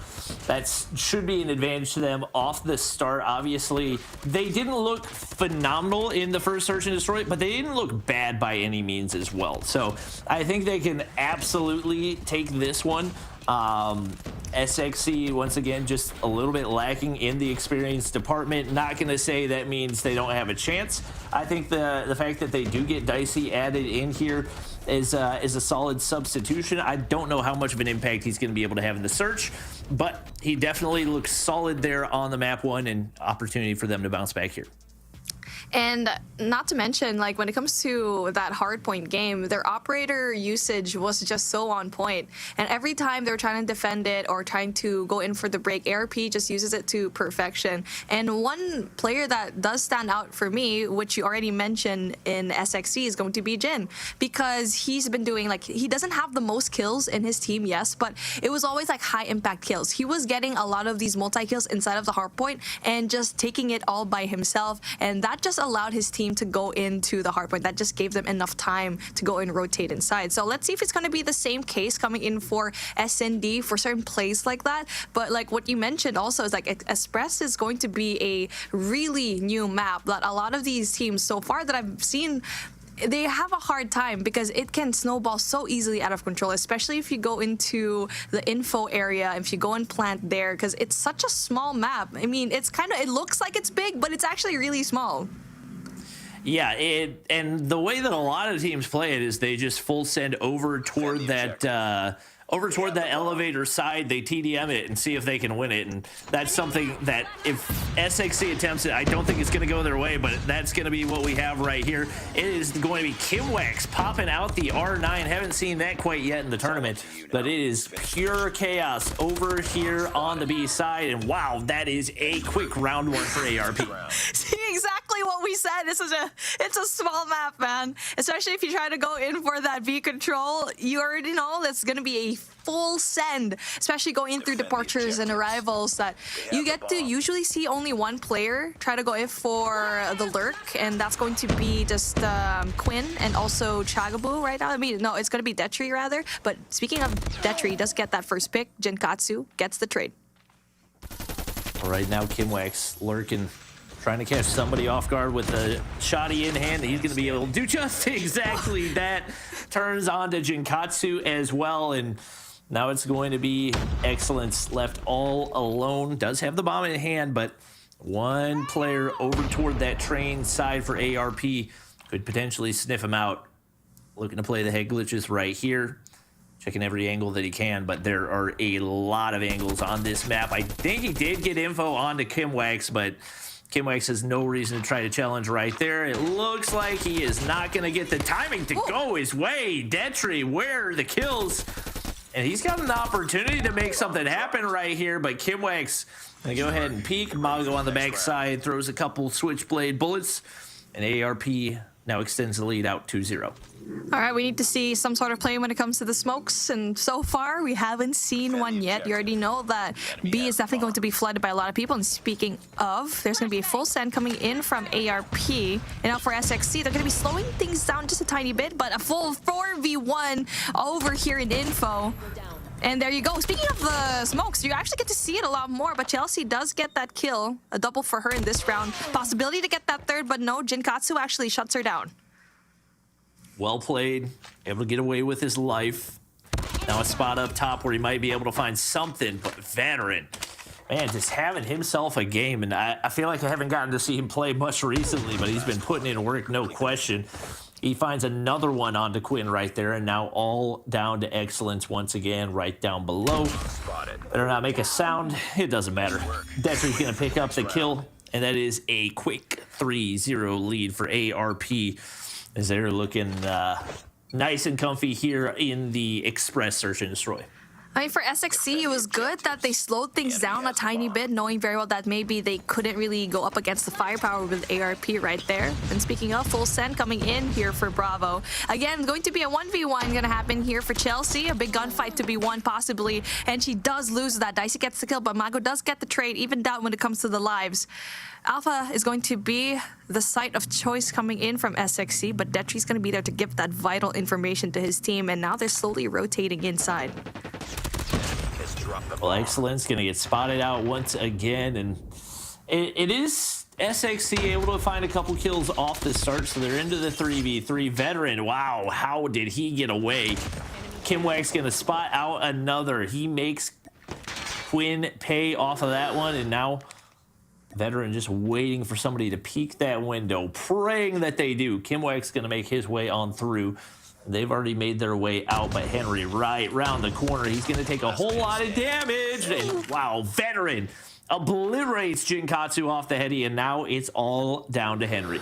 that should be an advantage to them off the start. Obviously, they didn't look phenomenal in the first Search and Destroy, but they didn't look bad by any means as well. So I think they can absolutely take this one. SXC, once again, just a little bit lacking in the experience department. Not going to say that means they don't have a chance. I think the fact that they do get Dicey added in here is a solid substitution. I don't know how much of an impact he's going to be able to have in the search, but he definitely looks solid there on the map one, and opportunity for them to bounce back here. And not to mention, like, when it comes to that hardpoint game, their operator usage was just so on point. And every time they're trying to defend it or trying to go in for the break, ARP just uses it to perfection. And one player that does stand out for me, which you already mentioned in SXC, is going to be Jin. Because he's been doing, like, he doesn't have the most kills in his team, yes, but it was always, like, high impact kills. He was getting a lot of these multi-kills inside of the hardpoint and just taking it all by himself. And that just allowed his team to go into the hardpoint. That just gave them enough time to go and rotate inside. So let's see if it's going to be the same case coming in for SND for certain plays like that. But like what you mentioned also is like Express is going to be a really new map that a lot of these teams so far that I've seen, they have a hard time because it can snowball so easily out of control, especially if you go into the info area, if you go and plant there, because it's such a small map. I mean, it's kind of, it looks like it's big, but it's actually really small. Yeah, and the way that a lot of teams play it is they just full send over toward that elevator side. They TDM it and see if they can win it, and that's something that if SXC attempts it, I don't think it's going to go their way, but that's going to be what we have right here. It is going to be Kimwax popping out the R9. Haven't seen that quite yet in the tournament, but it is pure chaos over here on the B side, and wow, that is a quick round one for ARP. See, exactly what we said. It's a small map, man. Especially if you try to go in for that B control, you already know that's going to be a full send, especially going through departures and arrivals, that you get to usually see only one player try to go in for the lurk, and that's going to be just Quinn and also Chagabu right now. I mean, no, it's going to be Detri rather. But speaking of Detri, does get that first pick. Jinkatsu gets the trade. Right now, Kimwax lurking, trying to catch somebody off guard with a shoddy in hand. He's going to be able to do just exactly that. Turns on to Jinkatsu as well, and now it's going to be Excellence left all alone. Does have the bomb in hand, but one player over toward that train side for ARP could potentially sniff him out. Looking to play the head glitches right here. Checking every angle that he can, but there are a lot of angles on this map. I think he did get info onto Kimwax, but Kimwax has no reason to try to challenge right there. It looks like he is not going to get the timing to go his way. Detri, where are the kills? And he's got an opportunity to make something happen right here, but Kimwax They go ahead and peek. Mago on the backside throws a couple switchblade bullets, and ARP now extends the lead out 2-0. All right, we need to see some sort of play when it comes to the smokes, and so far we haven't seen one yet. You already know that B is definitely going to be flooded by a lot of people, and speaking of, there's going to be a full send coming in from ARP, and now for SXC, they're going to be slowing things down just a tiny bit, but a full 4v1 over here in info. And there you go. Speaking of the smokes, you actually get to see it a lot more, but Chelsea does get that kill, a double for her in this round. Possibility to get that third, but no, Jinkatsu actually shuts her down. Well played, able to get away with his life. Now a spot up top where he might be able to find something, but Veteran, man, just having himself a game. And I feel like I haven't gotten to see him play much recently, but he's been putting in work, no question. He finds another one onto Quinn right there, and now all down to excellence once again, right down below. Better not make a sound. It doesn't matter. Detri's going to pick up the kill, and that is a quick 3-0 lead for ARP as they're looking nice and comfy here in the Express Search and Destroy. I mean, for SXC, it was good that they slowed things down a tiny bit, knowing very well that maybe they couldn't really go up against the firepower with ARP right there. And speaking of, full send coming in here for Bravo. Again, going to be a 1v1 going to happen here for Chelsea. A big gunfight to be won, possibly. And she does lose that. Dicey gets the kill, but Mago does get the trade, even down when it comes to the lives. Alpha is going to be the site of choice coming in from SXC, but Detri's going to be there to give that vital information to his team, and now they're slowly rotating inside. Well, Excellence going to get spotted out once again, and it is SXC able to find a couple kills off the start, so they're into the 3v3. Veteran, wow, how did he get away? Kimwack's going to spot out another. He makes Quinn pay off of that one, and now Veteran just waiting for somebody to peek that window, praying that they do. Kimwack's going to make his way on through. They've already made their way out, but Henry right round the corner. He's going to take a whole lot of damage. And wow, Veteran obliterates Jinkatsu off the heady, and now it's all down to Henry.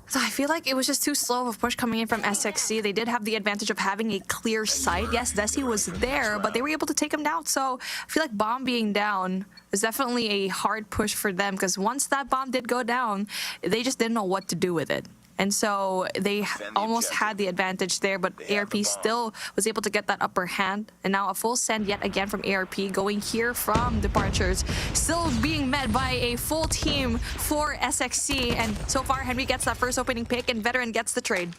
So I feel like it was just too slow of a push coming in from SXC. They did have the advantage of having a clear sight. Yes, Desi was there, but they were able to take him down. So I feel like bomb being down is definitely a hard push for them, because once that bomb did go down, they just didn't know what to do with it. And so they almost had the advantage there, but ARP still was able to get that upper hand. And now a full send yet again from ARP going here from Departures. Still being met by a full team for SXC. And so far, Henry gets that first opening pick, and Veteran gets the trade.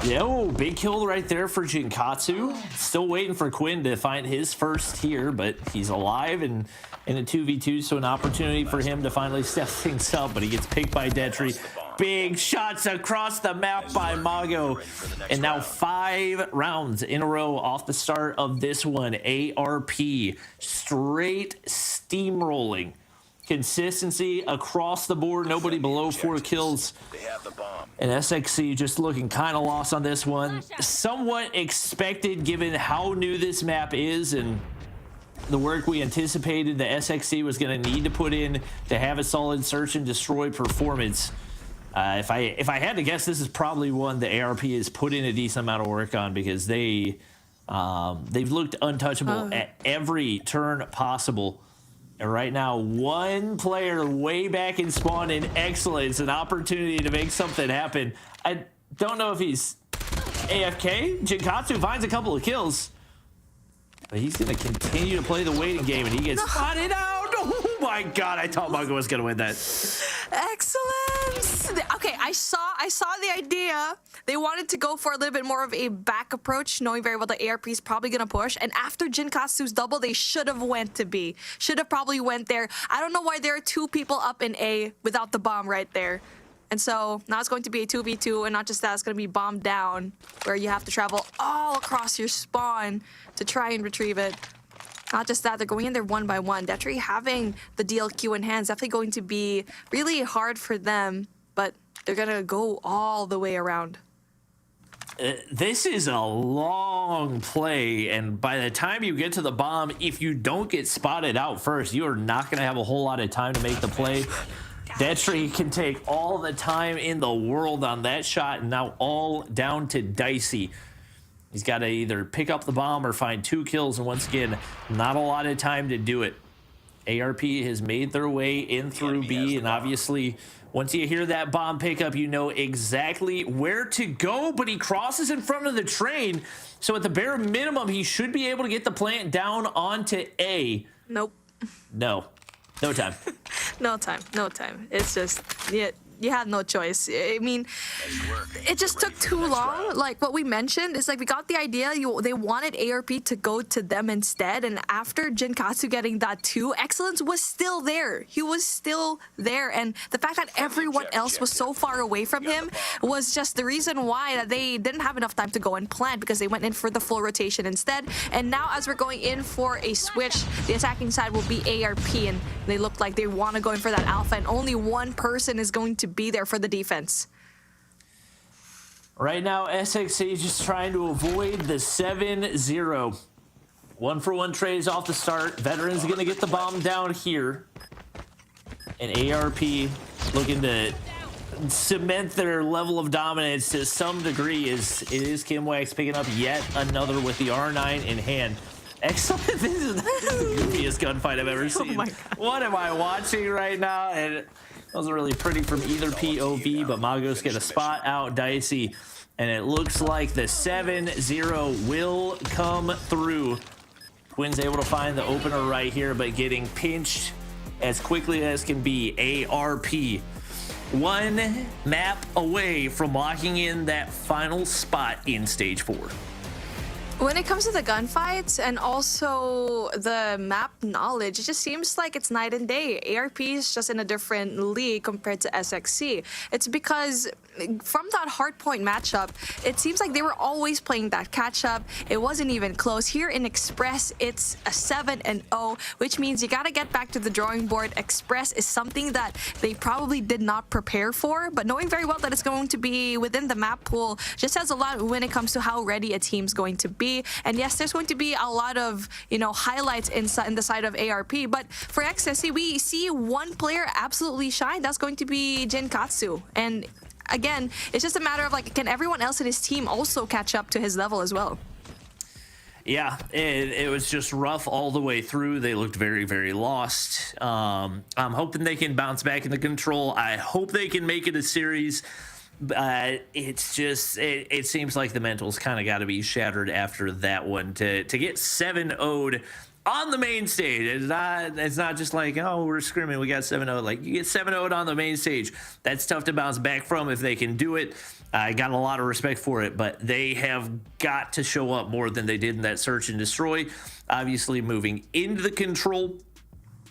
Yeah, oh, big kill right there for Jinkatsu. Still waiting for Quinn to find his first here, but he's alive and in a 2v2, so an opportunity for him to finally step things up, but he gets picked by Detri. Big shots across the map by Mago. And now 5 rounds in a row off the start of this one. ARP straight steamrolling. Consistency across the board, nobody below 4 kills. And SXC just looking kind of lost on this one. Somewhat expected given how new this map is and the work we anticipated the SXC was going to need to put in to have a solid search and destroy performance. If I had to guess, this is probably one the ARP has put in a decent amount of work on, because they've looked untouchable at every turn possible. And right now, one player way back in spawn in Excellence, an opportunity to make something happen. I don't know if he's AFK. Jinkatsu finds a couple of kills, but he's going to continue to play the waiting game, and he gets spotted out. Oh my God, I thought Mago was going to win that. Excellence. Okay, I saw the idea. They wanted to go for a little bit more of a back approach, knowing very well the ARP is probably going to push. And after Jinkatsu's double, they should have went to B. Should have probably went there. I don't know why there are 2 people up in A without the bomb right there. And so now it's going to be a 2v2, and not just that, it's going to be bomb down, where you have to travel all across your spawn to try and retrieve it. Not just that, they're going in there 1 by 1. Detri having the DLQ in hand is definitely going to be really hard for them, but they're going to go all the way around. This is a long play, and by the time you get to the bomb, if you don't get spotted out first, you are not going to have a whole lot of time to make the play. Detri can take all the time in the world on that shot, and now all down to Dicey. He's got to either pick up the bomb or find 2 kills, and once again, not a lot of time to do it. ARP has made their way in through B, and obviously once you hear that bomb pickup, you know exactly where to go, but he crosses in front of the train, so at the bare minimum, he should be able to get the plant down onto A. Nope. No time. No time. It's just, you had no choice. I mean, it just took too long. Like what we mentioned, is like we got the idea. They wanted ARP to go to them instead. And after Jinkatsu getting that 2, Excellence was still there. He was still there. And the fact that everyone else was so far away from him was just the reason why that they didn't have enough time to go and plant, because they went in for the full rotation instead. And now as we're going in for a switch, the attacking side will be ARP. And they look like they want to go in for that alpha. And only one person is going to be there for the defense. Right now, SXC just trying to avoid the 7-0. 1-for-1 trades off the start. Veteran's going to get the bomb down here. And ARP looking to cement their level of dominance to some degree. It is Kimwax picking up yet another with the R9 in hand. Excellent. This is the goofiest gunfight I've ever seen. Oh my God. What am I watching right now? And it wasn't really pretty from either POV, but Magos get a spot out dicey. And it looks like the 7-0 will come through. Twins able to find the opener right here, but getting pinched as quickly as can be. ARP. One map away from locking in that final spot in stage 4. When it comes to the gunfights and also the map knowledge, it just seems like it's night and day. ARP is just in a different league compared to SXC. It's because from that hardpoint matchup, it seems like they were always playing that catch-up. It wasn't even close. Here in Express, it's a 7-0, which means you got to get back to the drawing board. Express is something that they probably did not prepare for, but knowing very well that it's going to be within the map pool just says a lot when it comes to how ready a team's going to be. And yes, there's going to be a lot of, highlights in the side of ARP, but for XSC, we see one player absolutely shine. That's going to be Jinkatsu. And again, it's just a matter of can everyone else in his team also catch up to his level as well? Yeah, it was just rough all the way through. They looked very, very lost. I'm hoping they can bounce back into control. I hope they can make it a series. It's just, it seems like the mentals kind of got to be shattered after that one to get 7-0'd on the main stage. It's not just like, oh, we're screaming, we got 7-0. Like, you get 7-0'd on the main stage. That's tough to bounce back from if they can do it. I got a lot of respect for it, but they have got to show up more than they did in that search and destroy. Obviously, moving into the control,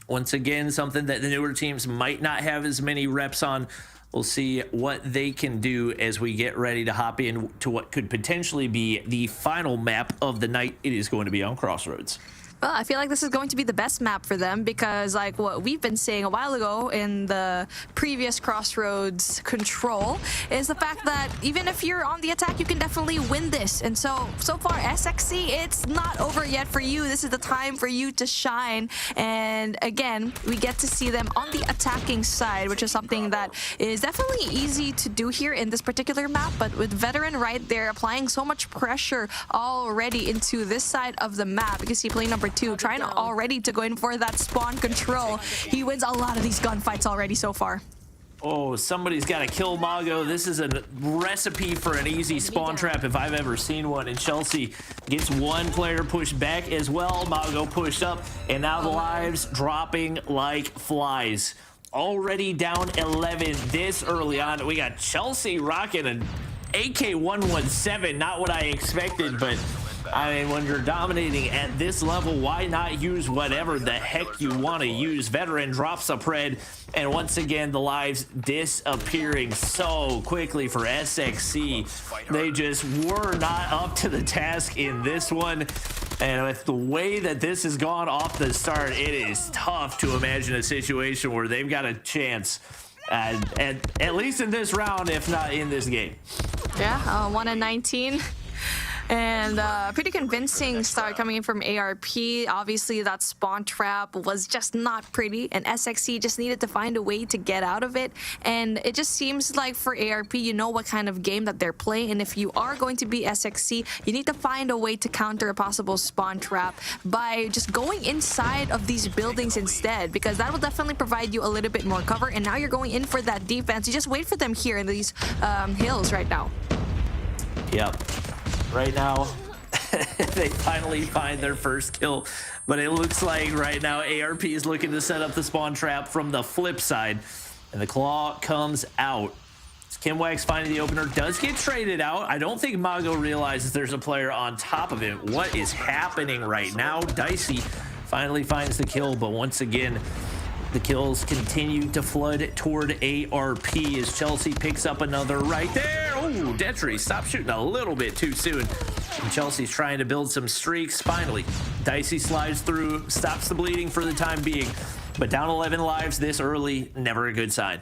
once again, something that the newer teams might not have as many reps on. We'll see what they can do as we get ready to hop in to what could potentially be the final map of the night. It is going to be on Crossroads. Well, I feel like this is going to be the best map for them because like what we've been saying a while ago in the previous Crossroads control is the fact that even if you're on the attack, you can definitely win this. And so far, SXC, it's not over yet for you. This is the time for you to shine. And again, we get to see them on the attacking side, which is something that is definitely easy to do here in this particular map. But with Veteran right there applying so much pressure already into this side of the map, you can see play number 2 trying already to go in for that spawn control. He wins a lot of these gunfights already so far. Oh, somebody's got to kill Mago. This is a recipe for an easy spawn trap if I've ever seen one. And Chelsea gets one player pushed back as well. Mago pushed up, and now the lives dropping like flies. Already down 11 this early on. We got Chelsea rocking an AK-117. Not what I expected, but I mean, when you're dominating at this level, why not use whatever the heck you want to use? Veteran drops a pred, and once again, the lives disappearing so quickly for SXC. They just were not up to the task in this one. And with the way that this has gone off the start, it is tough to imagine a situation where they've got a chance, at least in this round, if not in this game. Yeah, 1 in 19. And pretty convincing start coming in from ARP. Obviously, that spawn trap was just not pretty, and SXC just needed to find a way to get out of it. And it just seems like for ARP, you know what kind of game that they're playing, and if you are going to be SXC, you need to find a way to counter a possible spawn trap by just going inside of these buildings instead, because that will definitely provide you a little bit more cover. And now you're going in for that defense. You just wait for them here in these hills right now. Yep. Right now, they finally find their first kill, but it looks like right now ARP is looking to set up the spawn trap from the flip side, and the claw comes out. Kimwax finding the opener, does get traded out. I don't think Mago realizes there's a player on top of him. What is happening right now? Dicey finally finds the kill, but once again, the kills continue to flood toward ARP as Chelsea picks up another right there. Oh, Detry, stop shooting a little bit too soon. And Chelsea's trying to build some streaks. Finally, Dicey slides through, stops the bleeding for the time being. But down 11 lives this early, never a good sign.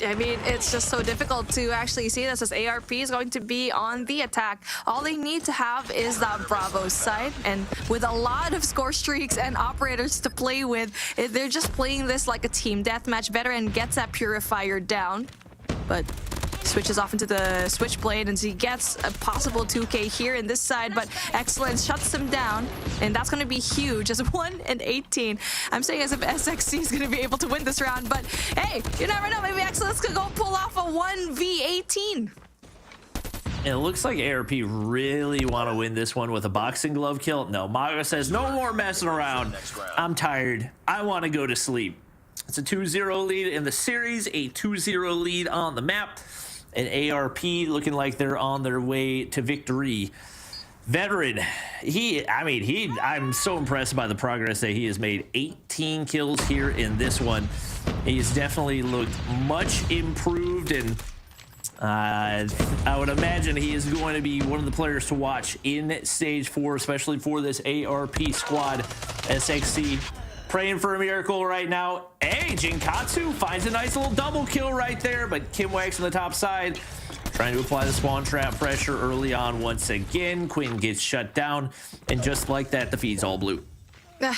I mean, it's just so difficult to actually see this as ARP is going to be on the attack. All they need to have is that Bravo side, and with a lot of score streaks and operators to play with, they're just playing this like a team deathmatch. Veteran gets that Purifier down, but switches off into the switchblade, and he gets a possible 2K here in this side, but Excellence shuts him down, and that's going to be huge as 1-18. I'm saying as if SXC is going to be able to win this round, but hey, you never know, maybe Excellence could go pull off a 1v18. It looks like ARP really want to win this one with a boxing glove kill. No, Mago says, no more messing around. I'm tired. I want to go to sleep. It's a 2-0 lead in the series, a 2-0 lead on the map. And ARP looking like they're on their way to victory. Veteran, I'm so impressed by the progress that he has made. 18 kills here in this one. He's definitely looked much improved, and I would imagine he is going to be one of the players to watch in Stage 4, especially for this ARP squad. SXC praying for a miracle right now. Hey, Jinkatsu finds a nice little double kill right there, but Kimwax on the top side trying to apply the spawn trap pressure early on once again. Quinn gets shut down, and just like that, the feed's all blue.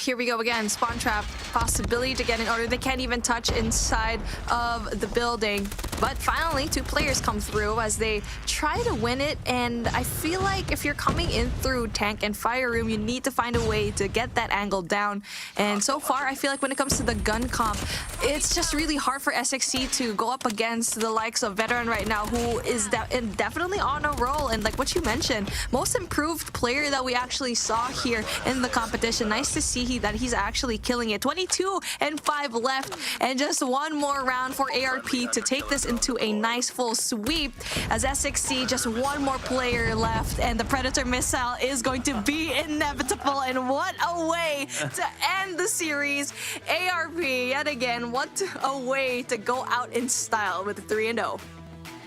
Here we go again. Spawn trap, possibility to get in order. They can't even touch inside of the building. But finally, two players come through as they try to win it. And I feel like if you're coming in through tank and fire room, you need to find a way to get that angle down. And so far, I feel like when it comes to the gun comp, it's just really hard for SXC to go up against the likes of Veteran right now, who is definitely on a roll. And like what you mentioned, most improved player that we actually saw here in the competition. Nice to see that he's actually killing it. 22 and 5 left, and just one more round for ARP to take this into a nice full sweep, as SXC just one more player left, and the Predator missile is going to be inevitable. And what a way to end the series. ARP yet again, what a way to go out in style with a 3-0.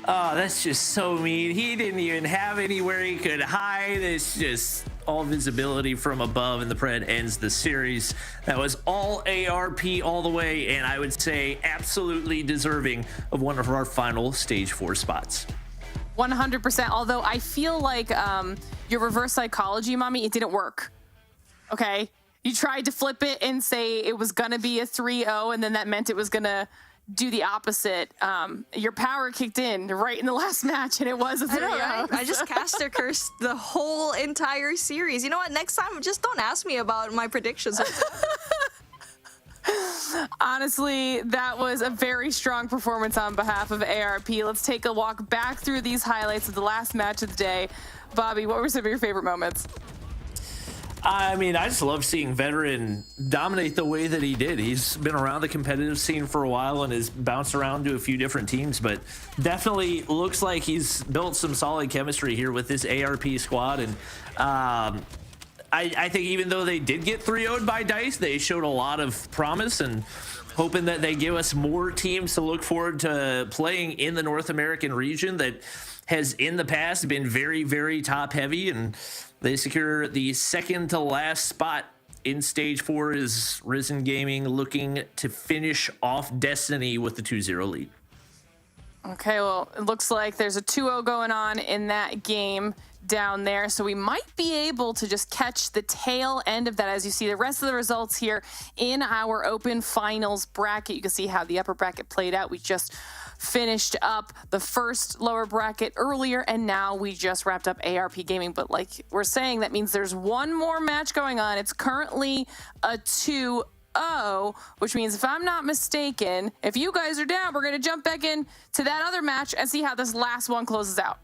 Oh, that's just so mean. He didn't even have anywhere he could hide. It's just all visibility from above, and the Pred ends the series. That was all ARP all the way, and I would say absolutely deserving of one of our final Stage 4 spots. 100%, although I feel like your reverse psychology, mommy, it didn't work. Okay? You tried to flip it and say it was going to be a 3-0, and then that meant it was going to do the opposite. Your power kicked in right in the last match, and it was a 3-0. I know, right? I just caster cursed the whole entire series. You know what? Next time, just don't ask me about my predictions. Honestly, that was a very strong performance on behalf of ARP. Let's take a walk back through these highlights of the last match of the day. Bobby, what were some of your favorite moments? I mean, I just love seeing Veteran dominate the way that he did. He's been around the competitive scene for a while and has bounced around to a few different teams, but definitely looks like he's built some solid chemistry here with this ARP squad. And I think even though they did get 3-0'd by DICE, they showed a lot of promise, and hoping that they give us more teams to look forward to playing in the North American region that has in the past been very, very top heavy. And they secure the second to last spot in Stage 4 is Rizing Gaming looking to finish off Destiny with the 2-0 lead. Okay, well, it looks like there's a 2-0 going on in that game. down there. So we might be able to just catch the tail end of that as you see the rest of the results here in our open finals bracket. You can see how the upper bracket played out. We just finished up the first lower bracket earlier, and now we just wrapped up ARP Gaming. But like we're saying, that means there's one more match going on. It's currently a 2-0, which means if I'm not mistaken, if you guys are down, we're going to jump back in to that other match and see how this last one closes out.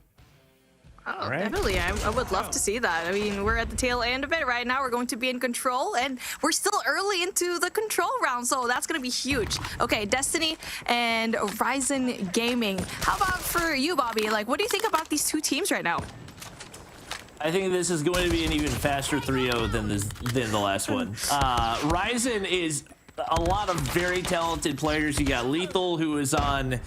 Oh, right. Definitely. I would love to see that. I mean, we're at the tail end of it right now. We're going to be in control, and we're still early into the control round, so that's going to be huge. Okay, Destiny and Rizing Gaming. How about for you, Bobby? Like, what do you think about these two teams right now? I think this is going to be an even faster 3-0 than the last one. Rizing is a lot of very talented players. You got Lethal, who is on...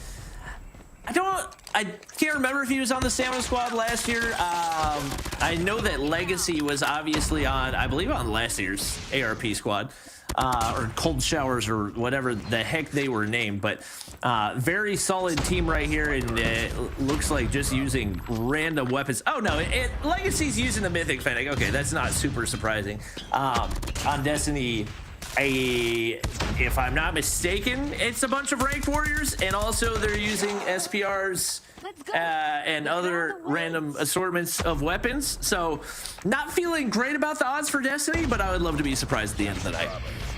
I can't remember if he was on the Stamina Squad last year. I know that Legacy was obviously on, I believe, on last year's ARP squad, or Cold Showers, or whatever the heck they were named. But very solid team right here, and it looks like just using random weapons. Oh no, Legacy's using the Mythic Fennec. Okay, that's not super surprising. On Destiny, if I'm not mistaken, it's a bunch of ranked warriors, and also they're using SPRs and other random assortments of weapons. So not feeling great about the odds for Destiny, but I would love to be surprised at the end of the night.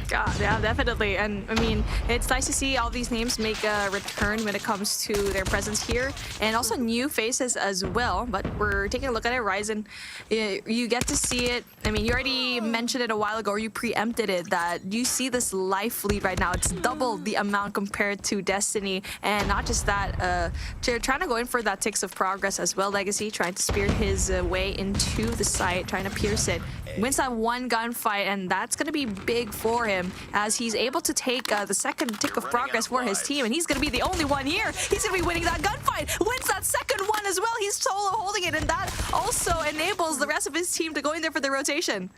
God, yeah, definitely. And I mean, it's nice to see all these names make a return when it comes to their presence here, and also new faces as well. But we're taking a look at it. Rizing, you get to see it. I mean, you already mentioned it a while ago, or you preempted it, that you see this life lead right now. It's double the amount compared to Destiny. And not just that, they're trying to go in for that ticks of progress as well. Legacy trying to spear his way into the site, trying to pierce it. Wins that one gunfight, and that's going to be big for him as he's able to take the second tick of progress for his team, and he's going to be the only one here. He's going to be winning that gunfight, wins that second one as well. He's solo holding it, and that also enables the rest of his team to go in there for the rotation.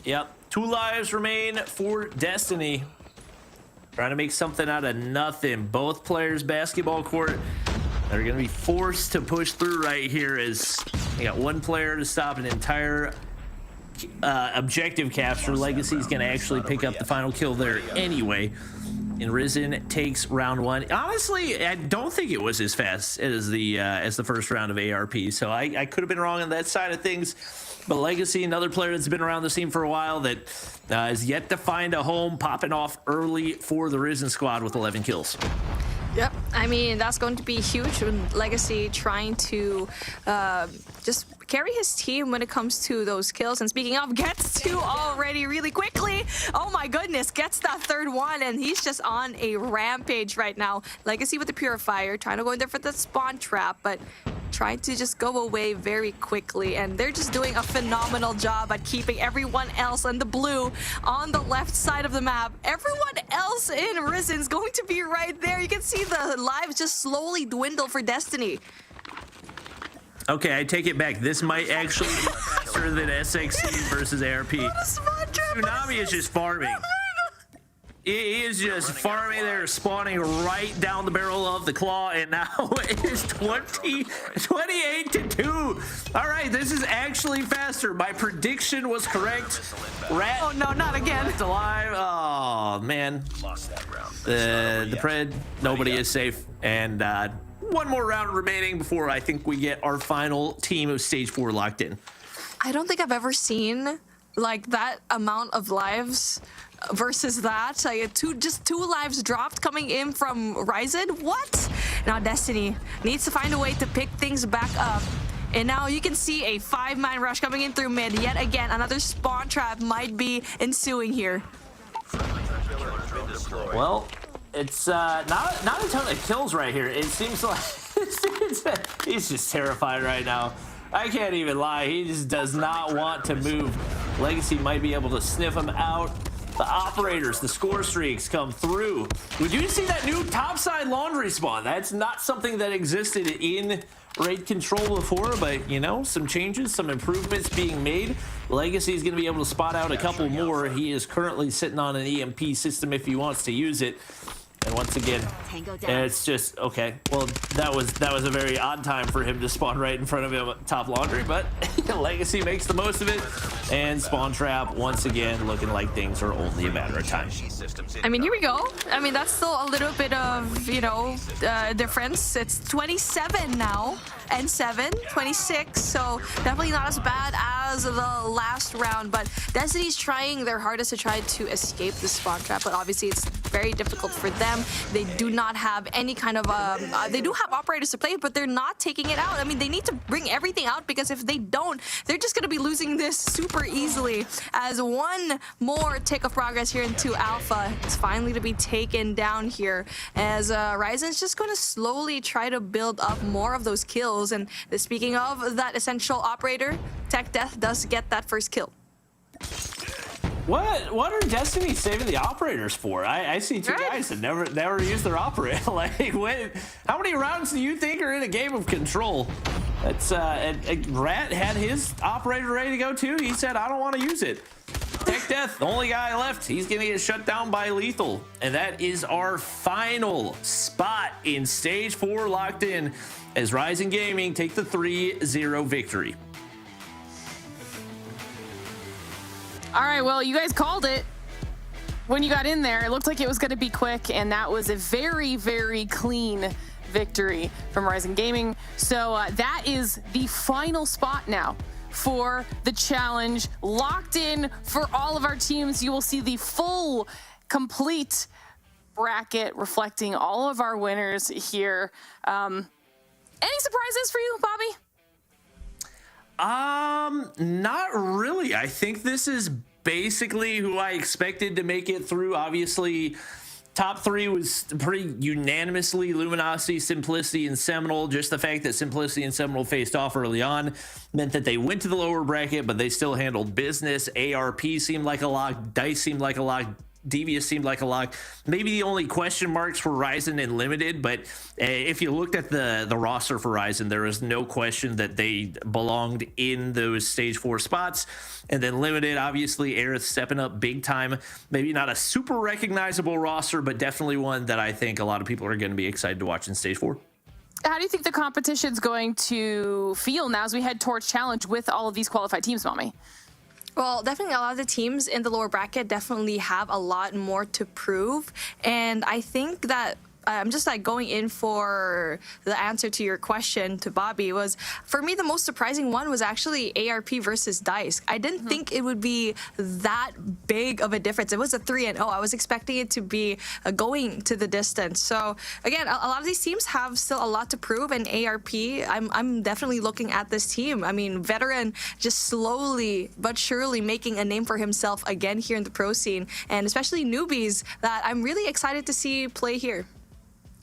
Yep, 2 lives remain for Destiny. Trying to make something out of nothing. Both players basketball court. They're going to be forced to push through right here as they got one player to stop an entire objective capture. Legacy's going to actually pick up the final kill there anyway. And Rizing takes round 1. Honestly, I don't think it was as fast as the first round of ARP. So I could have been wrong on that side of things. But Legacy, another player that's been around the scene for a while that is yet to find a home, popping off early for the Rizing squad with 11 kills. Yep, I mean, that's going to be huge when Legacy trying to just carry his team when it comes to those kills. And speaking of, gets 2 already really quickly. Oh my goodness, gets that third one, and he's just on a rampage right now. Legacy with the Purifier, trying to go in there for the spawn trap, but trying to just go away very quickly. And they're just doing a phenomenal job at keeping everyone else in the blue on the left side of the map. Everyone else in Rizing is going to be right there. You can see the lives just slowly dwindle for Destiny. Okay, I take it back. This might actually be faster than SXC versus ARP. Tsunami is just farming. He is just farming there, spawning right down the barrel of the claw, and now it is 28-2. All right, this is actually faster. My prediction was correct. Rat. Oh no, not again. Alive. Oh man. The Pred. Nobody is safe, and one more round remaining before I think we get our final team of stage 4 locked in. I don't think I've ever seen like that amount of lives versus that. Just two lives dropped coming in from Rizing. What? Now Destiny needs to find a way to pick things back up. And now you can see a 5-man rush coming in through mid. Yet again, another spawn trap might be ensuing here. Well, it's not a ton of kills right here. It seems like he's just terrified right now. I can't even lie. He just does not want to move. Legacy might be able to sniff him out. The operators, the score streaks come through. Would you see that new topside laundry spawn? That's not something that existed in raid control before, but you know, some changes, some improvements being made. Legacy is going to be able to spot out a couple more. He is currently sitting on an EMP system if he wants to use it. And once again, it's just okay. Well, that was a very odd time for him to spawn right in front of him top laundry, but Legacy makes the most of it. And spawn trap once again looking like things are only a matter of time. I mean, here we go. I mean, that's still a little bit of, you know, difference. It's 27 now and 7, 26. So definitely not as bad as the last round. But Destiny's trying their hardest to try to escape the spawn trap. But obviously, it's very difficult for them. They do not have any kind of, they do have operators to play, but they're not taking it out. I mean, they need to bring everything out because if they don't, they're just going to be losing this super easily. As one more tick of progress here into Alpha is finally to be taken down here, as Rizing's just going to slowly try to build up more of those kills. And speaking of that essential operator, Tech Death does get that first kill. What are Destiny saving the operators for? I see two guys that never use their operator. Like, how many rounds do you think are in a game of Control? That's Rat had his operator ready to go too. He said, I don't want to use it. Tech Death, the only guy left. He's gonna get shut down by Lethal. And that is our final spot in stage 4 locked in as Rizing Gaming take the 3-0 victory. All right, well, you guys called it when you got in there. It looked like it was going to be quick, and that was a very, very clean victory from Rizing Gaming. So that is the final spot now for the challenge. Locked in for all of our teams. You will see the full, complete bracket reflecting all of our winners here. Any surprises for you, Bobby? Not really. I think this is basically who I expected to make it through. Obviously, top 3 was pretty unanimously Luminosity, Simplicity, and Seminole. Just the fact that Simplicity and Seminole faced off early on meant that they went to the lower bracket, but they still handled business. ARP seemed like a lock. Dice seemed like a lock. Devious seemed like a lock. Maybe the only question marks were Rizing and Limited, but if you looked at the roster for Rizing, there was no question that they belonged in those stage 4 spots. And then Limited, obviously, Aerith stepping up big time. Maybe not a super recognizable roster, but definitely one that I think a lot of people are going to be excited to watch in stage 4. How do you think the competition's going to feel now as we head towards Challenge with all of these qualified teams, Mommy? Well, definitely a lot of the teams in the lower bracket definitely have a lot more to prove. And I think that I'm just like going in for the answer to your question to Bobby was, for me, the most surprising one was actually ARP versus Dice. I didn't think it would be that big of a difference. It was a 3-0. I was expecting it to be going to the distance. So again, a lot of these teams have still a lot to prove, and ARP, I'm definitely looking at this team. I mean, veteran just slowly but surely making a name for himself again here in the pro scene, and especially newbies that I'm really excited to see play here.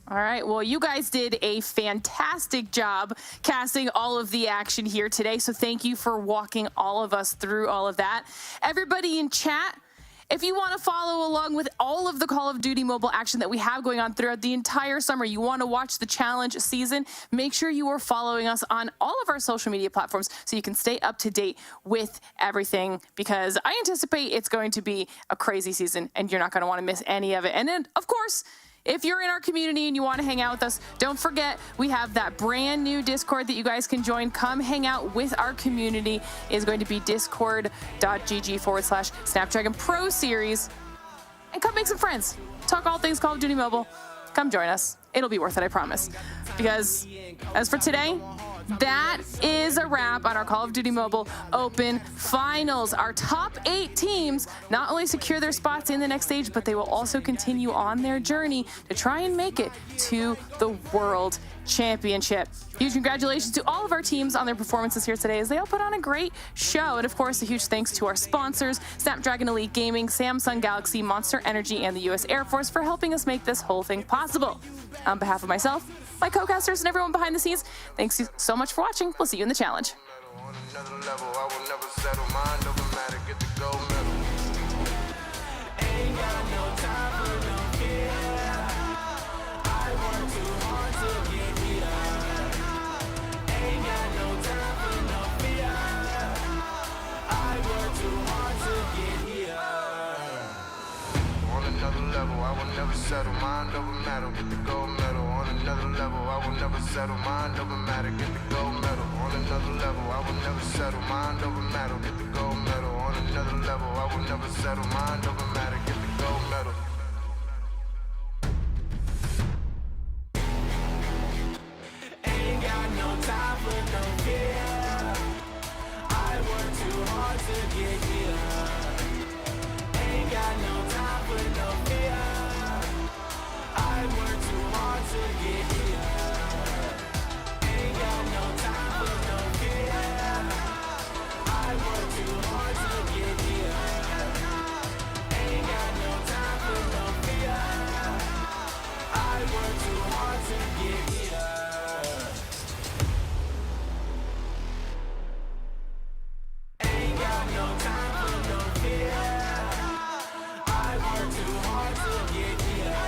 All right, well, you guys did a fantastic job casting all of the action here today, so thank you for walking all of us through all of that. Everybody in chat, if you want to follow along with all of the Call of Duty mobile action that we have going on throughout the entire summer, you want to watch the challenge season, make sure you are following us on all of our social media platforms so you can stay up to date with everything, because I anticipate it's going to be a crazy season and you're not going to want to miss any of it. And then, of course, if you're in our community and you want to hang out with us, don't forget we have that brand new Discord that you guys can join. Come hang out with our community. It is going to be discord.gg/Snapdragon Pro Series. And come make some friends. Talk all things Call of Duty Mobile. Come join us. It'll be worth it, I promise. Because as for today, that is a wrap on our Call of Duty Mobile Open Finals. Our top 8 teams not only secure their spots in the next stage, but they will also continue on their journey to try and make it to the World Championship. Huge congratulations to all of our teams on their performances here today as they all put on a great show. And of course, a huge thanks to our sponsors, Snapdragon Elite Gaming, Samsung Galaxy, Monster Energy, and the U.S. Air Force for helping us make this whole thing possible. On behalf of myself, my co-casters, and everyone behind the scenes, thanks so much for watching. We'll see you in the challenge. I will never settle, mind over I will never settle. Mind over matter, get the gold medal. On another level, I will never settle. Mind over matter, get the gold medal. On another level, I will never settle. Mind over matter, get the gold medal. Ain't got no time for no fear. I work too hard to get here. Ain't got no time for no fear. I work too hard to get here. Ain't got no time for no fear. I work too hard to get here. Ain't got no time for no fear. I work too hard to get here. Ain't got no time for no fear. I work too hard to get here.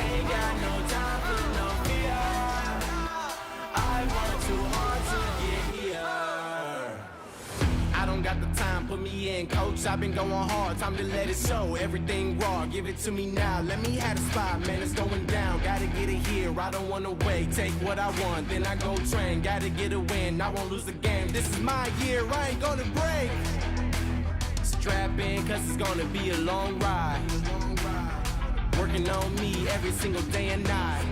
Ain't got no time for no fear. I work too hard to get here. I don't got the time, put me in, coach. I've been going hard, time to let it show. Everything raw, give it to me now. Let me have the spot, man, it's going down. Gotta get it here, I don't wanna wait. Take what I want, then I go train. Gotta get a win, I won't lose the game. This is my year, I ain't gonna break. Strap in, cause it's gonna be a long ride. Working on me every single day and night.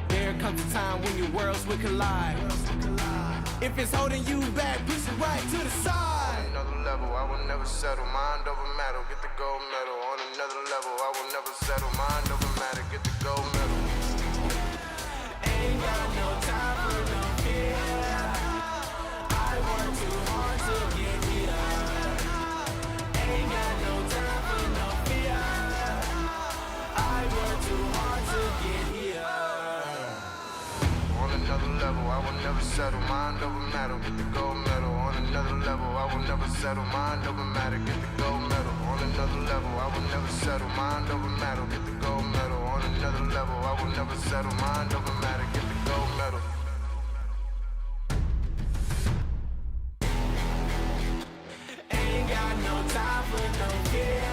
There comes a time when your worlds will collide. If it's holding you back, push it right to the side. On another level, I will never settle. Mind over matter, get the gold medal. On another level, I will never settle. Mind over matter, get the gold medal. Ain't got no time for no fear. I work too hard to get here. Ain't got no time for no fear. I work too hard to get here. On another level, I will never settle. Mind over matter, get the gold medal. On another level, I will never settle. Mind over matter, get the gold medal. On another level, I will never settle. Mind over matter, get the gold medal. On another level, I will never settle. Mind over matter, get the gold medal. Ain't got no time for no fear.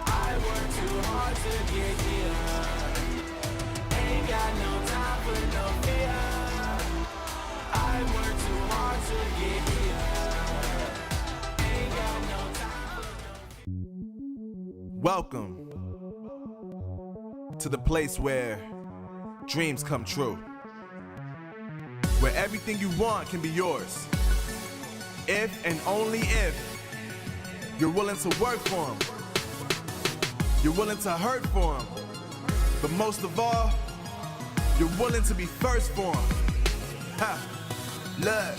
I work too hard to get here. Ain't got no time for no fear. I work too hard to get here. Ain't got no time for no. Welcome to the place where dreams come true. Where everything you want can be yours. If and only if you're willing to work for them. You're willing to hurt for them. But most of all, you're willing to be first for them. Ha! Look,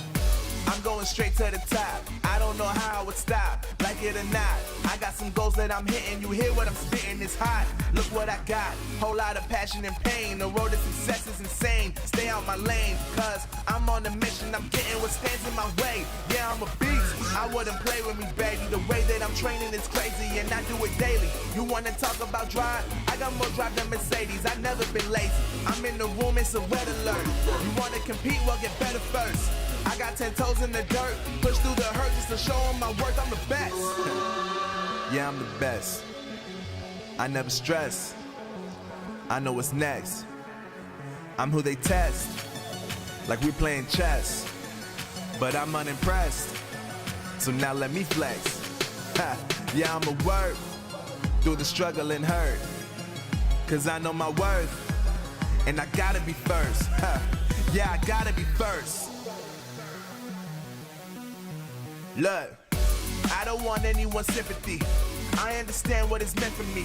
I'm going straight to the top. I don't know how I would stop, like it or not. I got some goals that I'm hitting. You hear what I'm spitting, it's hot. Look what I got, whole lot of passion and pain. The road to success is insane. Stay out my lane, cause I'm on a mission. I'm getting what stands in my way. Yeah, I'm a beast, I wouldn't play with me, baby. The way that I'm training is crazy and I do it daily. You wanna talk about drive? I got more drive than Mercedes, I've never been lazy. I'm in the room, it's a red alert. You wanna compete, well get better first. I got 10 toes in the dirt, push through the hurt just to show them my worth. I'm the best. Yeah, I'm the best. I never stress. I know what's next. I'm who they test, like we playing chess. But I'm unimpressed, so now let me flex. Ha, yeah, I'ma work through the struggle and hurt, cause I know my worth, and I gotta be first. Ha, yeah, I gotta be first. Look, I don't want anyone's sympathy. I understand what it's meant for me.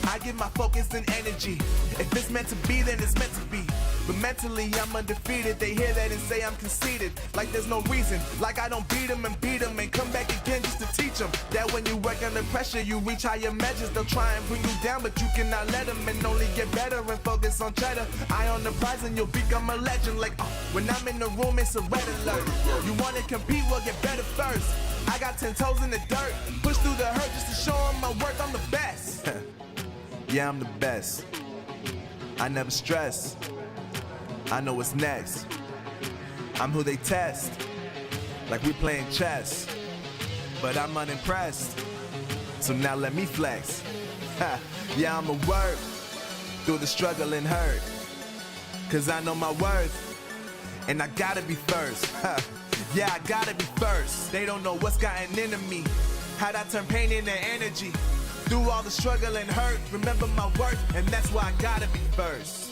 I give my focus and energy. If it's meant to be, then it's meant to be. But mentally, I'm undefeated. They hear that and say I'm conceited. Like there's no reason. Like I don't beat them and come back again just to teach them that when you work under pressure, you reach higher measures. They'll try and bring you down, but you cannot let them, and only get better and focus on cheddar. Eye on the prize and you'll become a legend. Like, when I'm in the room, it's a red alert. You wanna compete, well get better first. I got 10 toes in the dirt, push through the hurt just to show them my worth. I'm the best. Yeah, I'm the best. I never stress. I know what's next. I'm who they test, like we playing chess. But I'm unimpressed, so now let me flex. Ha, yeah, I'ma work through the struggle and hurt. Cause I know my worth, and I gotta be first. Yeah, I gotta be first. They don't know what's gotten into me, how'd I turn pain into energy. Through all the struggle and hurt, remember my worth, and that's why I gotta be first.